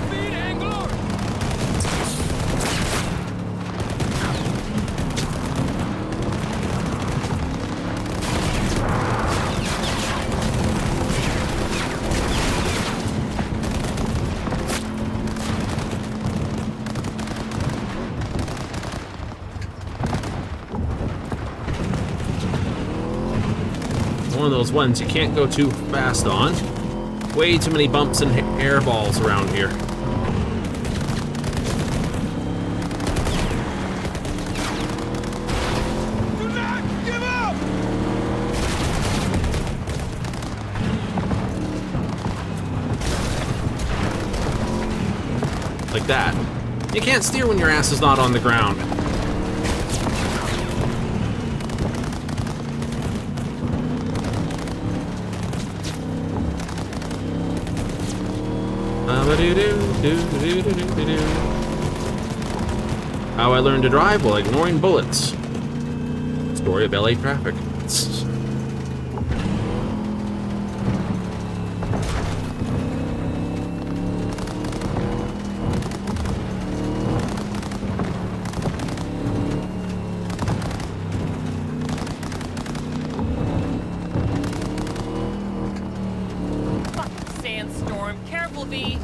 Speed and glory! One of those ones you can't go too fast on. Way too many bumps and air balls around here. Do not give up. Like that. You can't steer when your ass is not on the ground. How I learned to drive while ignoring bullets. Story of LA traffic. Fucking sandstorm. Careful, V.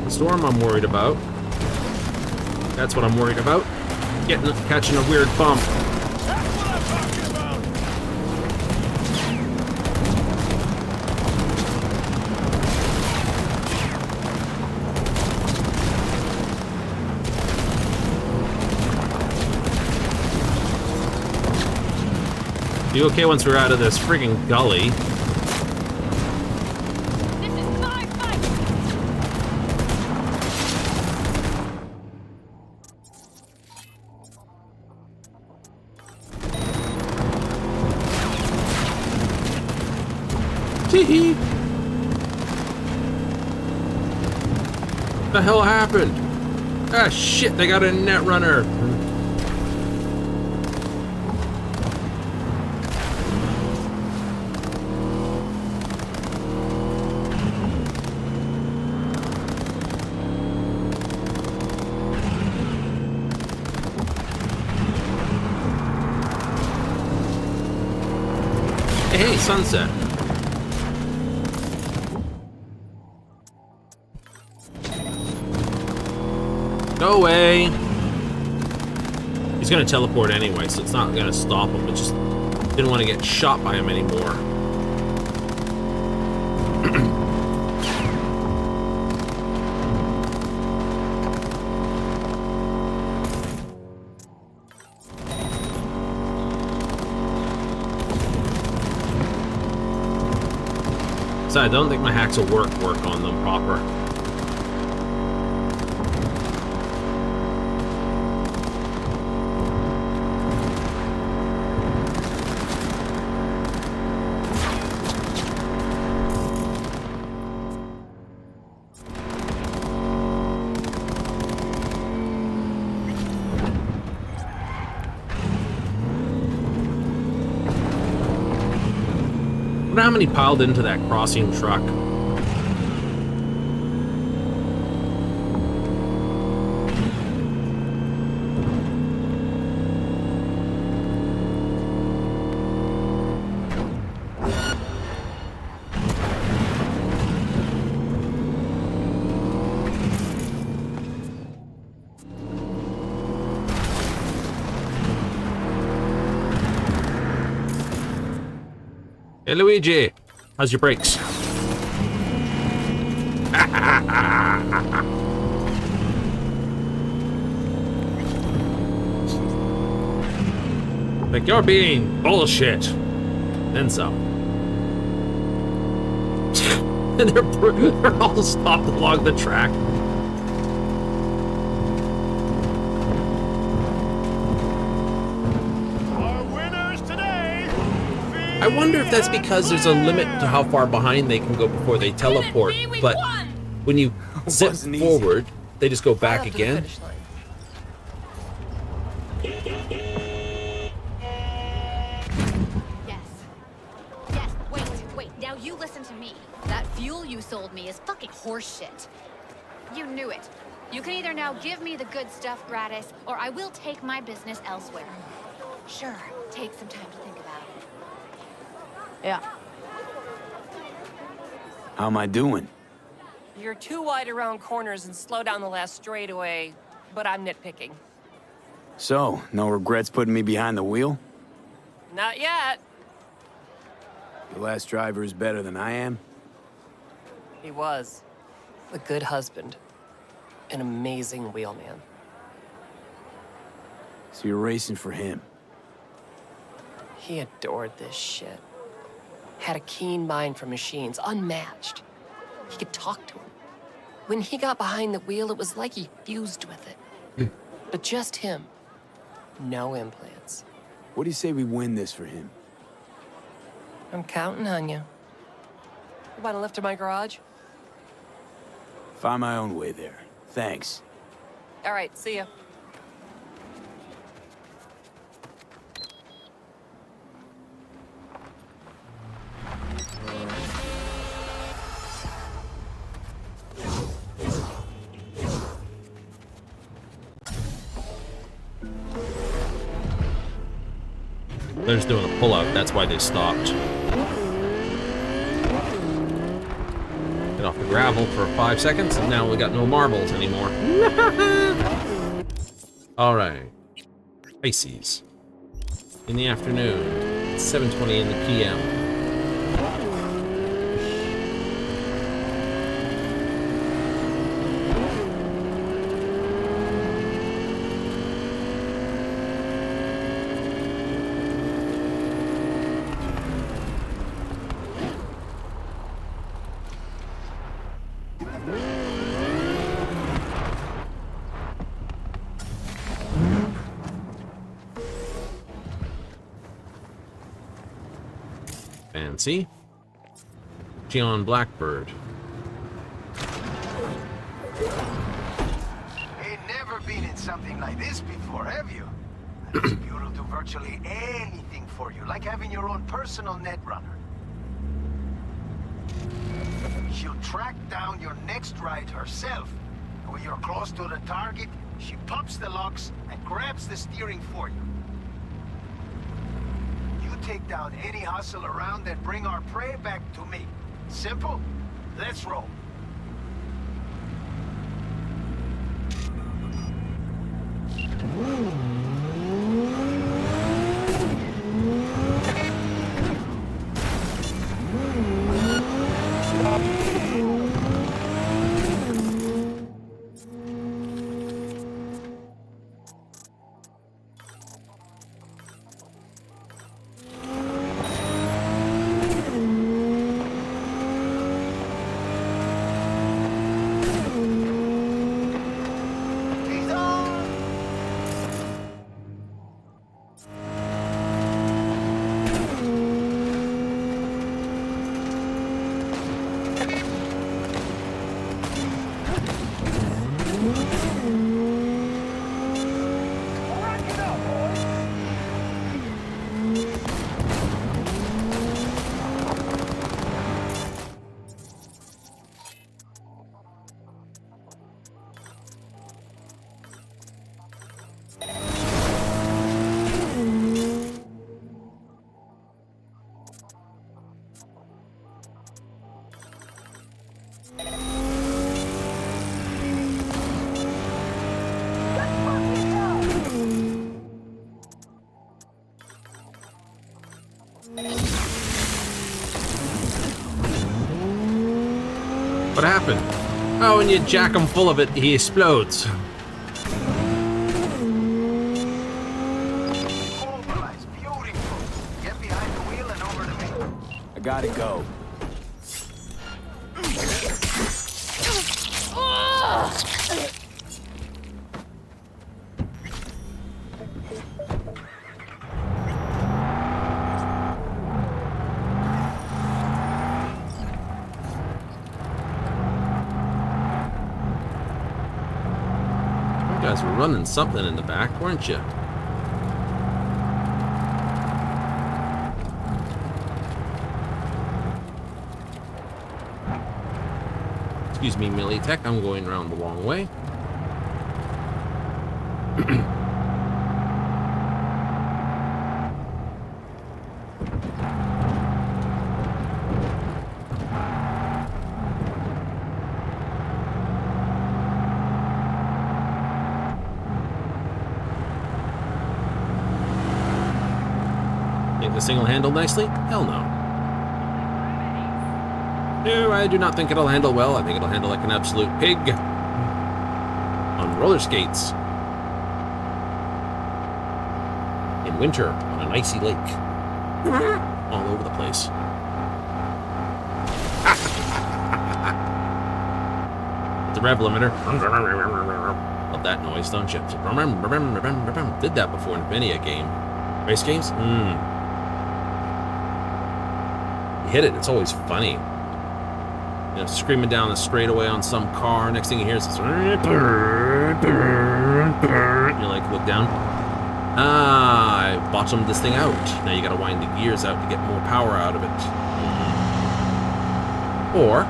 The storm I'm worried about. That's what I'm worried about. Catching a weird bump. Be okay once we're out of this friggin' gully. This is my fight. Tee-hee. The hell happened? Ah shit, they got a net runner. Hey, sunset. Go away. He's gonna teleport anyway, so it's not gonna stop him. But just didn't want to get shot by him anymore. So I don't think my hacks will work on them proper. wonder how many piled into that crossing truck. Hey Luigi, how's your brakes? Like you're being bullshit. Then some. And they're all stopped along the track. I wonder if that's because there's a limit to how far behind they can go before they teleport, but when you zip forward, they just go back again. Yes, wait, now you listen to me. That fuel you sold me is fucking horseshit. You knew it. You can either now give me the good stuff gratis, or I will take my business elsewhere. Sure, take some time to think about it. Yeah. How am I doing? You're too wide around corners and slow down the last straightaway, but I'm nitpicking. So, no regrets putting me behind the wheel? Not yet. The last driver is better than I am? He was. A good husband. An amazing wheelman. So you're racing for him? He adored this shit. Had a keen mind for machines, unmatched. He could talk to him. When he got behind the wheel, it was like he fused with it. But just him. No implants. What do you say we win this for him? I'm counting on you. You want a lift to my garage? Find my own way there. Thanks. All right, see ya. They're just doing a pull-out, that's why they stopped. Get off the gravel for 5 seconds, and now we got no marbles anymore. Alright. Pisces. In the afternoon. It's 7:20 in the PM. Fancy. Gian Blackbird. Ain't never been in something like this before, have you? This bureau will do virtually anything for you, like having your own personal netrunner. She'll track down your next ride herself. And when you're close to the target, she pops the locks and grabs the steering for you. Take down any hustle around and bring our prey back to me. Simple? Let's roll. happen? Oh, when you jack him full of it, he explodes. Mobilize, beautiful. Get behind the wheel and over to me. I gotta go. You guys were running something in the back, weren't you? Excuse me, Millie Tech, I'm going around the wrong way. Think this thing will handle nicely? Hell no. No, I do not think it'll handle well. I think it'll handle like an absolute pig. On roller skates. In winter, on an icy lake. All over the place. The rev limiter. Love that noise, don't you? Did that before in many a game. Race games? You hit it, it's always funny. You know, screaming down the straightaway on some car. Next thing you hear is this. You like, look down. Ah, I bottomed this thing out. Now you gotta wind the gears out to get more power out of it. Or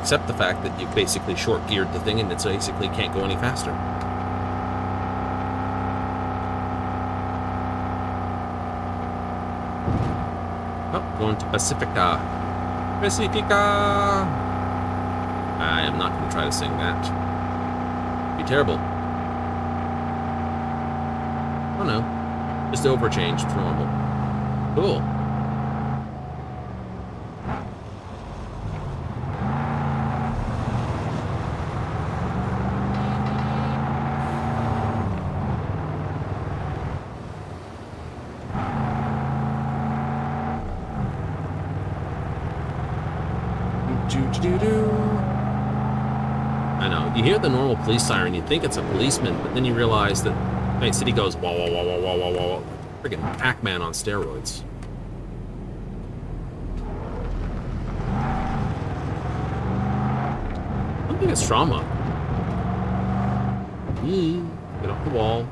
accept the fact that you've basically short geared the thing and it basically can't go any faster. Oh, going to Pacifica. Pacifica! I am not going to try to sing that. It'd be terrible. Oh no. Just overchanged to normal. Cool. I know, you hear the normal police siren, you think it's a policeman, but then you realize that Night City goes wah wah wah wah wah wah wah. Friggin' Pac-Man on steroids. I don't think it's trauma. Get off the wall.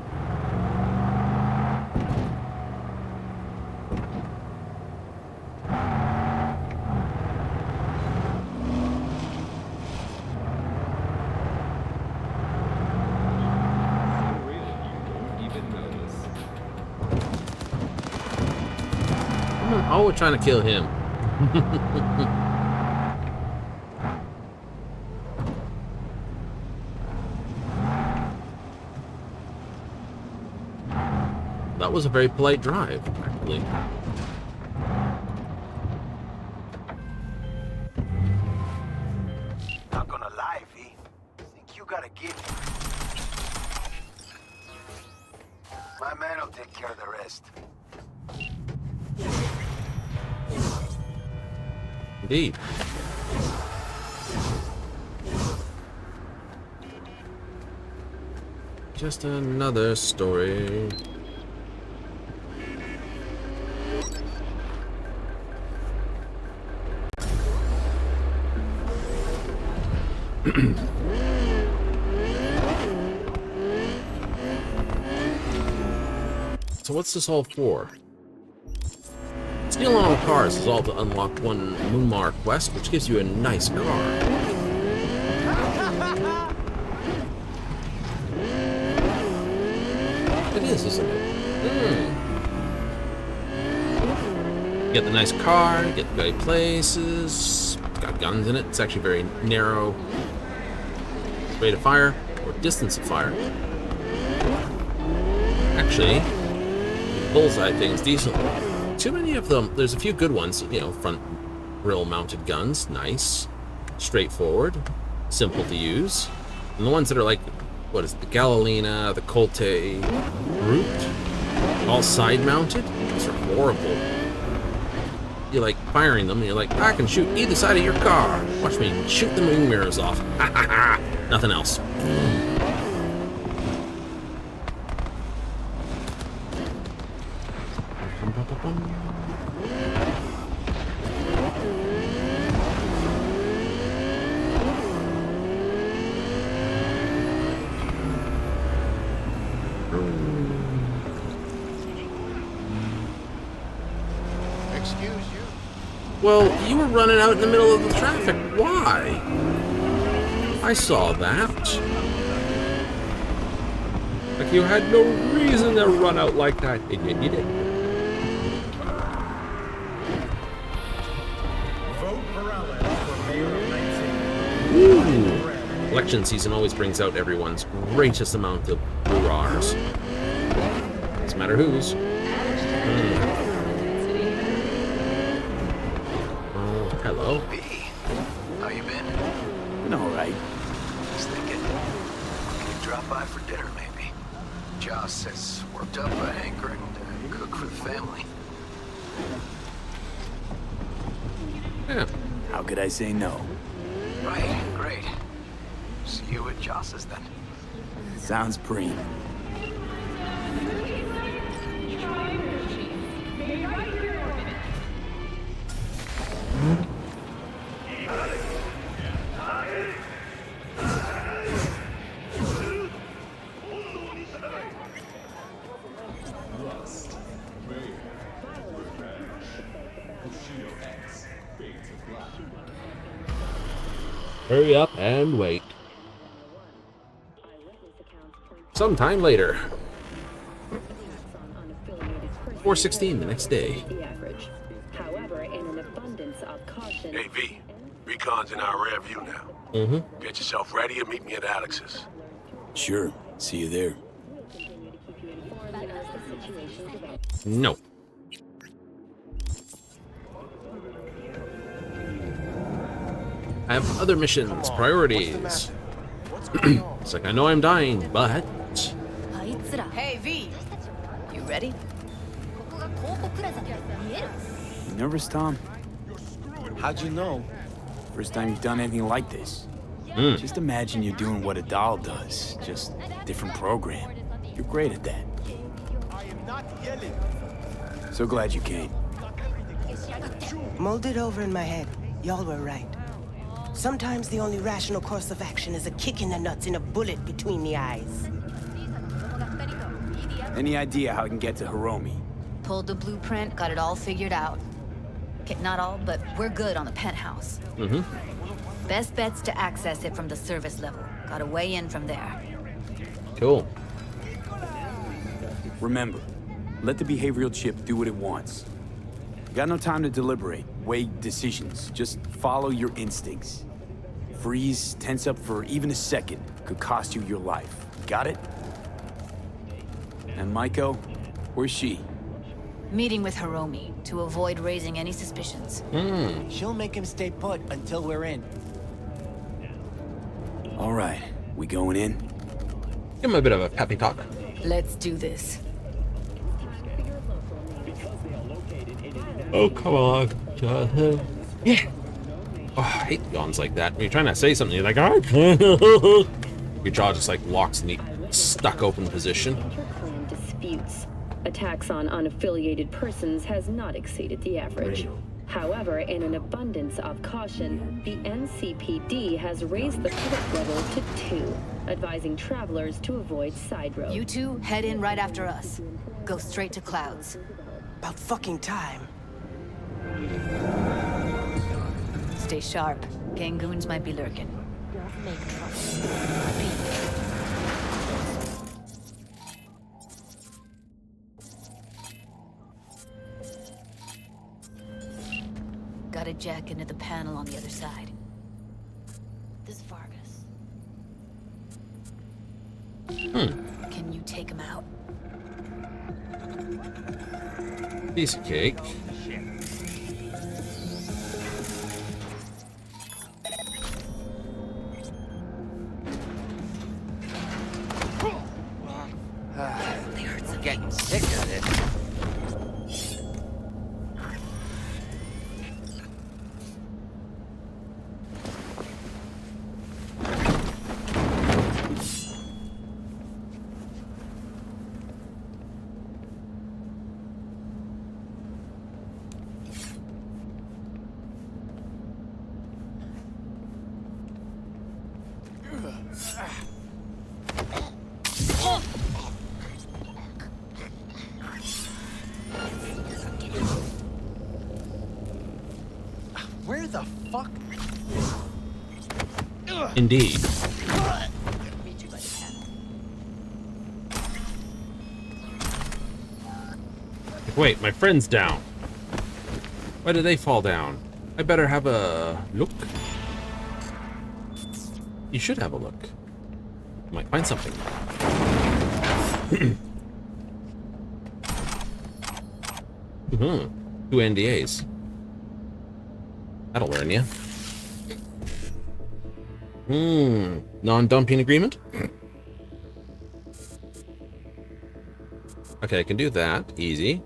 Oh, we're trying to kill him. That was a very polite drive, actually. Not gonna lie, V. Think you gotta get me. My man will take care of the rest. Indeed. Just another story. So what's this all for? Stealing all cars is all to unlock one Moonmar quest, which gives you a nice car. It is, isn't it? Get the nice car, get the right places, got guns in it. It's actually very narrow rate of fire or distance of fire. Actually, bullseye things decently. Too many of them. There's a few good ones, you know, front grill mounted guns, nice. straightforward, simple to use. And the ones that are like, what is it, the Galilina, the Colte Brute, all side-mounted, those are horrible. You like firing them, and you're like, I can shoot either side of your car. Watch me shoot the wing mirrors off. Ha ha ha! Nothing else. Well, you were running out in the middle of the traffic. Why? I saw that. Like you had no reason to run out like that. And yet you did. Vote Morales for mayor of Night City. Ooh. Election season always brings out everyone's greatest amount of hurrahs. Doesn't matter whose. Hello. B, how you been? Been all right. Just thinking, could drop by for dinner maybe. Joss says worked up a hankering to cook for the family. Yeah. How could I say no? Right, great. See you at Joss's then. Sounds preem. Hurry up and wait. Sometime later. 4:16 the next day. Hey, V. Recon's in our rear view now. Get yourself ready and meet me at Alex's. Sure. See you there. No. I have other missions, priorities. It's like, I know I'm dying, but... Hey, V. You ready? You nervous, Tom? How'd you know? First time you've done anything like this. Just imagine you're doing what a doll does, just different program. You're great at that. So glad you came. Mulled it over in my head. Y'all were right. Sometimes the only rational course of action is a kick in the nuts and a bullet between the eyes. Any idea how I can get to Hiromi? Pulled the blueprint, got it all figured out. Okay, not all, but we're good on the penthouse. Best bet's to access it from the service level. Got a way in from there. Cool. Remember, let the behavioral chip do what it wants. Got no time to deliberate, weigh decisions. Just follow your instincts. Freeze, tense up for even a second could cost you your life. Got it? And Maiko, where's she? Meeting with Hiromi to avoid raising any suspicions. She'll make him stay put until we're in. All right, we going in? Give him a bit of a peppy talk. Let's do this. Oh, come on, Jonathan. Yeah. Oh, I hate yawns like that. When you're trying to say something, you're like, I can't. Your jaw just like locks in the stuck open position. Disputes. Attacks on unaffiliated persons has not exceeded the average. However, in an abundance of caution, the NCPD has raised the threat level to 2, advising travelers to avoid side roads. You two head in right after us. Go straight to Clouds. About fucking time. Stay sharp. Gangoons might be lurking. Make trouble. Got a jack into the panel on the other side. This is Vargas. Can you take him out? Piece of cake. fuck? Indeed. Meet you by the pen. Wait, my friend's down. Why did they fall down? I better have a look. You should have a look. You might find something. Two NDAs. That'll learn you. Non-dumping agreement? Okay, I can do that. Easy.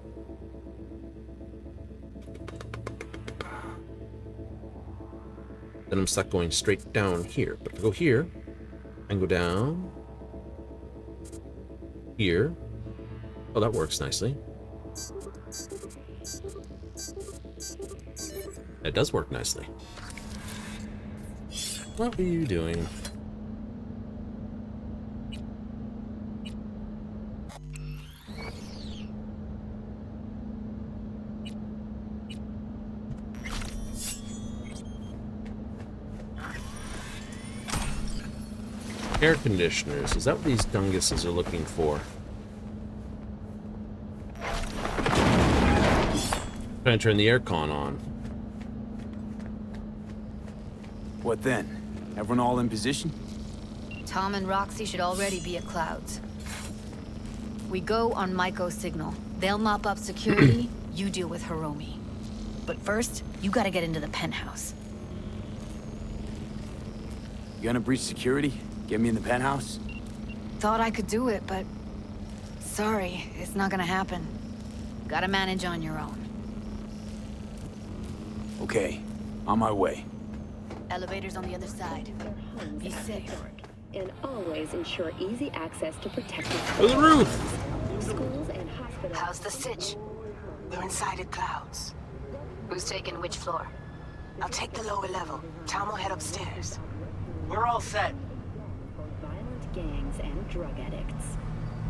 Then I'm stuck going straight down here. But if I go here, and go down here. Oh, that works nicely. It does work nicely. What are you doing? Air conditioners. Is that what these dunguses are looking for? Trying to turn the aircon on. What then? Everyone all in position? Tom and Roxy should already be at Clouds. We go on Maiko's signal. They'll mop up security, you deal with Hiromi. But first, you gotta get into the penthouse. You gonna breach security? Get me in the penthouse? Thought I could do it, but... sorry, it's not gonna happen. Gotta manage on your own. Okay, on my way. Elevator's on the other side. Be safe. And always ensure easy access to protected to the roof. Schools and hospitals. How's the sitch? We're inside at Clouds. Who's taking which floor? I'll take the lower level. Tom will head upstairs. We're all set. Violent gangs and drug addicts.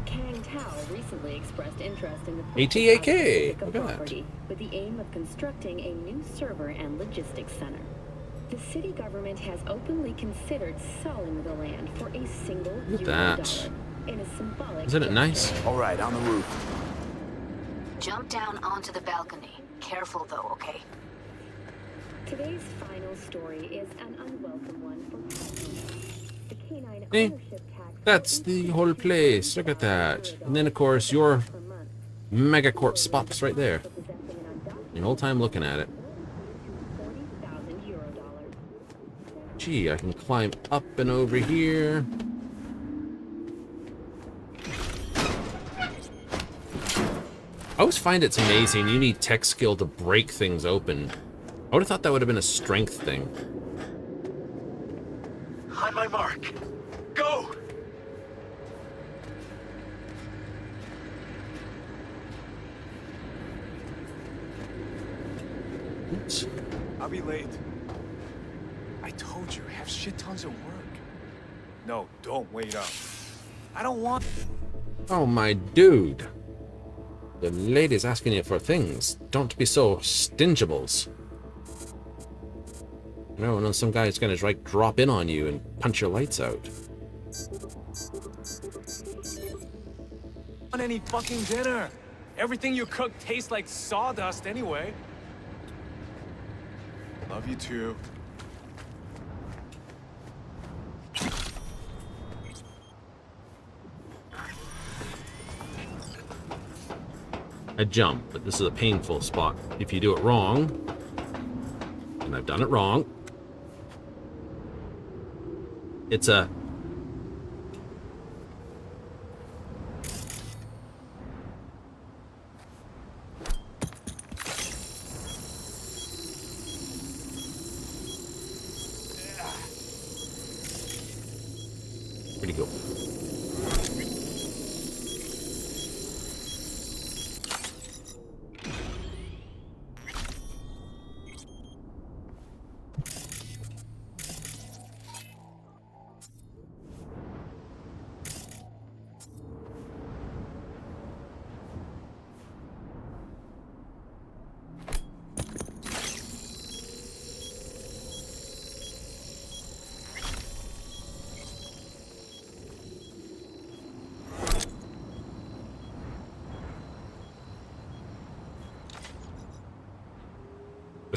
Kang Tao recently expressed interest in the ATAK. Look at property with the aim of constructing a new server and logistics center. The city government has openly considered selling the land for a single Look at $1 that. in a symbolic Isn't it nice? All right, on the roof. Jump down onto the balcony. Careful though, okay? Today's final story is an unwelcome one for the canine Eh, ownership tax. that's the whole place. Look at that. And then, of course, your megacorp spot's right there. The whole time looking at it. Gee, I can climb up and over here. I always find it's amazing. You need tech skill to break things open. I would have thought that would have been a strength thing. On my mark. Go! Oops. I'll be late. I told you, have shit tons of work. No, don't wait up. I don't want... Oh, my dude. The lady's asking you for things. Don't be so stingables. You know, and then some guy's gonna like drop in on you and punch your lights out. Want any fucking dinner? Everything you cook tastes like sawdust anyway. Love you too. I jump, but this is a painful spot. If you do it wrong, and I've done it wrong, it's a... Where'd he go?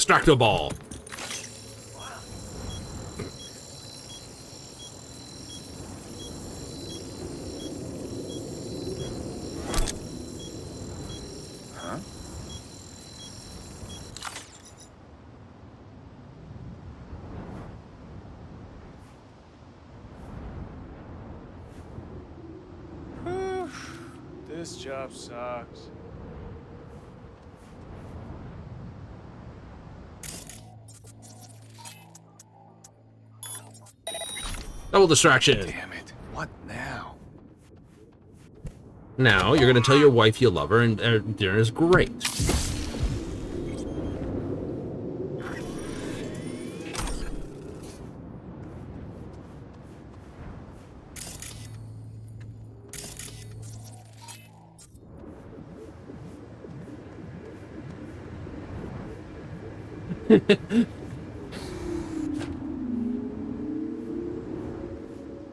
extractor ball. Huh? This job sucks. Double distraction. Damn it. What now? Now you're gonna tell your wife you love her and dinner is great.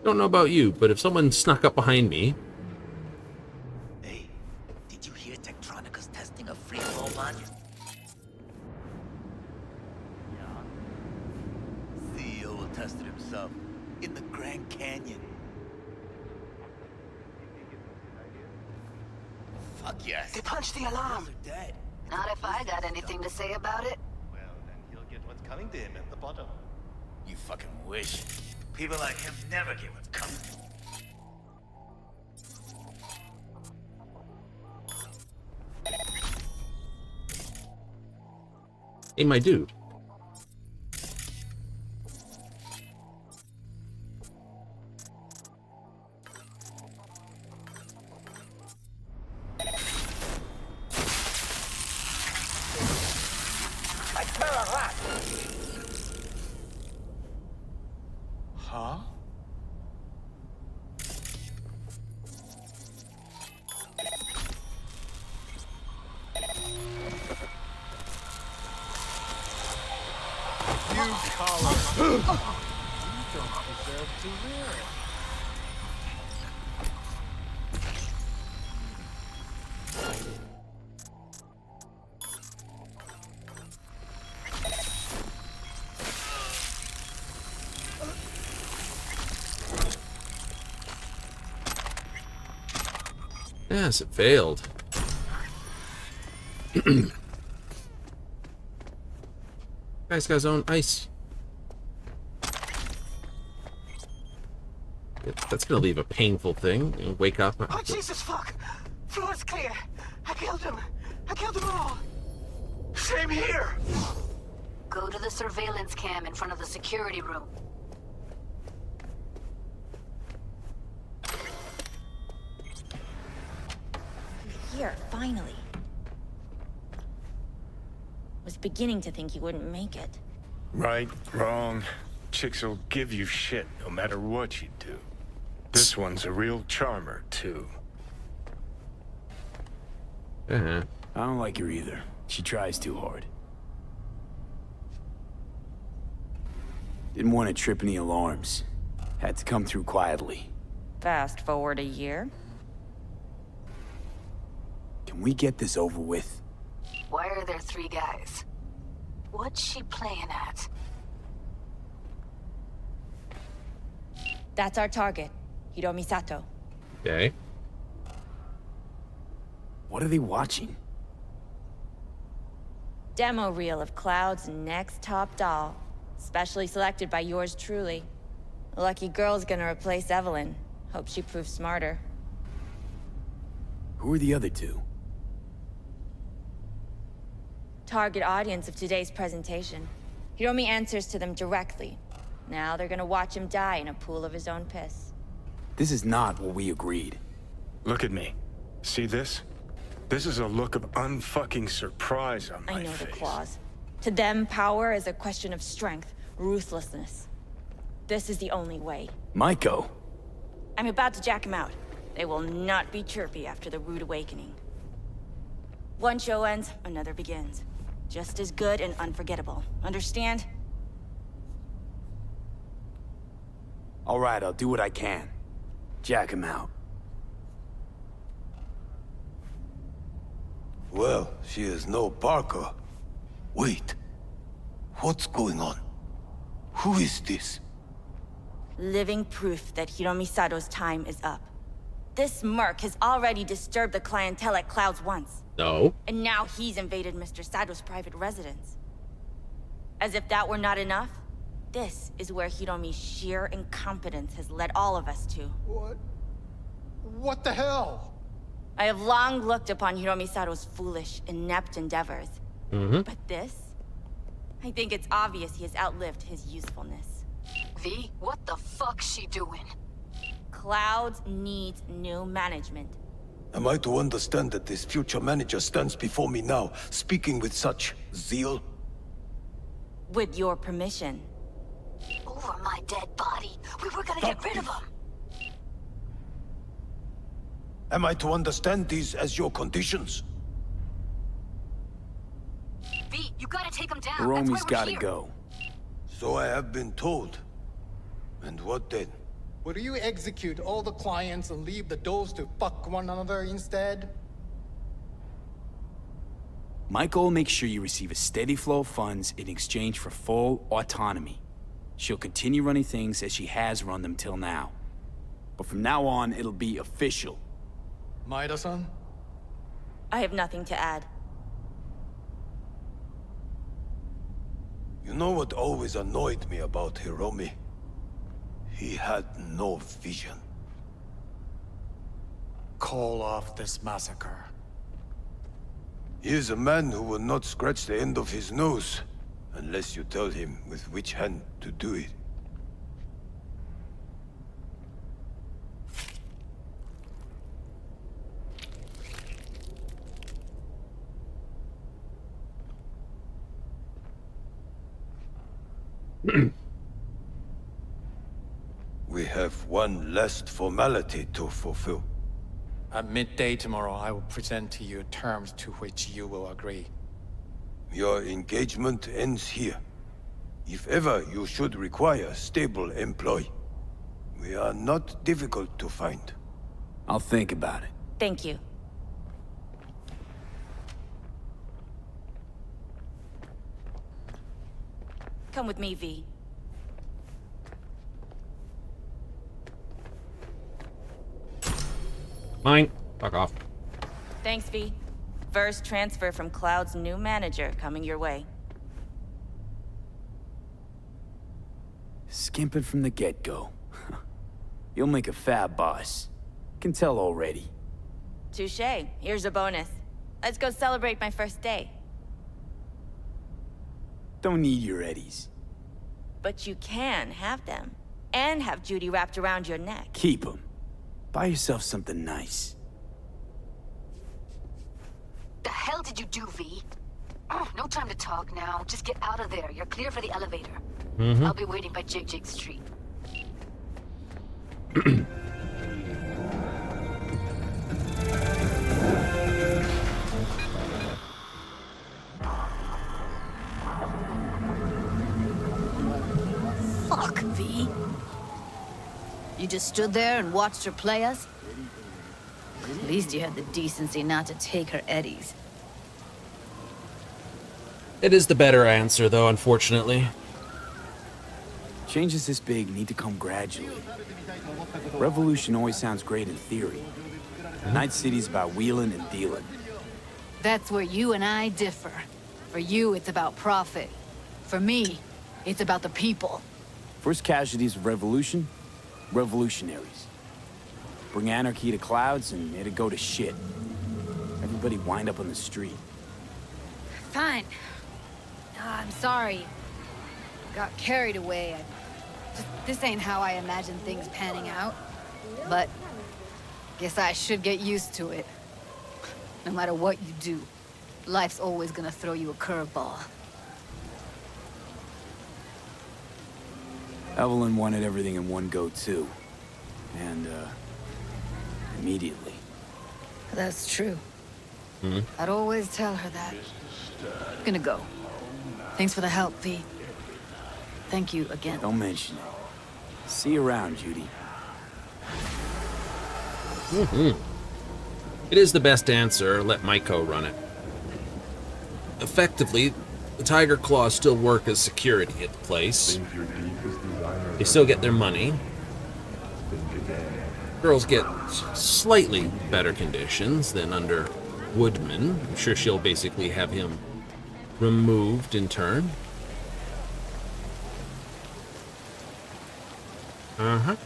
Don't know about you, but if someone snuck up behind me. Hey, did you hear Tektronica's testing a free flow module? Yeah. CEO will test it himself in the Grand Canyon. Fuck yes. They punched the alarm. They're dead. Not if I got anything to say about it. Well, then he'll get what's coming to him at the bottom. You fucking wish. People like him never get what's coming. Hey, my dude. I smell a rat. Huh? You coward. You don't deserve to live. Yes, it failed. Guy's got his own ice. That's gonna leave a painful thing. You know, wake up. Oh, Jesus, fuck! Floor's clear. I killed him. I killed them all. Same here. Go to the surveillance cam in front of the security room. Here, finally. Was beginning to think you wouldn't make it. Right, wrong. Chicks will give you shit no matter what you do. This one's a real charmer, too. I don't like her either. She tries too hard. Didn't want to trip any alarms. Had to come through quietly. Fast forward a year. Can we get this over with? Why are there 3 guys? What's she playing at? That's our target, Hiromi Sato. Okay. What are they watching? Demo reel of Cloud's next top doll. Specially selected by yours truly. Lucky girl's gonna replace Evelyn. Hope she proves smarter. Who are the other two? Target audience of today's presentation. Hiromi answers to them directly. Now they're gonna watch him die in a pool of his own piss. This is not what we agreed. Look at me. See this? This is a look of unfucking surprise on my I know face. the claws. To them, power is a question of strength, ruthlessness. This is the only way. Maiko! I'm about to jack him out. They will not be chirpy after the rude awakening. One show ends, another begins. Just as good and unforgettable. Understand? All right, I'll do what I can. Jack him out. Well, she is no Parker. Wait, What's going on? Who is this? Living proof that Hiromi Sato's time is up. This merc has already disturbed the clientele at Clouds once. No. And now he's invaded Mr. Sato's private residence. As if that were not enough, this is where Hiromi's sheer incompetence has led all of us to. What the hell? I have long looked upon Hiromi Sato's foolish, inept endeavors. But this? I think it's obvious he has outlived his usefulness. V, what the fuck's she doing? Clouds needs new management. Am I to understand that this future manager stands before me now, speaking with such zeal? With your permission. Over my dead body. We were gonna get rid of him. Am I to understand these as your conditions? V, you gotta take him down. Hiromi's gotta go. So I have been told. And what then? Would you execute all the clients and leave the doors to fuck one another instead? Michael will make sure you receive a steady flow of funds in exchange for full autonomy. She'll continue running things as she has run them till now. But from now on, it'll be official. Maeda-san? I have nothing to add. You know what always annoyed me about Hiromi? He had no vision. Call off this massacre. He is a man who will not scratch the end of his nose, unless you tell him with which hand to do it. We have one last formality to fulfill. At midday tomorrow, I will present to you terms to which you will agree. Your engagement ends here. If ever you should require stable employ, we are not difficult to find. I'll think about it. Thank you. Come with me, V. Mine. Fuck off. Thanks, V. First transfer from Cloud's new manager coming your way. Skimping from the get-go. You'll make a fab boss. Can tell already. Touché. Here's a bonus. Let's go celebrate my first day. Don't need your eddies. But you can have them. And have Judy wrapped around your neck. Keep them. Buy yourself something nice. The hell did you do, V? Oh, no time to talk now. Just get out of there. You're clear for the elevator. I'll be waiting by Jig Street. Fuck, V. You just stood there and watched her play us? At least you had the decency not to take her eddies. It is the better answer, though, unfortunately. Changes this big need to come gradually. Revolution always sounds great in theory. Night City's about wheeling and dealing. That's where you and I differ. For you, it's about profit. For me, it's about the people. First casualties of revolution? Revolutionaries. Bring anarchy to Clouds and it'd go to shit. Everybody wind up on the street. Fine. I'm sorry. Got carried away. This ain't how I imagine things panning out. But guess I should get used to it. No matter what you do, life's always gonna throw you a curveball. Evelyn wanted everything in one go, too. And, immediately. That's true. I'd always tell her that. Gonna go. Thanks for the help, V. Thank you again. Don't mention it. See you around, Judy. It is the best answer. Let Maiko run it. Effectively, the Tiger Claws still work as security at the place. They still get their money. Girls get slightly better conditions than under Woodman. I'm sure she'll basically have him removed in turn. Uh-huh.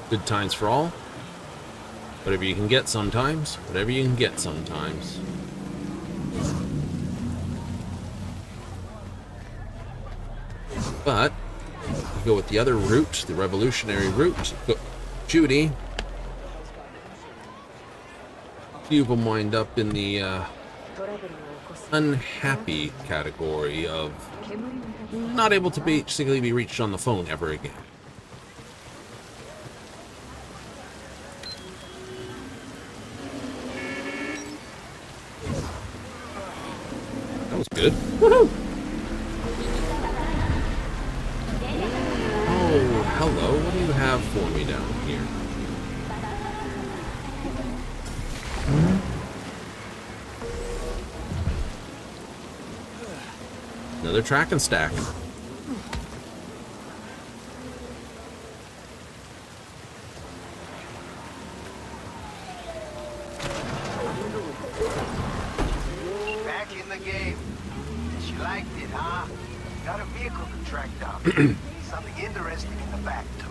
Good times for all. Whatever you can get sometimes. Whatever you can get sometimes. But you go with the other route, the revolutionary route. Go, Judy. Few of them wind up in the unhappy category of not able to basically be reached on the phone ever again. That was good. Woohoo! Oh, hello. What do you have for me down here? Another track and stack. Back in the game. She liked it, huh? Got a vehicle to track down. Something interesting in the back, too.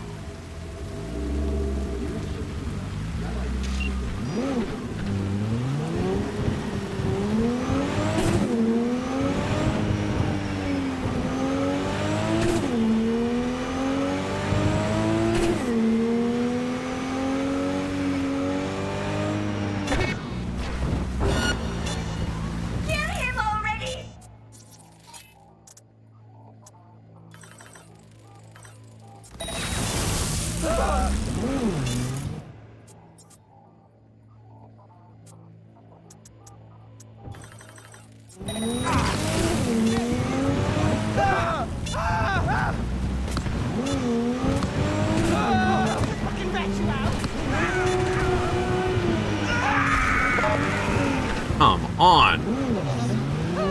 Come on.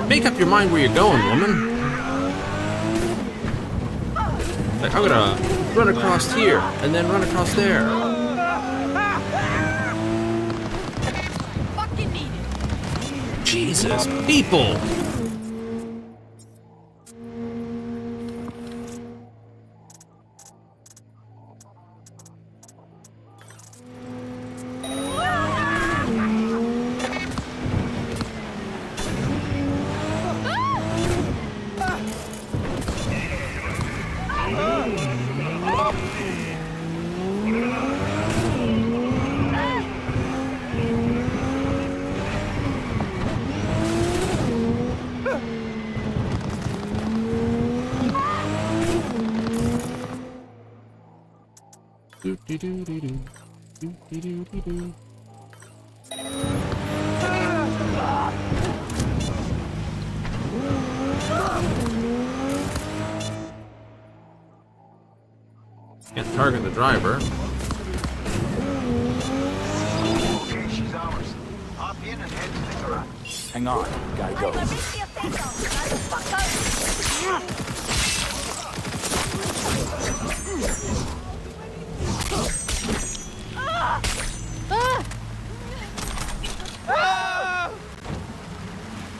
Make up your mind where you're going, woman. Like, I'm gonna run across here and then run across there. Jesus, people! Can't target the driver. Okay, she's ours. Hop in and head to the garage. Hang on, gotta go.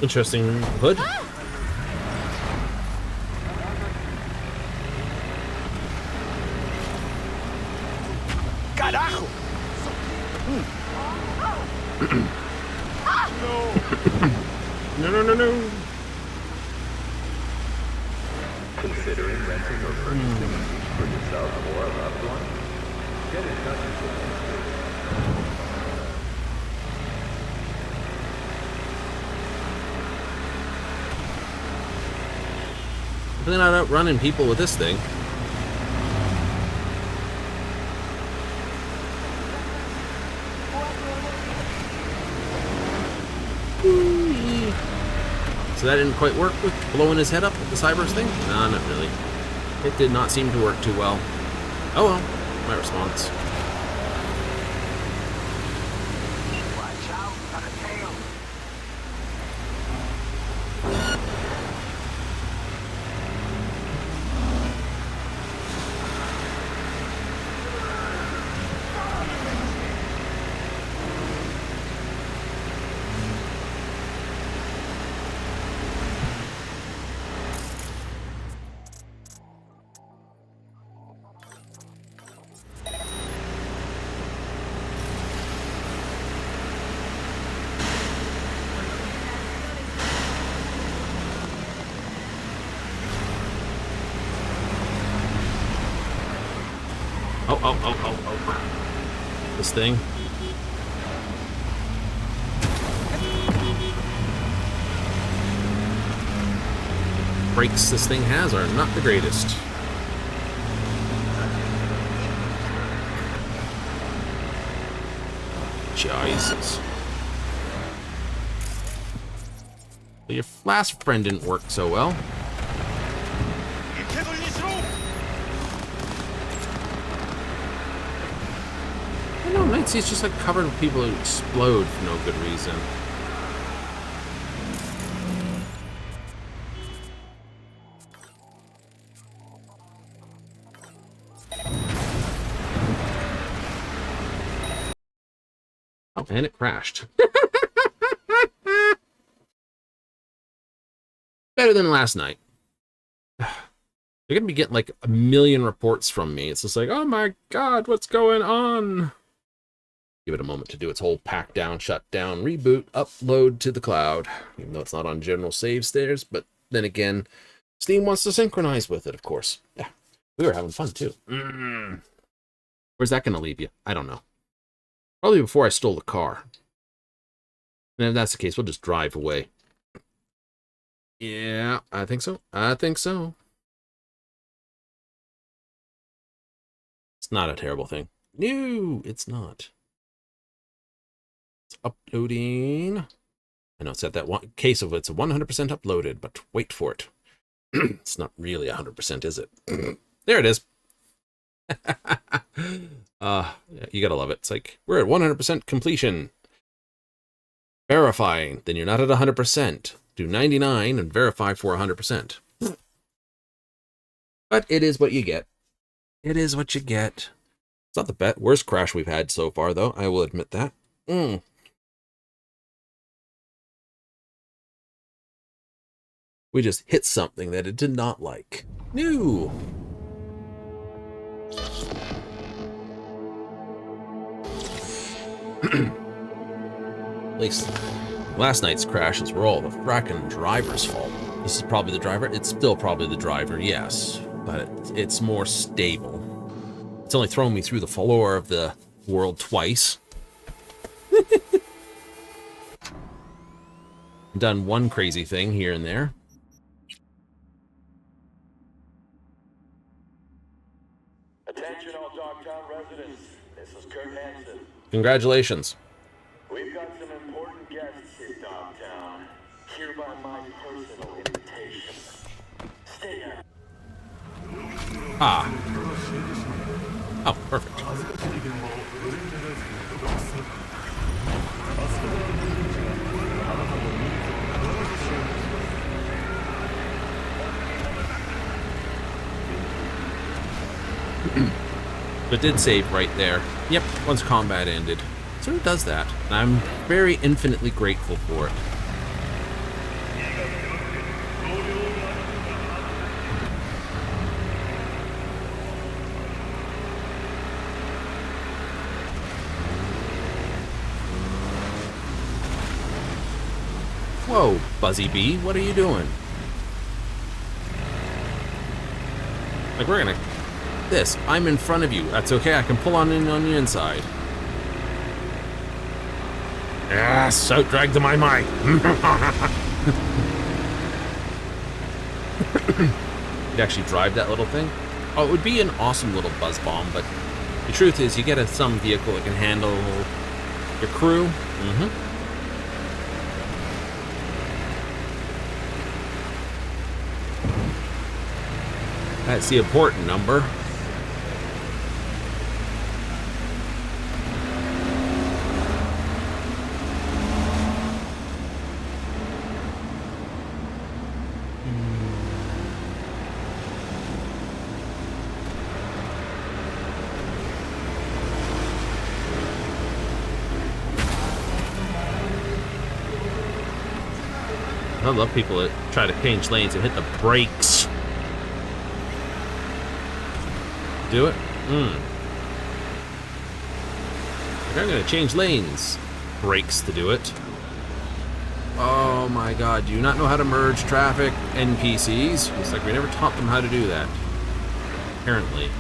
Interesting hood. Carajo! No. Considering renting or purchasing for yourself or a loved one? Get in touch with us. They're not outrunning people with this thing. So that didn't quite work with blowing his head up with the Cybers thing? No, not really. It did not seem to work too well. Oh well, my response. Oh. This thing. Brakes this thing has are not the greatest. Jesus. Well, your last friend didn't work so well. I don't know, Night City's just like covered with people who explode for no good reason. Oh, and it crashed. Better than last night. They're going to be getting like a million reports from me. It's just like, oh my god, what's going on? Give it a moment to do its whole pack down, shut down, reboot, upload to the cloud. Even though it's not on general save stairs, but then again, Steam wants to synchronize with it, of course. Yeah, we were having fun too. Where's that going to leave you? I don't know. Probably before I stole the car. And if that's the case, we'll just drive away. Yeah, I think so. I think so. It's not a terrible thing. No, it's not. It's uploading. I know it's at that one case of it's 100% uploaded, but wait for it. It's not really 100%, is it? There it is. You gotta love it. It's like, we're at 100% completion. Verifying. Then you're not at 100%. Do 99 and verify for 100%. But it is what you get. It is what you get. It's not the worst crash we've had so far, though. I will admit that. We just hit something that it did not like. No. At least last night's crashes were all the fracking driver's fault. This is probably the driver. It's still probably the driver, yes. But it's more stable. It's only thrown me through the floor of the world twice. Done one crazy thing here and there. Attention all Dogtown residents. This is Kurt Hansen. Congratulations. We've got some important guests in Dogtown. Hereby my personal invitation. Stay here. Ah. Oh, perfect. But did save right there. Yep, once combat ended. So it does that, and I'm very infinitely grateful for it. Whoa, Buzzy Bee, what are you doing? Like, we're gonna... This, I'm in front of you. That's okay, I can pull on in on the inside. Yes, out drag to my mind. You'd actually drive that little thing? Oh, it would be an awesome little buzz bomb, but the truth is, you get some vehicle that can handle your crew. That's the important number. I love people that try to change lanes and hit the brakes. Do it? I'm gonna change lanes. Brakes to do it. Oh my god, do you not know how to merge traffic NPCs? It's like we never taught them how to do that. Apparently.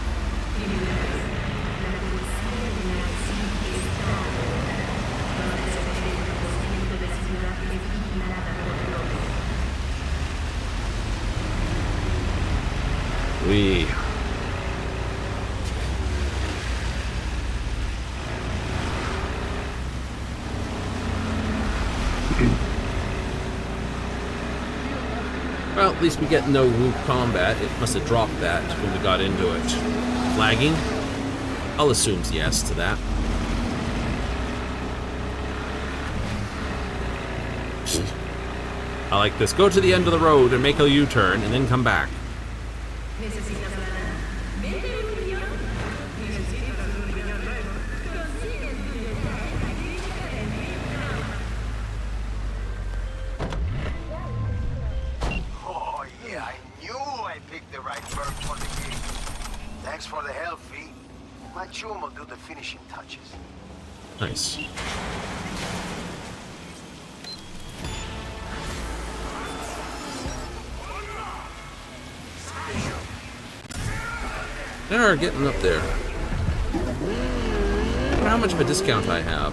We. Well, at least we get no loop combat. It must have dropped that when we got into it. Lagging? I'll assume yes to that. I like this. Go to the end of the road and make a U-turn and then come back. Oh, yeah, I knew I picked the right bird for the gig. Thanks for the help, V. My chum will do the finishing touches. Nice. They are getting up there. I wonder how much of a discount I have.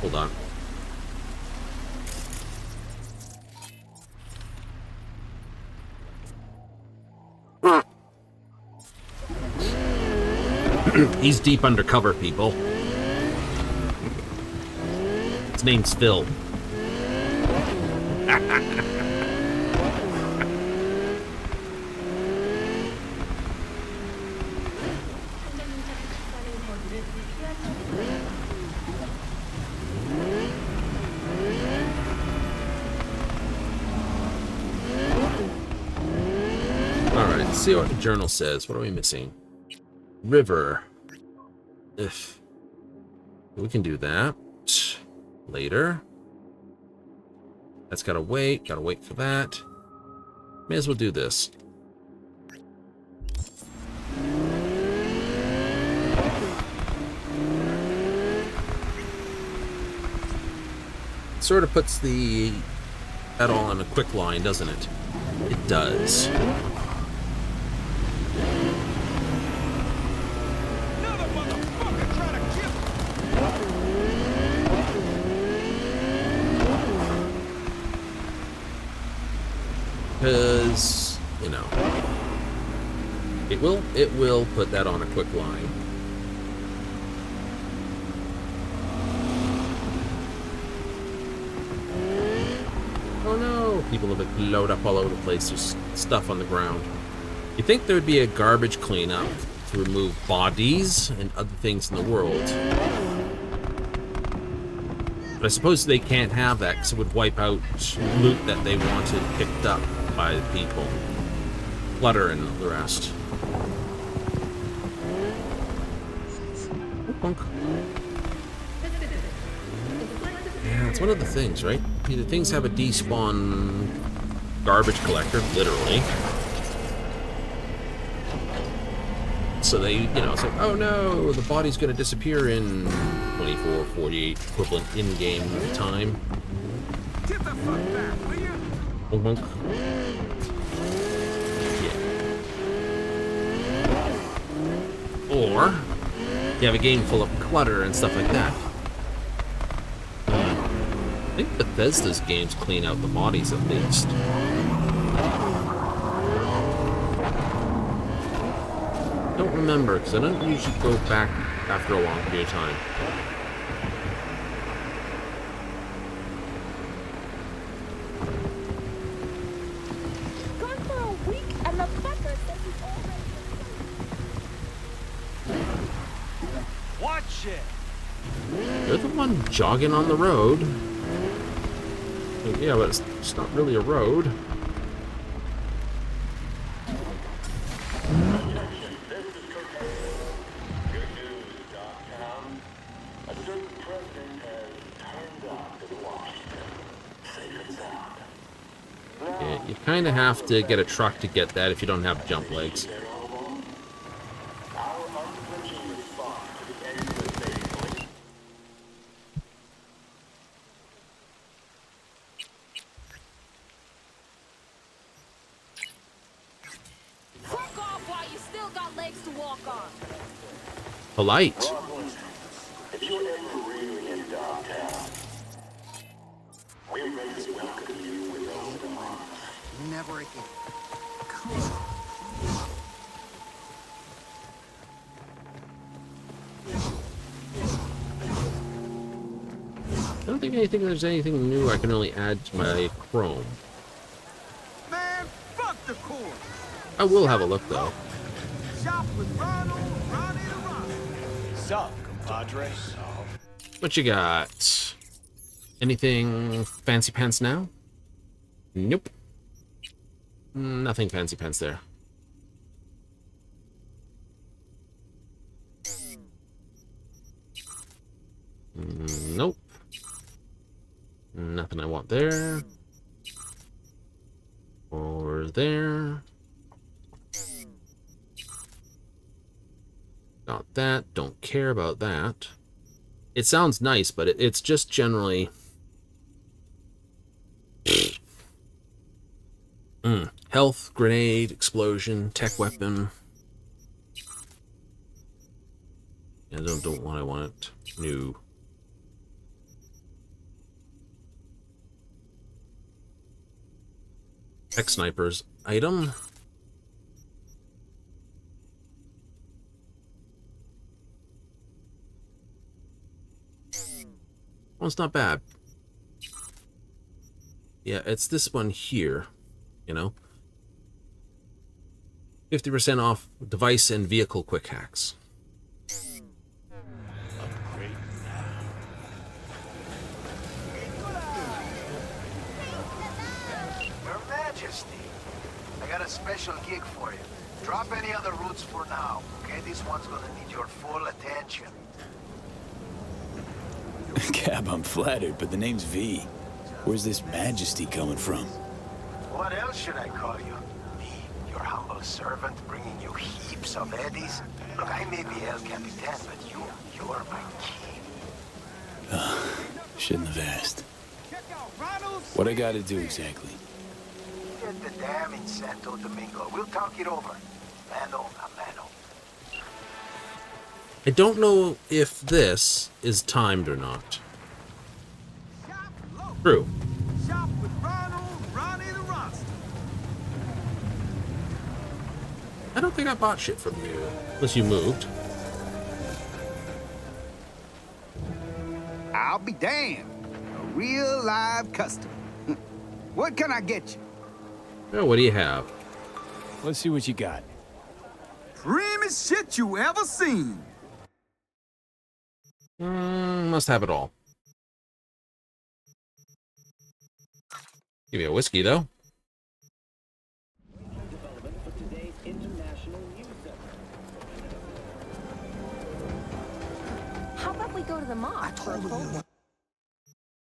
Hold on. He's deep undercover, people. His name's Phil. Alright, let's see what the journal says. What are we missing? River. If we can do that later. That's gotta wait for that. May as well do this. Sort of puts that all on a quick line, doesn't it? It does. Because, you know, it will put that on a quick line. Oh no! People have been loaded up all over the place. There's stuff on the ground. You'd think there would be a garbage cleanup to remove bodies and other things in the world. But I suppose they can't have that because it would wipe out loot that they wanted picked up by the people. Clutter and the rest. Yeah, it's one of the things, right? The things have a despawn garbage collector, literally. So they, you know, it's like, oh no, the body's going to disappear in 24, 48 equivalent in-game time. Get the fuck back, will you? Or you have a game full of clutter and stuff like that. I think Bethesda's games clean out the bodies at least. Don't remember, because I don't usually go back after a long period of time. Gone for a week and the fucker says he's already... Watch it! You're the one jogging on the road. Yeah, but it's not really a road. Yeah, you kind of have to get a truck to get that if you don't have jump legs. Polite. If you're ever really in Dogtown, we're ready to welcome you with open arms. Never again. Come on. think there's anything new I can really add to my Chrome. Man, fuck the course. I will have a look though. Shop with Ronald, Ronnie the Rock. Sup, compadre? What you got? Anything fancy pants now? Nope. Nothing fancy pants there. Nope. Nothing I want there. Or there. Not that. Don't care about that. It sounds nice, but it's just generally... Health, grenade, explosion, tech weapon. I don't want. I want it new. Tech snipers item. Well, it's not bad. Yeah, it's this one here. You know, 50% off device and vehicle quick hacks. Your Majesty, I got a special gig for you. Drop any other routes for now, okay? This one's gonna need your full attention. Cab, I'm flattered, but the name's V. Where's this Majesty coming from? What else should I call you? Me, your humble servant, bringing you heaps of eddies? Look, I may be El Capitan, but you're my king. Shouldn't have asked. What I gotta do exactly? Get the dam in Santo Domingo. We'll talk it over. Mano a mano. I don't know if this is timed or not. True. Shop with Ronald, Ronnie the Rock. I don't think I bought shit from you. Unless you moved. I'll be damned. A real live customer. What can I get you? Oh, what do you have? Let's see what you got. Primus shit you ever seen. Must have it all. Give me a whiskey, though. How about we go to the mall?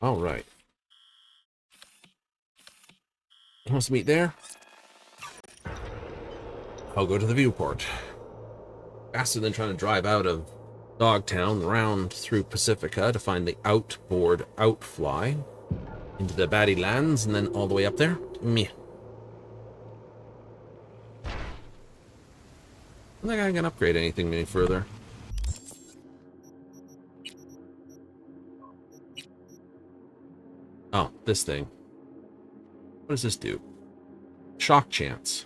All right. He wants to meet there? I'll go to the viewport. Faster than trying to drive out of Dogtown, round through Pacifica to find the outboard outfly into the baddie lands, and then all the way up there. Meh. I don't think I can upgrade anything any further. Oh, this thing. What does this do? Shock chance.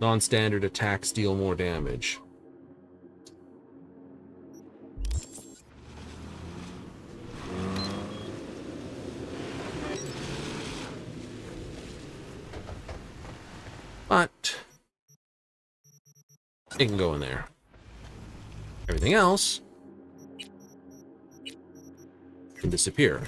Non-standard attacks deal more damage. But it can go in there. Everything else can disappear.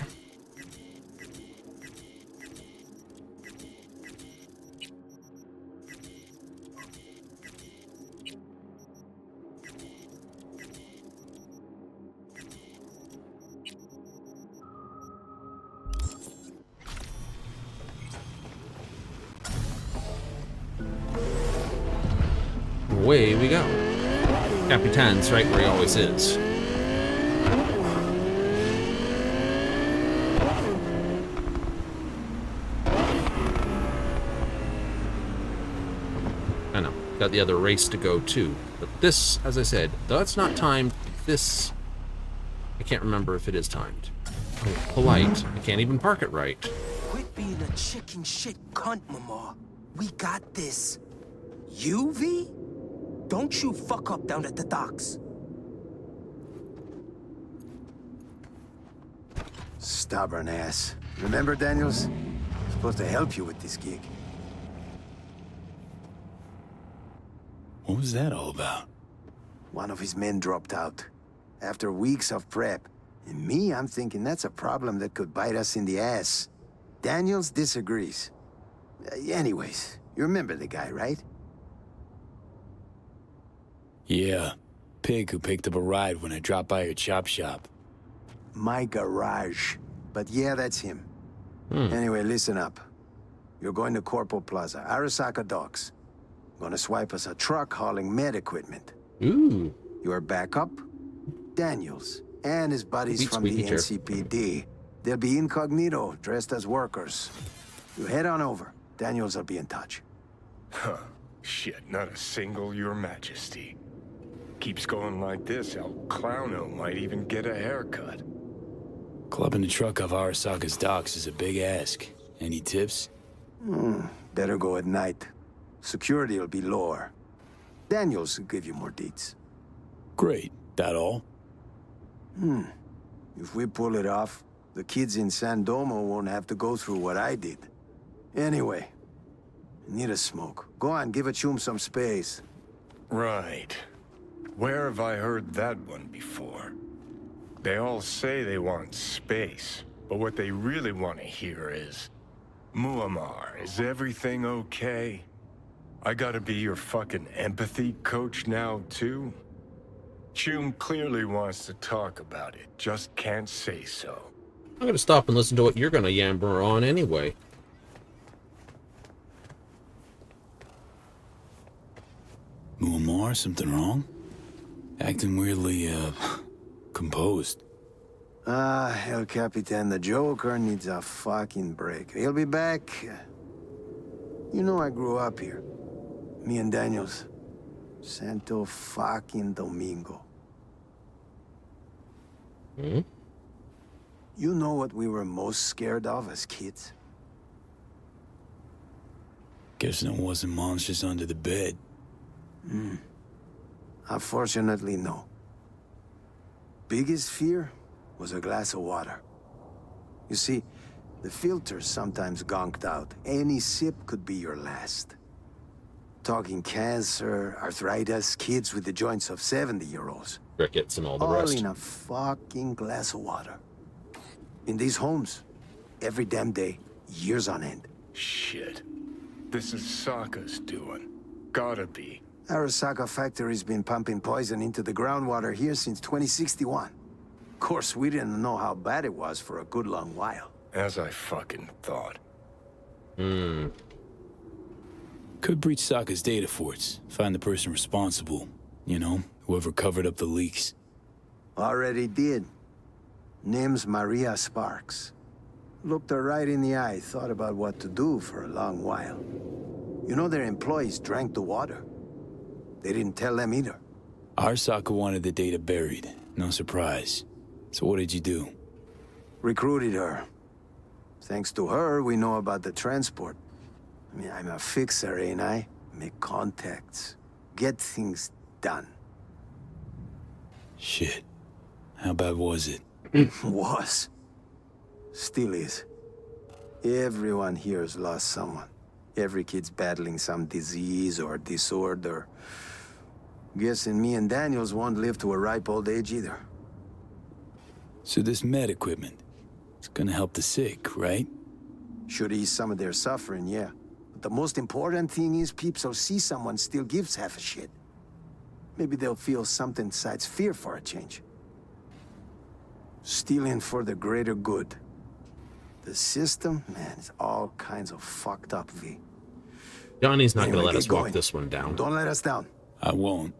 Away we go. Capitan's right where he always is. I know. Got the other race to go too. But this, as I said, though it's not timed, this... I can't remember if it is timed. Oh, polite. I can't even park it right. Quit being a chicken shit cunt, Mama. We got this. You, V? Don't you fuck up down at the docks. Stubborn ass. Remember, Daniels? Supposed to help you with this gig. What was that all about? One of his men dropped out. After weeks of prep. And me, I'm thinking that's a problem that could bite us in the ass. Daniels disagrees. Anyways, you remember the guy, right? Yeah. Pig who picked up a ride when I dropped by your chop shop. My garage. But yeah, that's him. Anyway, listen up. You're going to Corpo Plaza, Arasaka Docks. Gonna swipe us a truck hauling med equipment. Ooh. Your backup? Daniels. And his buddies from the NCPD. They'll be incognito, dressed as workers. You head on over. Daniels will be in touch. Huh. Shit, not a single Your Majesty. Keeps going like this, El Clowno might even get a haircut. Clubbing the truck off Arasaka's docks is a big ask. Any tips? Better go at night. Security will be lower. Daniels will give you more deets. Great. That all? If we pull it off, the kids in San Domo won't have to go through what I did. Anyway, need a smoke. Go on, give a chum some space. Right. Where have I heard that one before? They all say they want space, but what they really want to hear is, Muammar, is everything okay? I gotta be your fucking empathy coach now, too? Chum clearly wants to talk about it, just can't say so. I'm gonna stop and listen to what you're gonna yammer on anyway. Muammar, something wrong? Acting weirdly, composed. El Capitan, the Joker needs a fucking break. He'll be back. You know I grew up here. Me and Daniels. Santo fucking Domingo. You know what we were most scared of as kids? Guessing it wasn't monsters under the bed. Unfortunately, no. Biggest fear was a glass of water. You see, the filter's sometimes gonked out. Any sip could be your last. Talking cancer, arthritis, kids with the joints of 70-year-olds. Rickets and all the All rest. in a fucking glass of water. In these homes, every damn day, years on end. Shit. This is Sokka's doing. Gotta be. Arasaka factory's been pumping poison into the groundwater here since 2061. Of course, we didn't know how bad it was for a good long while. As I fucking thought. Could breach Sokka's data forts. Find the person responsible. You know, whoever covered up the leaks. Already did. Name's Maria Sparks. Looked her right in the eye, thought about what to do for a long while. You know their employees drank the water. They didn't tell them either. Arasaka wanted the data buried. No surprise. So what did you do? Recruited her. Thanks to her, we know about the transport. I mean, I'm a fixer, ain't I? Make contacts. Get things done. Shit. How bad was it? Was. Still is. Everyone here has lost someone. Every kid's battling some disease or disorder. Guessing me and Daniels won't live to a ripe old age either. So this med equipment, it's gonna help the sick, right? Should ease some of their suffering, yeah. But the most important thing is peeps will see someone still gives half a shit. Maybe they'll feel something besides fear for a change. Stealing for the greater good. The system, man, is all kinds of fucked up, V. Johnny's not Anyway, gonna let get us walk going. this one down. Don't let us down. I won't.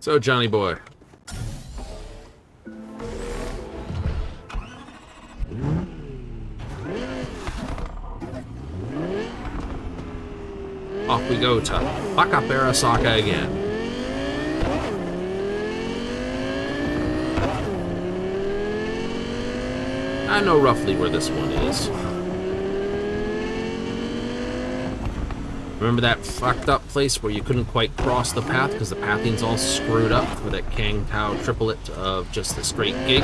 So, Johnny boy. Off we go to fuck up Arasaka again. I know roughly where this one is. Remember that fucked up place where you couldn't quite cross the path because the pathing's all screwed up with that Kang Tao triplet of just a straight gig?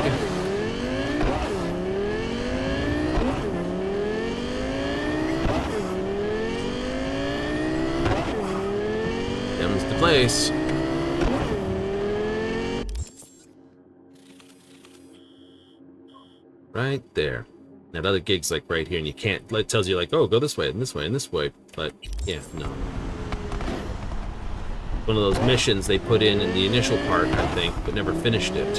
Them's the place. Right there. Now the other gig's like right here, and you can't. It tells you like, oh, go this way and this way and this way. But yeah, no. One of those missions they put in the initial part, I think, but never finished it.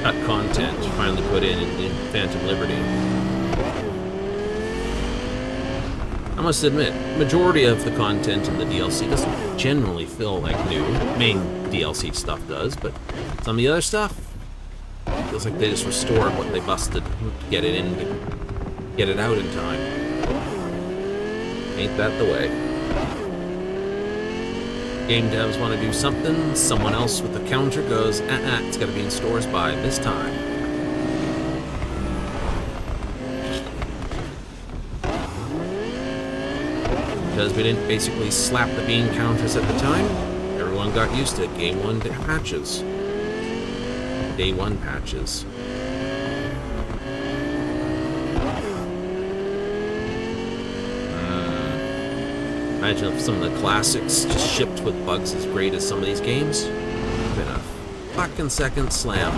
Cut content finally put in the Phantom Liberty. I must admit, majority of the content in the DLC doesn't generally feel like new. Main DLC stuff does, but some of the other stuff feels like they just restored what they busted to get it in, to get it out in time. Ain't that the way? Game devs want to do something, someone else with the counter goes, it's got to be in stores by this time. Because we didn't basically slap the bean counters at the time, everyone got used to Game 1 patches. Day 1 patches. Imagine if some of the classics just shipped with bugs as great as some of these games. It'd been a fucking second slam.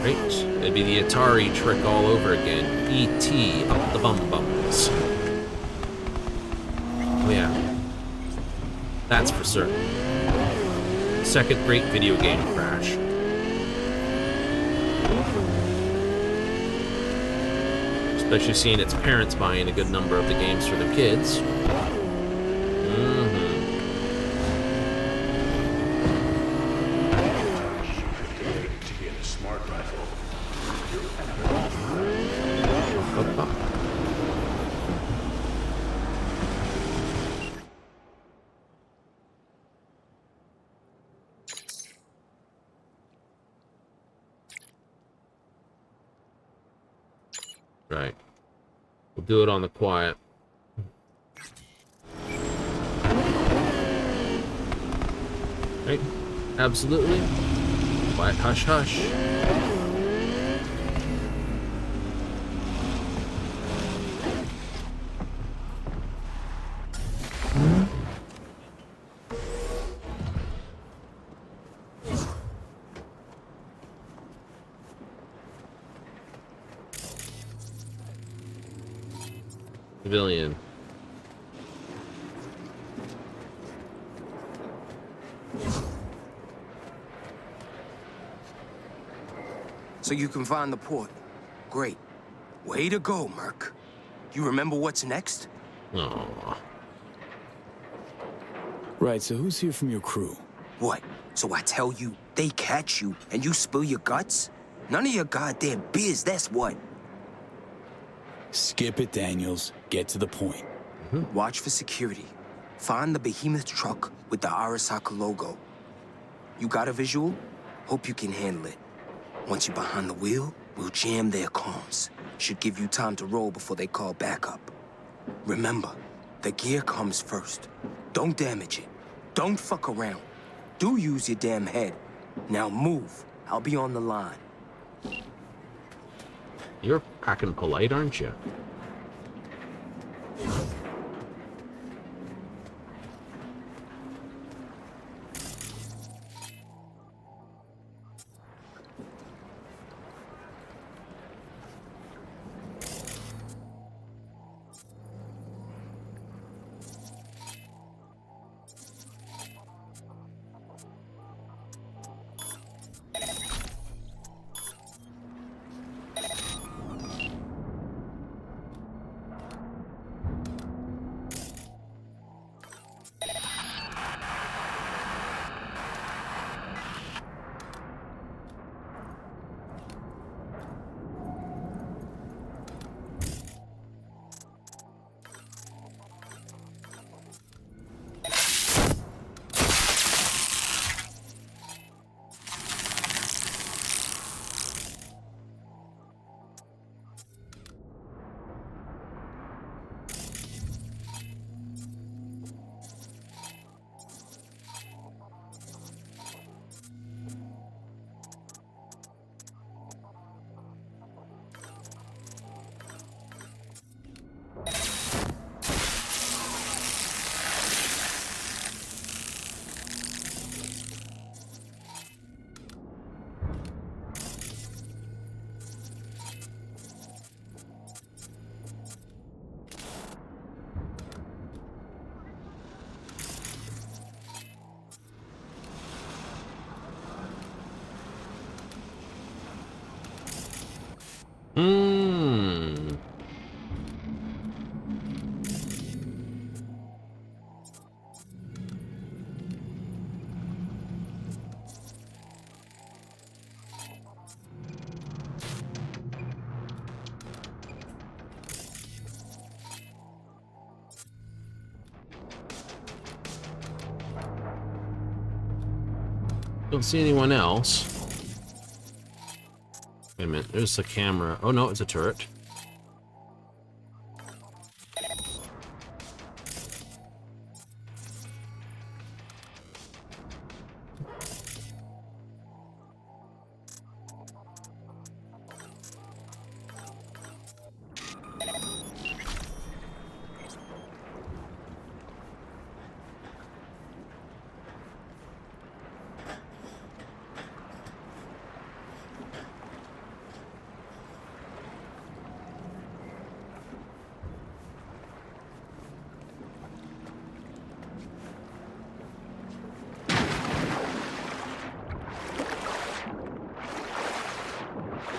Right? It'd be the Atari trick all over again. E.T. up the bum-bums. Oh yeah. That's for certain. Second great video game crash. Especially seeing its parents buying a good number of the games for their kids. Right. We'll do it on the quiet. Right? Absolutely. Quiet, hush, hush. Civilian. So you can find the port. Great. Way to go, Merc. You remember what's next? Aww. Right, so who's here from your crew? What? So I tell you, they catch you, and you spill your guts? None of your goddamn biz, that's what. Skip it, Daniels. Get to the point. Watch for security. Find the behemoth truck with the Arasaka logo. You got a visual? Hope you can handle it. Once you're behind the wheel, we'll jam their comms. Should give you time to roll before they call backup. Remember, the gear comes first. Don't damage it. Don't fuck around. Do use your damn head. Now move. I'll be on the line. You're packing polite, aren't you? Hmm. Don't see anyone else. Wait a minute, there's a camera. Oh no, it's a turret.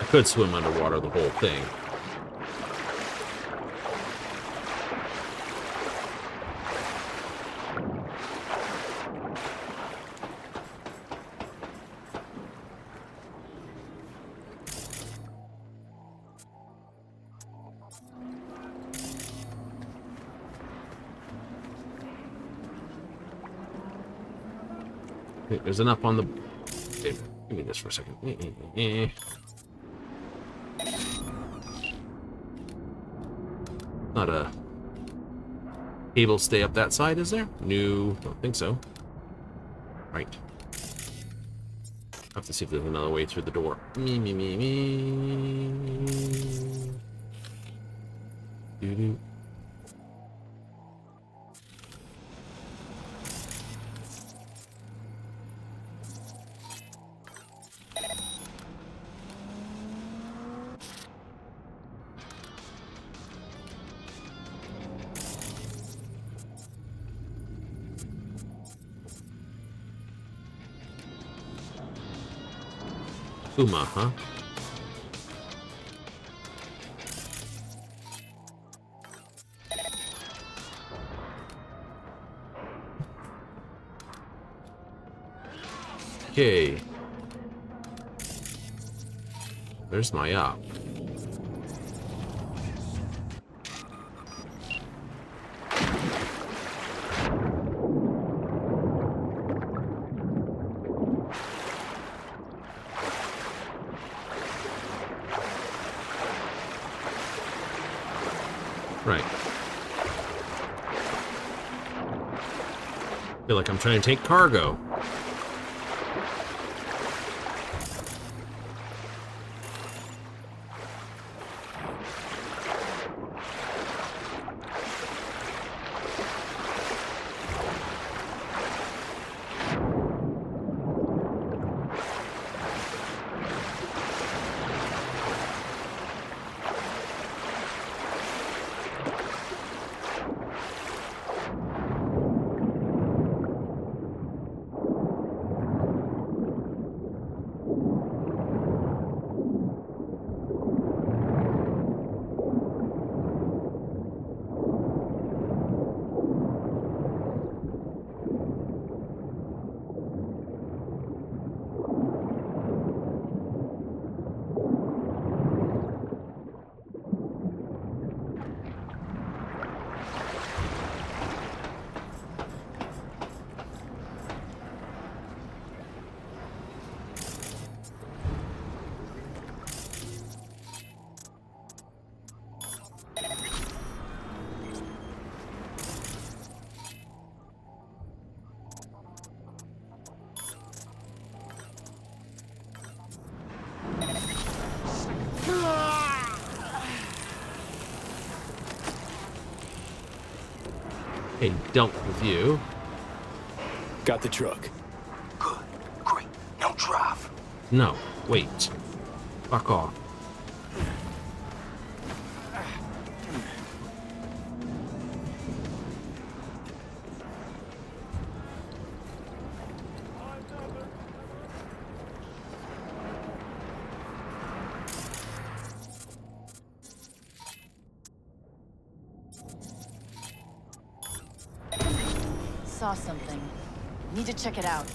I could swim underwater the whole thing. Okay, there's enough on the... Okay, give me this for a second. Not a cable stay up that side, is there? No, don't think so. Right. Have to see if there's another way through the door. Me. Doo-doo. Uma, huh? Okay. There's my op. Right. Feel like I'm trying to take cargo. Hey, dump with you. Got the truck. Good. Great. Now drive. No, wait. Fuck off. saw something. Need to check it out.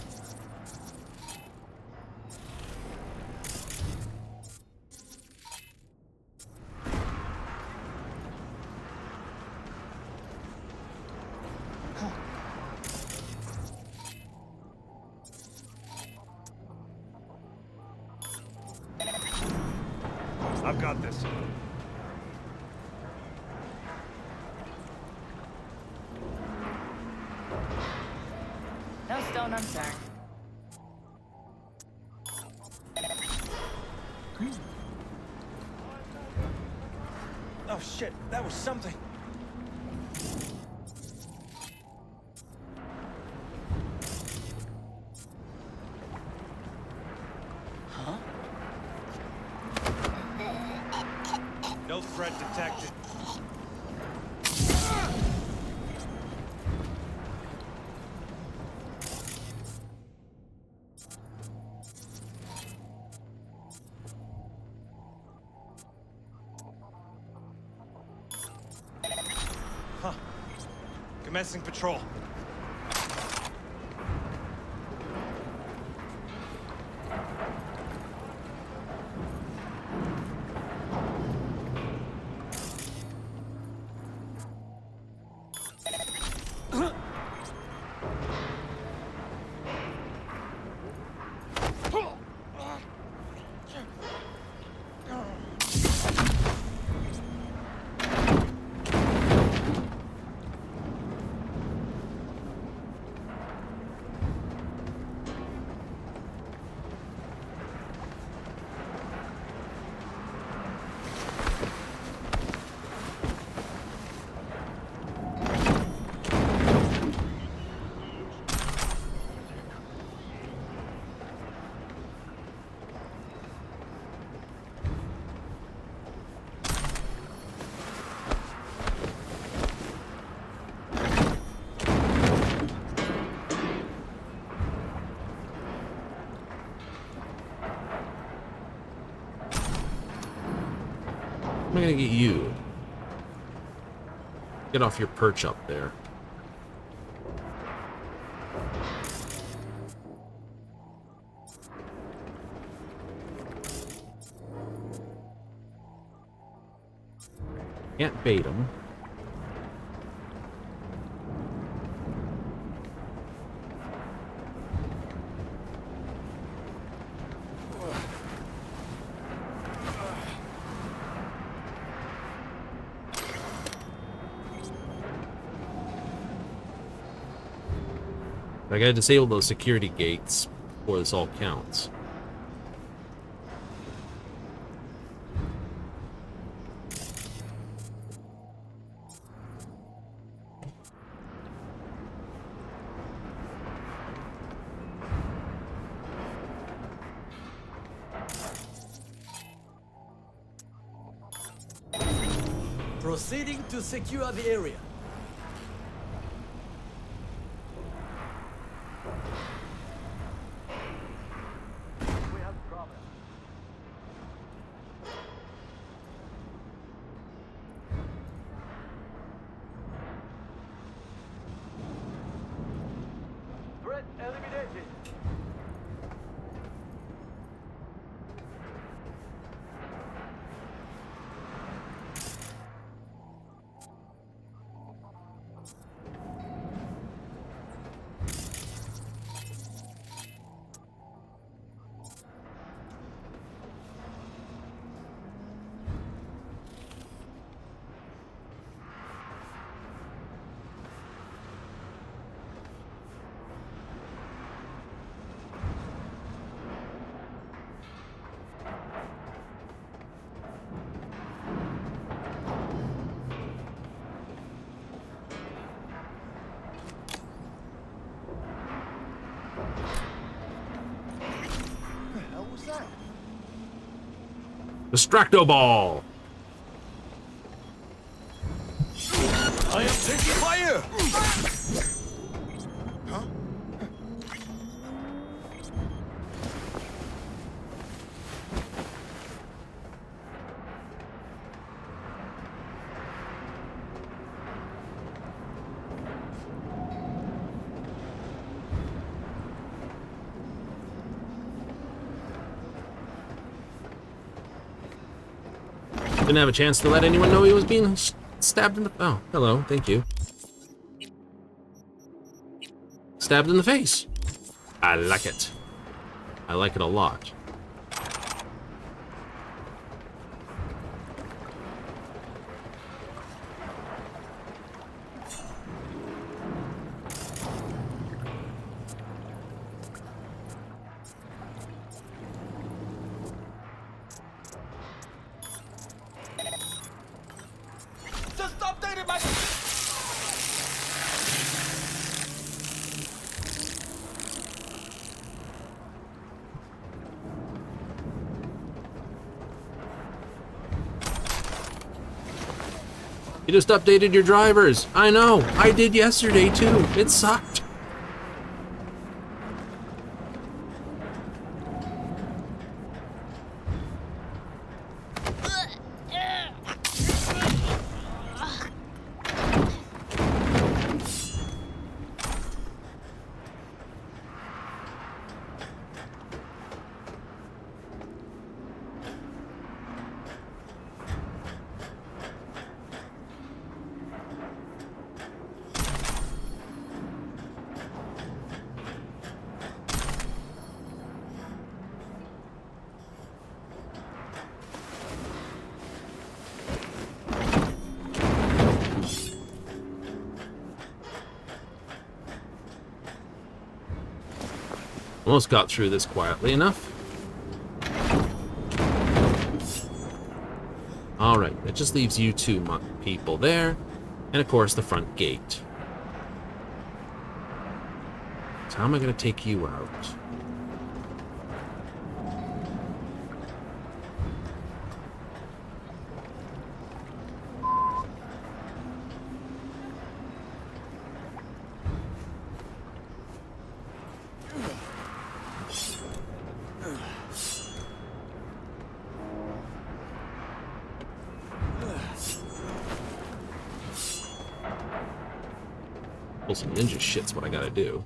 I've got this. No stone unturned. Oh shit, that was something. Huh? No threat detected. Huh. Commencing patrol. I'm gonna get you. Get off your perch up there. Can't bait him. I gotta disable those security gates before this all counts. Proceeding to secure the area. Threat eliminated. Distracto ball. I am taking fire! Huh? Didn't have a chance to let anyone know he was being stabbed in the... Oh, hello, thank you. Stabbed in the face. I like it. I like it a lot. Just updated my... You just updated your drivers. I know. I did yesterday, too. It sucked. Almost got through this quietly enough. Alright, that just leaves you two people there. And of course, the front gate. So how am I going to take you out? Pull some ninja shit's what I gotta do.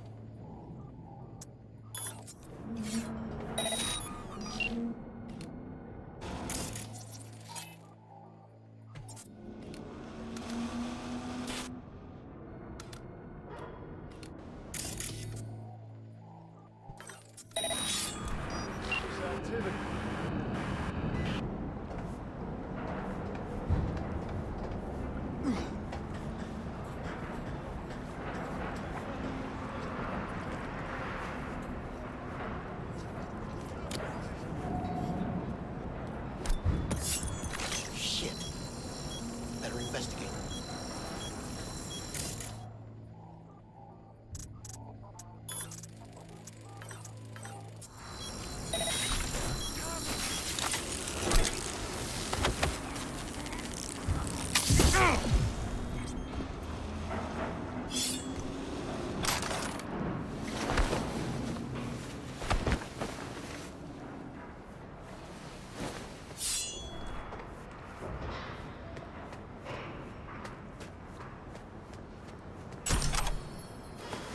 Shit. Better investigate.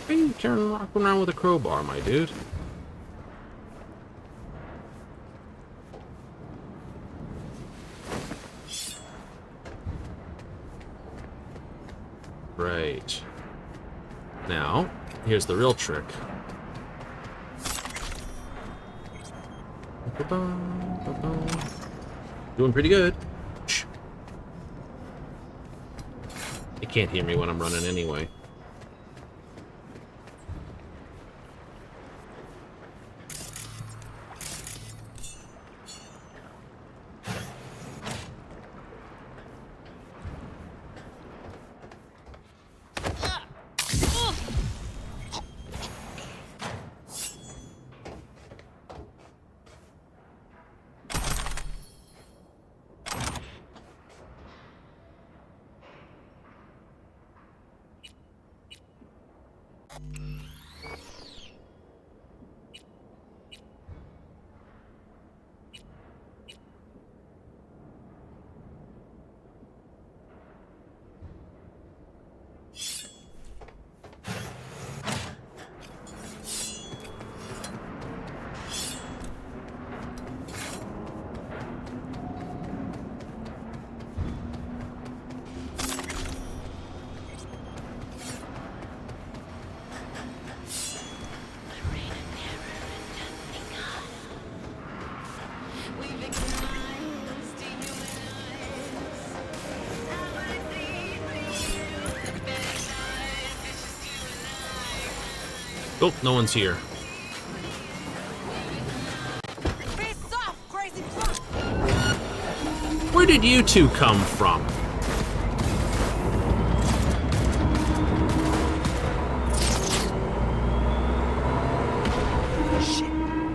Why are you turning rocking around with a crowbar, my dude? Right. Now, here's the real trick. Doing pretty good. Shh. They can't hear me when I'm running anyway. Oh, no one's here. Where did you two come from? Shit,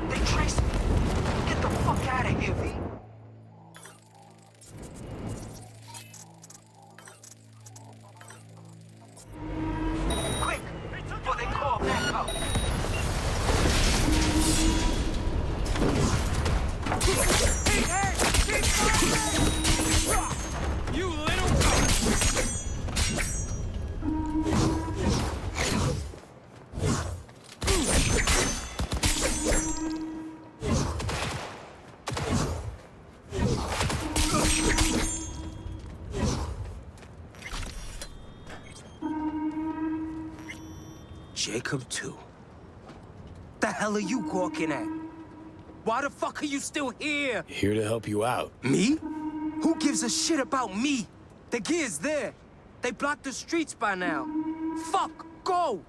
they traced me. Get the fuck out of here, V. Quick, before they call back up. You little... Jacob, too. The hell are you gawking at? Why the fuck are you still here? Here to help you out. Me? Who gives a shit about me? The gear's there. They blocked the streets by now. Fuck, go!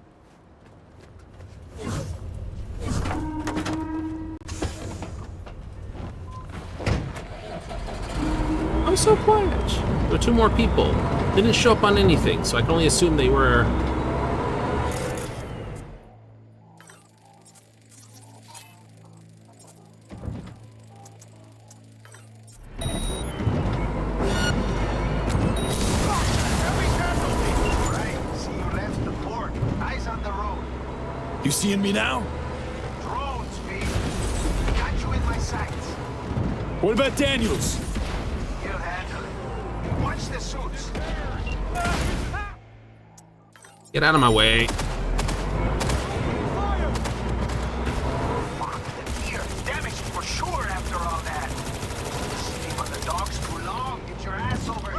I'm so quiet. There were two more people. They didn't show up on anything, so I can only assume they were... You seeing me now? Drones, V. Got you in my sights. What about Daniels? He'll handle it. Watch the suits. Get out of my way. Fuck, the gear. Damaged for sure after all that. Sleep on the dogs too long. Get your ass over here.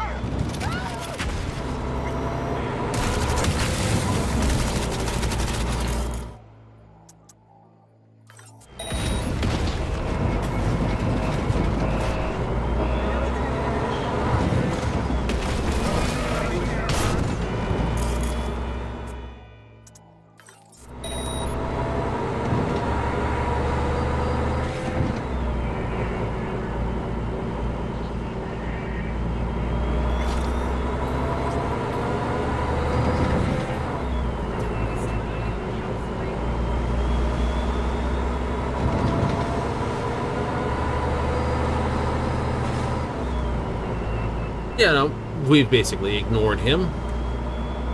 Yeah, no, we've basically ignored him.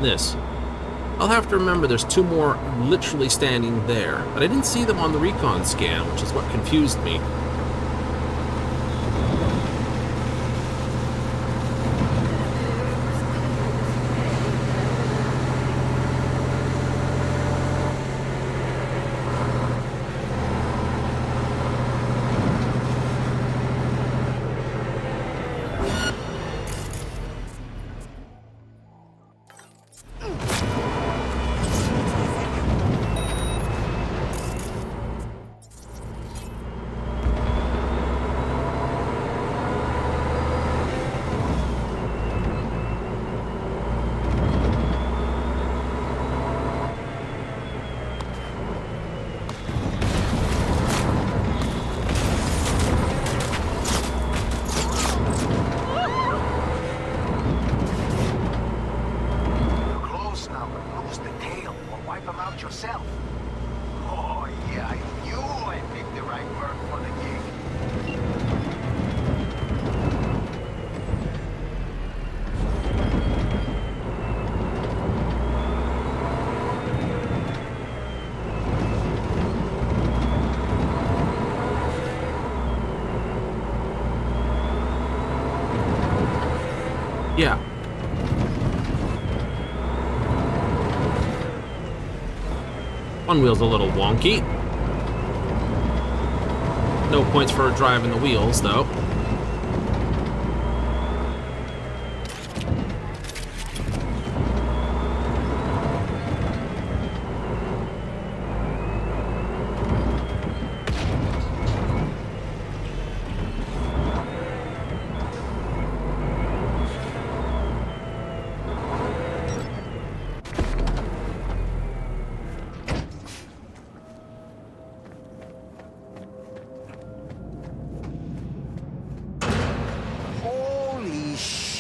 This. I'll have to remember there's two more literally standing there, but I didn't see them on the recon scan, which is what confused me. Yourself. Oh, yeah, I knew I picked the right word for the gig. Yeah. One wheel's a little wonky. No points for driving the wheels, though.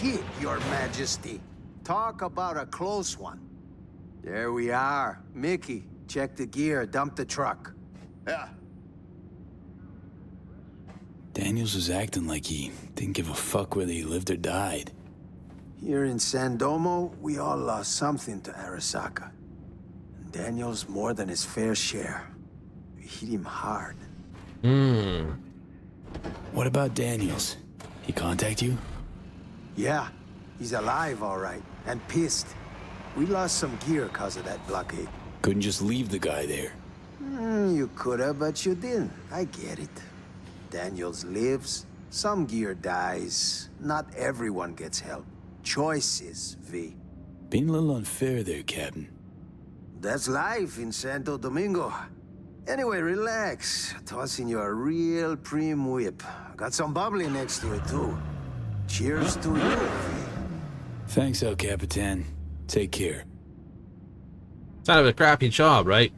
pit, Your Majesty. Talk about a close one. There we are. Mickey, check the gear, dump the truck. Yeah. Daniels was acting like he didn't give a fuck whether he lived or died. Here in San Domo, we all lost something to Arasaka. And Daniel's more than his fair share. We hit him hard. What about Daniels? He contact you? Yeah, he's alive all right, and pissed. We lost some gear cause of that blockade. Couldn't just leave the guy there. You coulda, but you didn't. I get it. Daniels lives, some gear dies. Not everyone gets help. Choices, V. Being a little unfair there, Captain. That's life in Santo Domingo. Anyway, relax. Tossing you a real prim whip. Got some bubbly next to it, too. Cheers to you, V. Thanks, El Capitan. Take care. It's kind of a crappy job, right?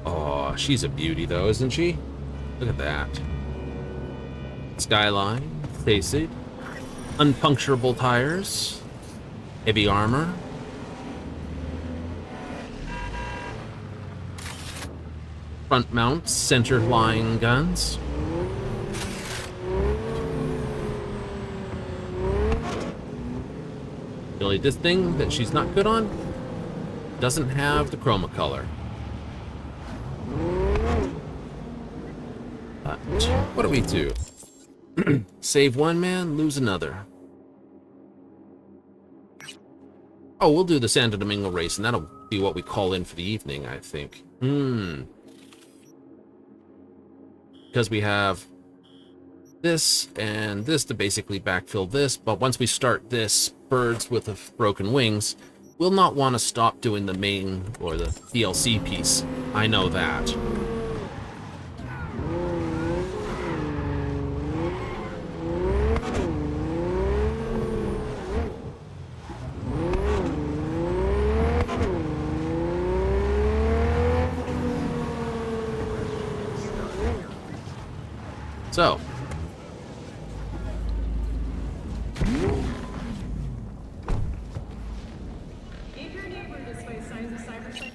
Oh, she's a beauty, though, isn't she? Look at that. Skyline, facade, unpuncturable tires, heavy armor. Front mounts, center line guns. The only this thing that she's not good on doesn't have the chroma color. But what do we do? Save one man, lose another. Oh, we'll do the Santo Domingo race, and that'll be what we call in for the evening, I think. Because we have this and this to basically backfill this, but once we start this birds with broken wings, we'll not want to stop doing the main or the DLC piece. I know that. So, If your neighbor displays signs of cyberpunk,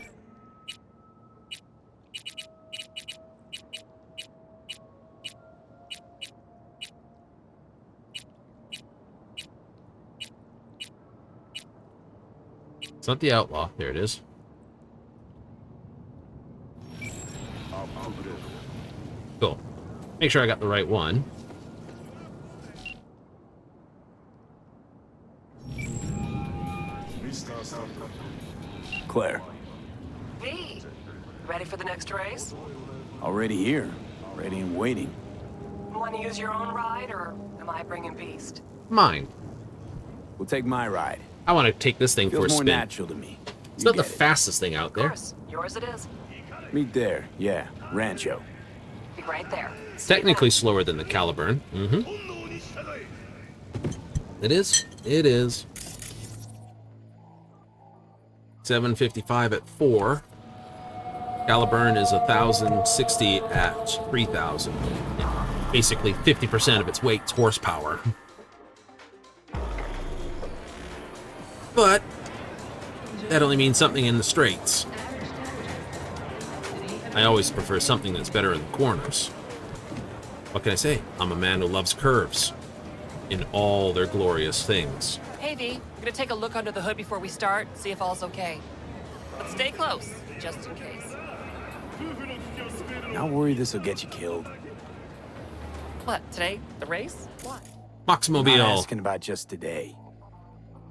it's not the outlaw. There it is. Cool. Make sure I got the right one. Claire. V, ready for the next race? Already here. Ready and waiting. Want to use your own ride, or am I bringing Beast? Mine. We'll take my ride. I want to take this thing Feels for a more spin. natural to me. It's You not the get it. fastest thing out Of there. course, yours it is. Meet there. Yeah, Rancho. Be right there. It's technically slower than the Caliburn. It is. It is. 755 at 4. Caliburn is 1,060 at 3,000. Basically 50% of its weight's horsepower. But that only means something in the straights. I always prefer something that's better in the corners. What can I say? I'm a man who loves curves in all their glorious things. Hey V, gonna take a look under the hood before we start, see if all's okay. But stay close, just in case. Not worried this will get you killed. What, today? The race? What? Not Moxmobile. asking about just today.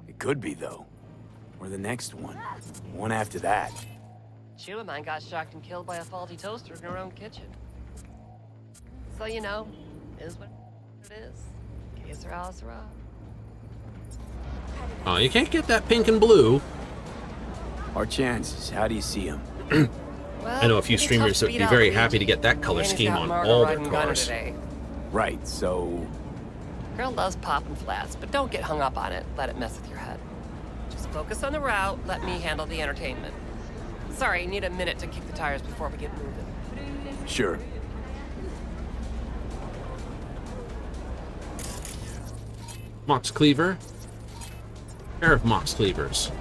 It could be, though. Or the next one. One after that. Chew of mine got shocked and killed by a faulty toaster in her own kitchen. So you know, is what it is. Que sera, sera. Oh, you can't get that pink and blue. Our chances, how do you see them? I know a few streamers that would be very happy to get that color scheme on all their cars. Right, so... Girl loves popping flats, but don't get hung up on it. Let it mess with your head. Just focus on the route, let me handle the entertainment. Sorry, need a minute to kick the tires before we get moving. Sure. Mox Cleaver. Pair of Mox Cleavers.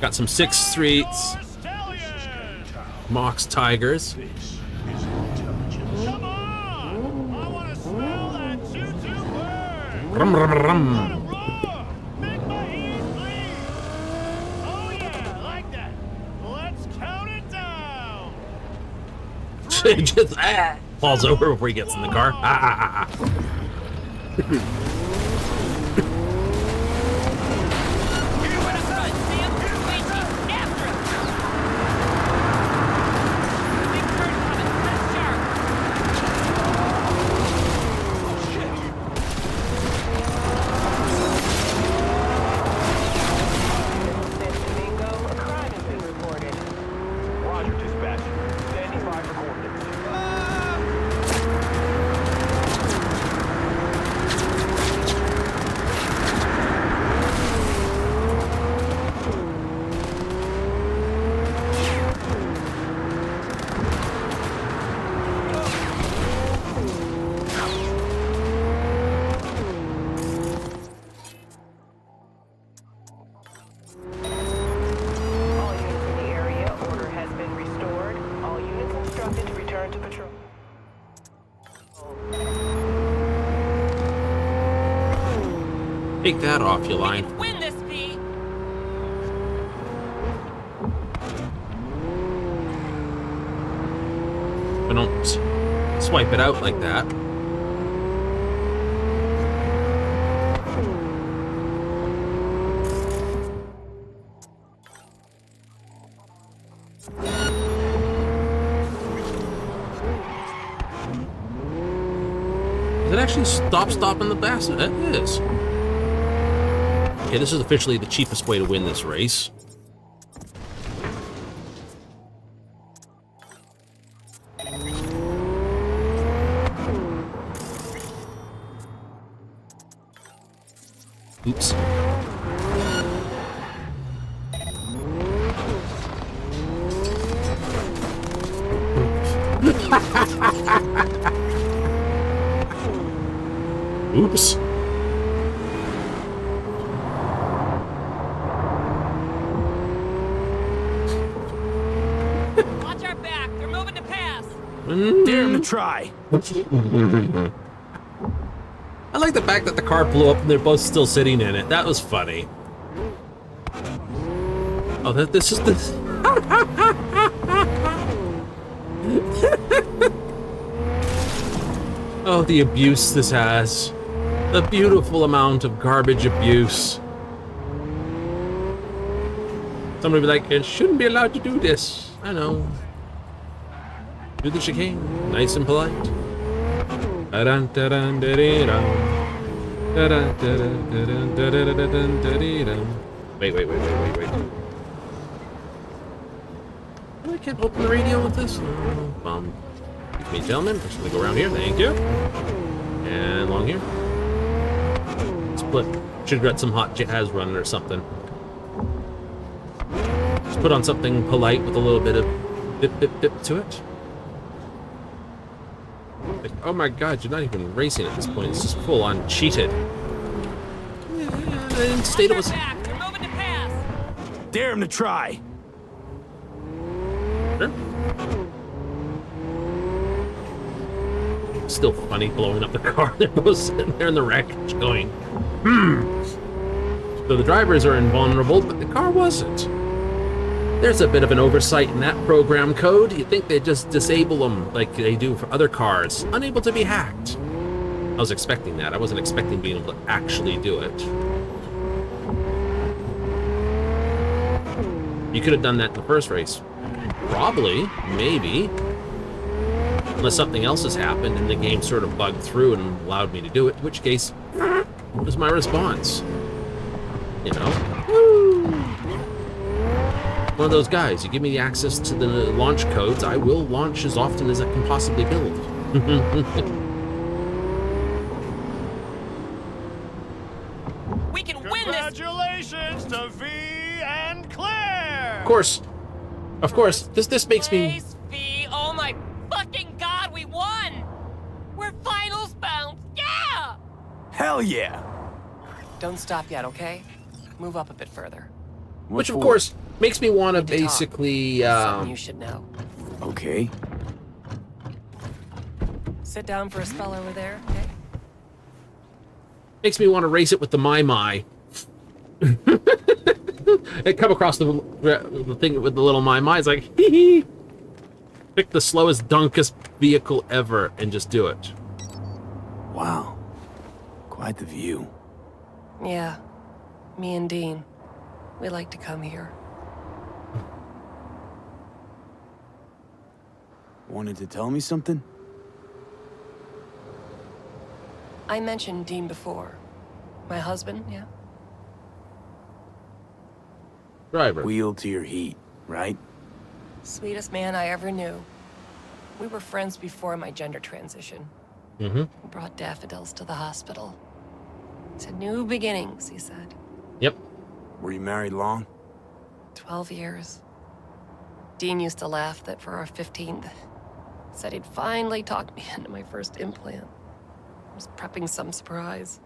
Got some 6th Streets. Mox Tigers. Rum, rum, rum. Just falls over before he gets in the car. Take that off your line. Win this, V. But don't swipe it out like that. Does it actually stop in the bastard? It is. Okay, this is officially the cheapest way to win this race. Oops. Oops. Watch our back. They're moving to pass. Dare him to try. I like the fact that the car blew up and they're both still sitting in it. That was funny. Oh, this is this. Oh, the abuse this has. The beautiful amount of garbage abuse. Somebody be like, it shouldn't be allowed to do this. I know. Do the chicane. Nice and polite. Wait. I can't open the radio with this. Excuse me, gentlemen. Just gonna go around here. Thank you. And along here. Split. Should have got some hot jazz running or something. Just put on something polite with a little bit of bip to it. Like, oh my god, you're not even racing at this point. It's just full on cheated. Yeah, I didn't state it was. They're moving to pass. Dare him to try. Sure. Still funny blowing up the car. They're both sitting there in the wreckage going, So the drivers are invulnerable, but the car wasn't. There's a bit of an oversight in that program code. You'd think they'd just disable them like they do for other cars, unable to be hacked. I was expecting that. I wasn't expecting being able to actually do it. You could have done that in the first race. Probably, maybe. Unless something else has happened and the game sort of bugged through and allowed me to do it, in which case, what was my response? You know? One of those guys, you give me the access to the launch codes, I will launch as often as I can possibly build. can win this! Congratulations to V and Claire! Of course, this makes me... Place, V, oh my fucking god, we won! We're finals bound, yeah! Hell yeah! Don't stop yet, okay? Move up a bit further. Which, of course, makes me want to basically, Something you should know. Okay. Sit down for a spell over there, okay? makes me want to race it with the My. And come across the thing with the little My. It's like, hee hee. Pick the slowest, dunkest vehicle ever and just do it. Wow. Quite the view. Yeah. Me and Dean. We like to come here. Wanted to tell me something? I mentioned Dean before. My husband, yeah? Driver. Wheel to your heat, right? Sweetest man I ever knew. We were friends before my gender transition. Mm-hmm. He brought daffodils to the hospital. To new beginnings, he said. Yep. Were you married long? 12 years. Dean used to laugh that for our 15th, said he'd finally talked me into my first implant. I was prepping some surprise.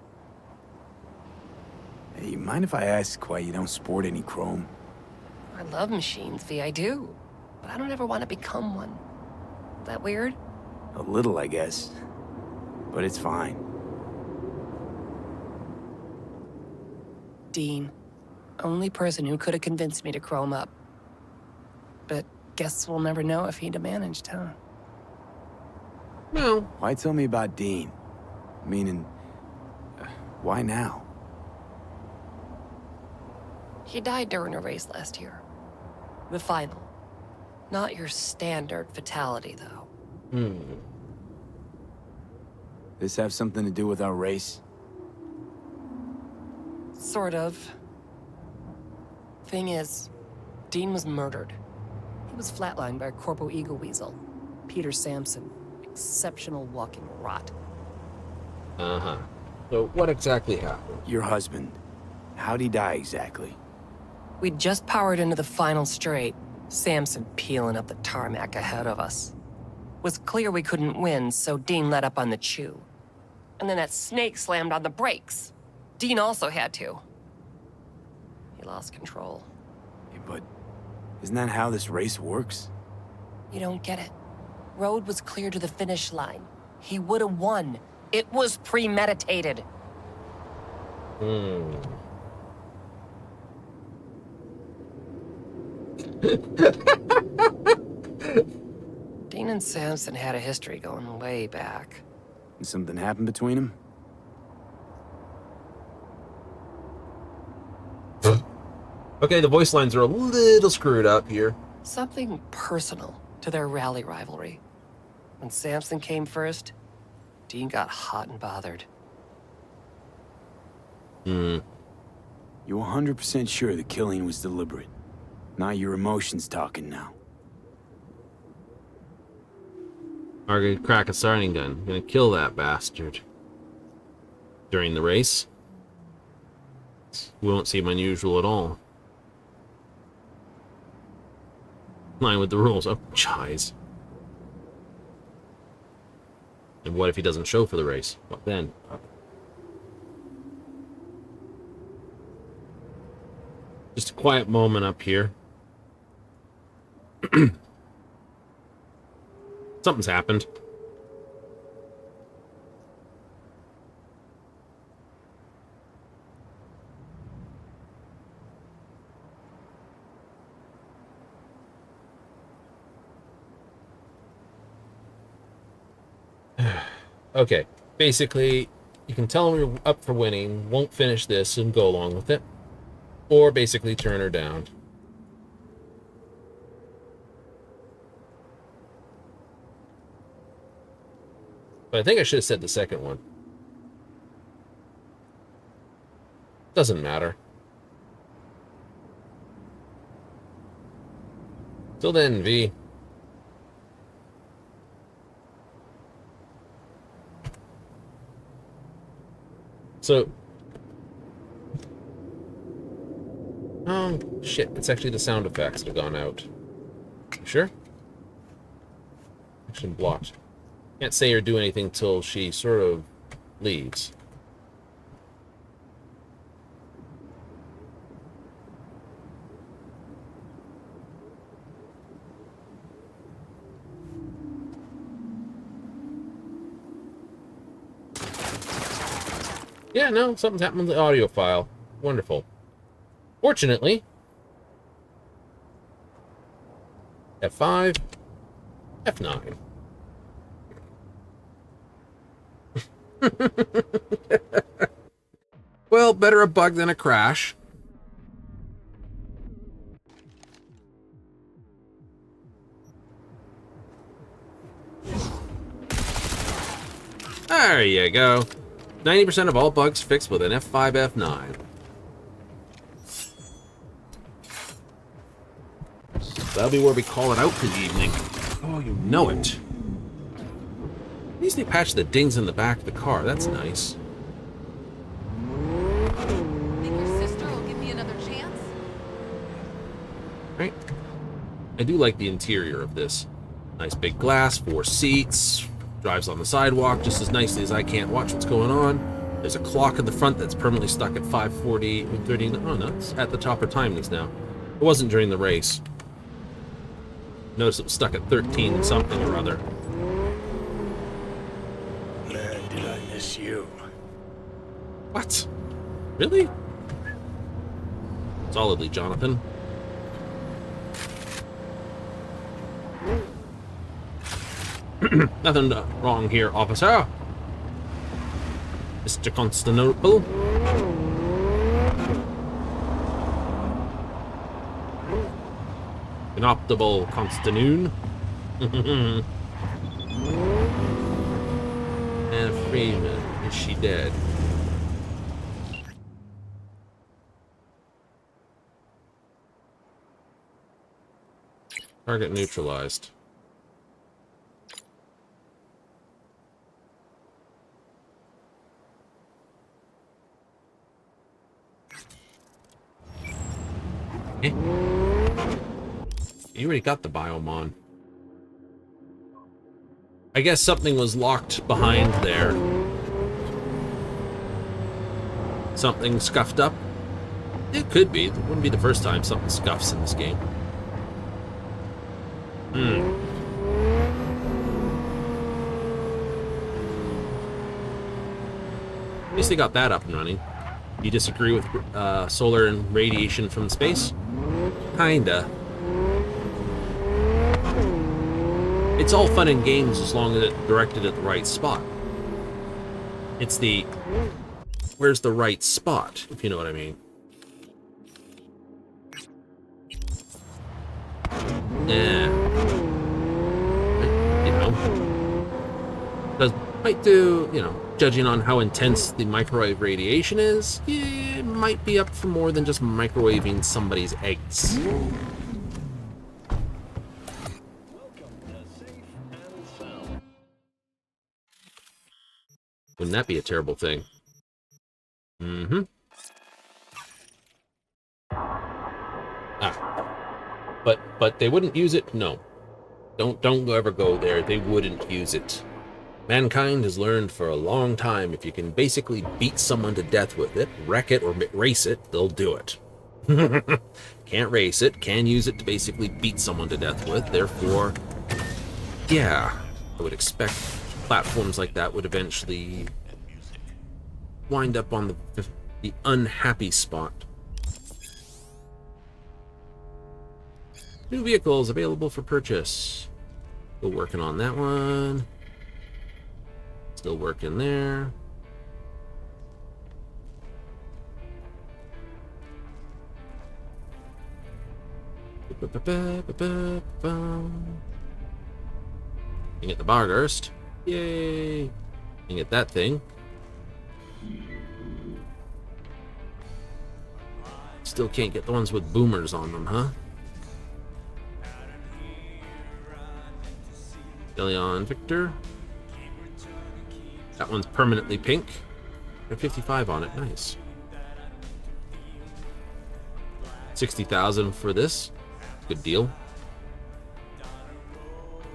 Hey, mind if I ask why you don't sport any chrome? I love machines, V, I do. But I don't ever want to become one. Is that weird? A little, I guess. But it's fine. Dean. Only person who could have convinced me to chrome up. But guess we'll never know if he'd have managed, huh? No. Why tell me about Dean? Meaning, why now? He died during a race last year. The final. Not your standard fatality, though. Hmm. This have something to do with our race? Sort of. Thing is, Dean was murdered. He was flatlined by a Corpo Eagle Weasel, Peter Sampson. Exceptional walking rot. Uh-huh. So what exactly happened? Your husband. How'd he die exactly? We'd just powered into the final straight, Sampson peeling up the tarmac ahead of us. Was clear we couldn't win, so Dean let up on the chew. And then that snake slammed on the brakes. Dean also had to. He lost control. Yeah, but isn't that how this race works? You don't get it. Road was clear to the finish line. He would have won. It was premeditated. Hmm. Dean and Sampson had a history going way back. And something happened between them? Okay, the voice lines are a little screwed up here. Something personal to their rally rivalry. When Sampson came first, Dean got hot and bothered. Hmm. You 100% sure the killing was deliberate? Not your emotions talking now. Are gonna crack a starting gun. Gonna kill that bastard. During the race. Won't seem unusual at all. In line with the rules. Oh, chies. And what if he doesn't show for the race? What then? Just a quiet moment up here. Something's happened. Okay, basically, you can tell them you're up for winning, won't finish this, and go along with it. Or basically turn her down. But I think I should have said the second one. Doesn't matter. Till then, V. So, Oh, shit. It's actually the sound effects that have gone out. You sure? Action blocked. Can't say or do anything till she sort of leaves. Yeah, no, something's happened with the audio file. Wonderful. Fortunately, F5, F9. Well, better a bug than a crash. There you go. 90% of all bugs fixed with an F5, F9. That'll be where we call it out for the evening. Oh, you know it. At least they patched the dings in the back of the car. That's nice. Think your sister will give me another chance? Right? I do like the interior of this. Nice big glass, 4 seats, drives on the sidewalk just as nicely as I can't watch what's going on. There's a clock in the front that's permanently stuck at 5:40, 30. Oh no, it's at the top of timings now. It wasn't during the race. Notice it was stuck at 13 something or other. Man, did I miss you. What? Really? Solidly, Jonathan. Nothing wrong here, officer. Mr. Constantinople. Inoptable Constantinoon. And Freeman, is she dead? Target neutralized. Eh? You already got the biome on. I guess something was locked behind there. Something scuffed up? It could be. It wouldn't be the first time something scuffs in this game. At least they got that up and running. You disagree with solar and radiation from space? Kinda. It's all fun and games as long as it's directed at the right spot. It's the... where's the right spot, if you know what I mean. Yeah. You know. Does might do, you know, judging on how intense the microwave radiation is, it might be up for more than just microwaving somebody's eggs. Wouldn't that be a terrible thing? Mm-hmm. Ah. But they wouldn't use it? No. Don't ever go there. They wouldn't use it. Mankind has learned for a long time if you can basically beat someone to death with it, wreck it, or race it, they'll do it. Can't race it, can use it to basically beat someone to death with, therefore, yeah, I would expect platforms like that would eventually wind up on the unhappy spot. New vehicles available for purchase. Still working on that one. Still working there. You get the Barghurst. Yay! You get that thing. Still can't get the ones with boomers on them, huh? Delion Victor. That one's permanently pink. Got 55 on it. Nice. $60,000 for this. Good deal.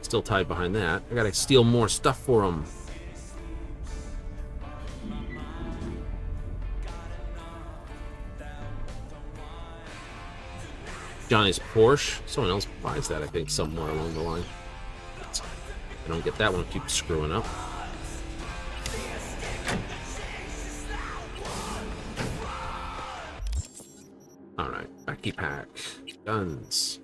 Still tied behind that. I gotta steal more stuff for them. Johnny's Porsche. Someone else buys that, I think, somewhere along the line. If I don't get that one, keep screwing up. Alright, backy pack. Guns.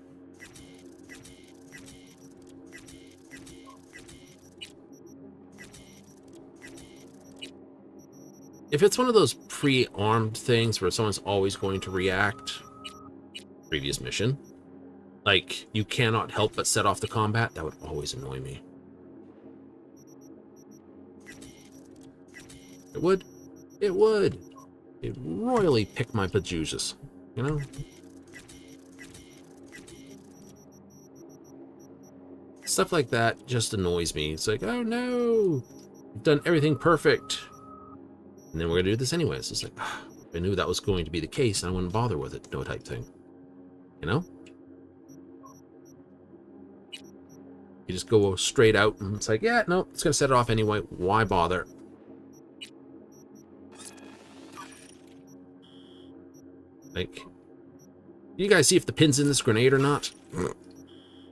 If it's one of those pre-armed things where someone's always going to react, previous mission, like, you cannot help but set off the combat, that would always annoy me. It would. It would. It'd royally pick my bejesus, you know? Stuff like that just annoys me. It's like, oh no, you've done everything perfect. And then we're going to do this anyways. It's like, I knew that was going to be the case, and I wouldn't bother with it, no type thing. You know? You just go straight out, and it's like, yeah, no, it's going to set it off anyway. Why bother? Like, you guys see if the pin's in this grenade or not?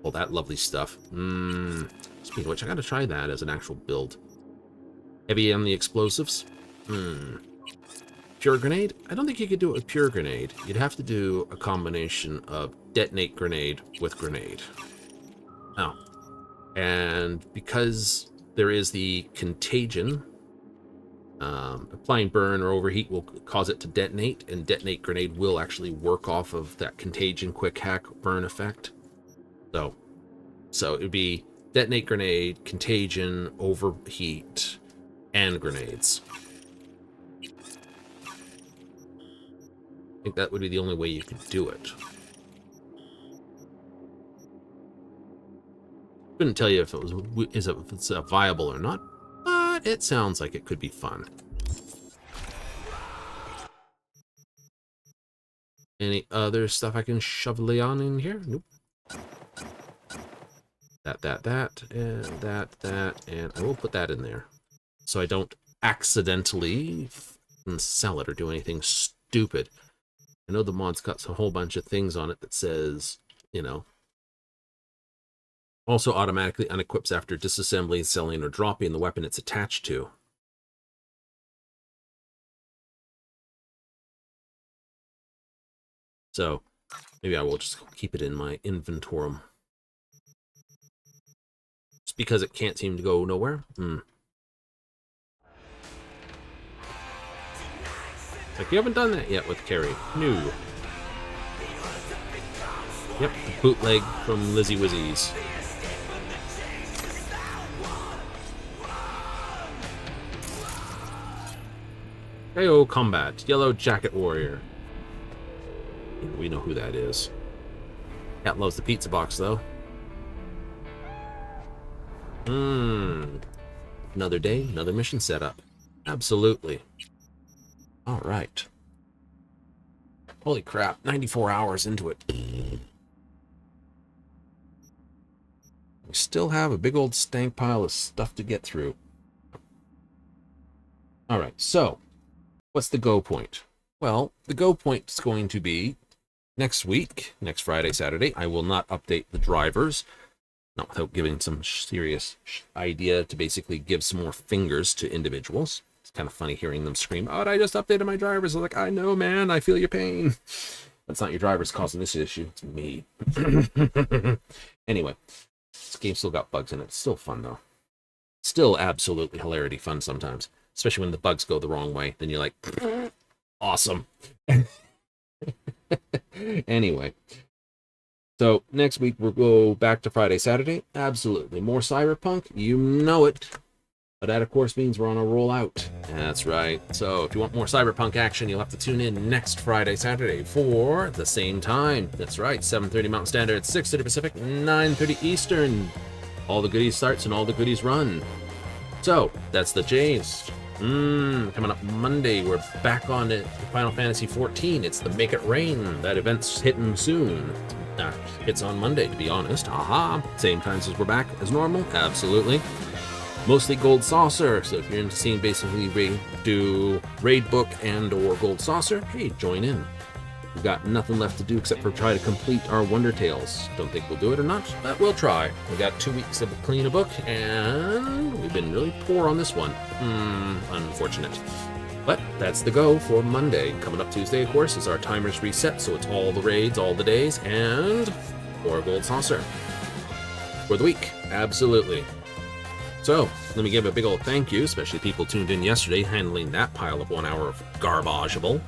Oh, that lovely stuff. Speaking of which, I got to try that as an actual build. Heavy on the explosives. Pure grenade? I don't think you could do it with pure grenade. You'd have to do a combination of detonate grenade with grenade. Oh. And because there is the contagion, applying burn or overheat will cause it to detonate, and detonate grenade will actually work off of that contagion quick hack burn effect. So it would be detonate grenade, contagion, overheat, and grenades. I think that would be the only way you could do it. Couldn't tell you if it was if it's viable or not, but it sounds like it could be fun. Any other stuff I can shovel on in here? Nope. That, and I will put that in there, so I don't accidentally sell it or do anything stupid. I know the mod's got a whole bunch of things on it that says, you know, also automatically unequips after disassembling, selling, or dropping the weapon it's attached to. So maybe I will just keep it in my inventory. Just because it can't seem to go nowhere? Like, you haven't done that yet with Carrie. No. Yep, bootleg from Lizzie Wizzies. Heyo, combat. Yellow Jacket Warrior. We know who that is. Cat loves the pizza box, though. Another day, another mission setup. Absolutely. All right. Holy crap, 94 hours into it. We still have a big old stank pile of stuff to get through. All right, so what's the go point? Well, the go point is going to be next week, next Friday, Saturday. I will not update the drivers, not without giving some serious idea to basically give some more fingers to individuals. It's kind of funny hearing them scream, "Oh, I just updated my drivers." I'm like, I know, man, I feel your pain. That's not your drivers causing this issue. It's me. Anyway, this game still got bugs in it. It's still fun, though. Still absolutely hilarity fun sometimes. Especially when the bugs go the wrong way. Then you're like, awesome. Anyway. So, next week we'll go back to Friday, Saturday. Absolutely. More Cyberpunk. You know it. But that, of course, means we're on a rollout. That's right. So, if you want more Cyberpunk action, you'll have to tune in next Friday, Saturday for the same time. That's right. 7:30 Mountain Standard, 6:30 Pacific, 9:30 Eastern. All the goodies starts and all the goodies run. So, that's the gist. Coming up Monday, we're back on it. Final Fantasy XIV. It's the Make It Rain. That event's hitting soon. Hits on Monday, to be honest. Aha! Same times as we're back as normal. Absolutely. Mostly Gold Saucer. So if you're into seeing basically do Raid Book and or Gold Saucer, hey, join in. We've got nothing left to do except for try to complete our Wonder Tales. Don't think we'll do it or not, but we'll try. We got 2 weeks to clean a book, and we've been really poor on this one. Unfortunate. But that's the go for Monday. Coming up Tuesday, of course, is our timers reset, so it's all the raids, all the days, and more Gold Saucer for the week. Absolutely. So, let me give a big old thank you, especially people tuned in yesterday, handling that pile of 1 hour of garbageable.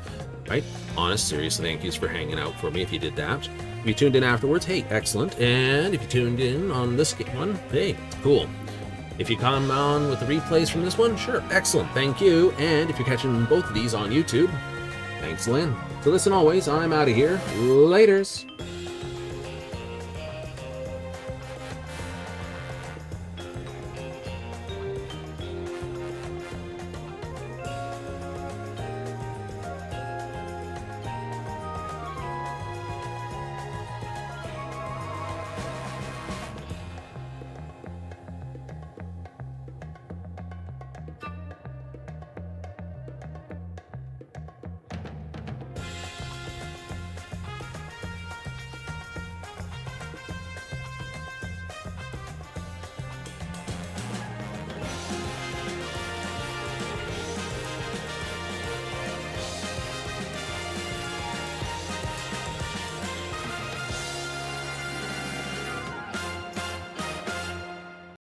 Right? Honest, serious thank yous for hanging out for me if you did that. If you tuned in afterwards, hey, excellent. And if you tuned in on this one, hey, cool. If you come on with the replays from this one, sure, excellent, thank you. And if you're catching both of these on YouTube, thanks, Lynn. So listen always, I'm out of here. Laters.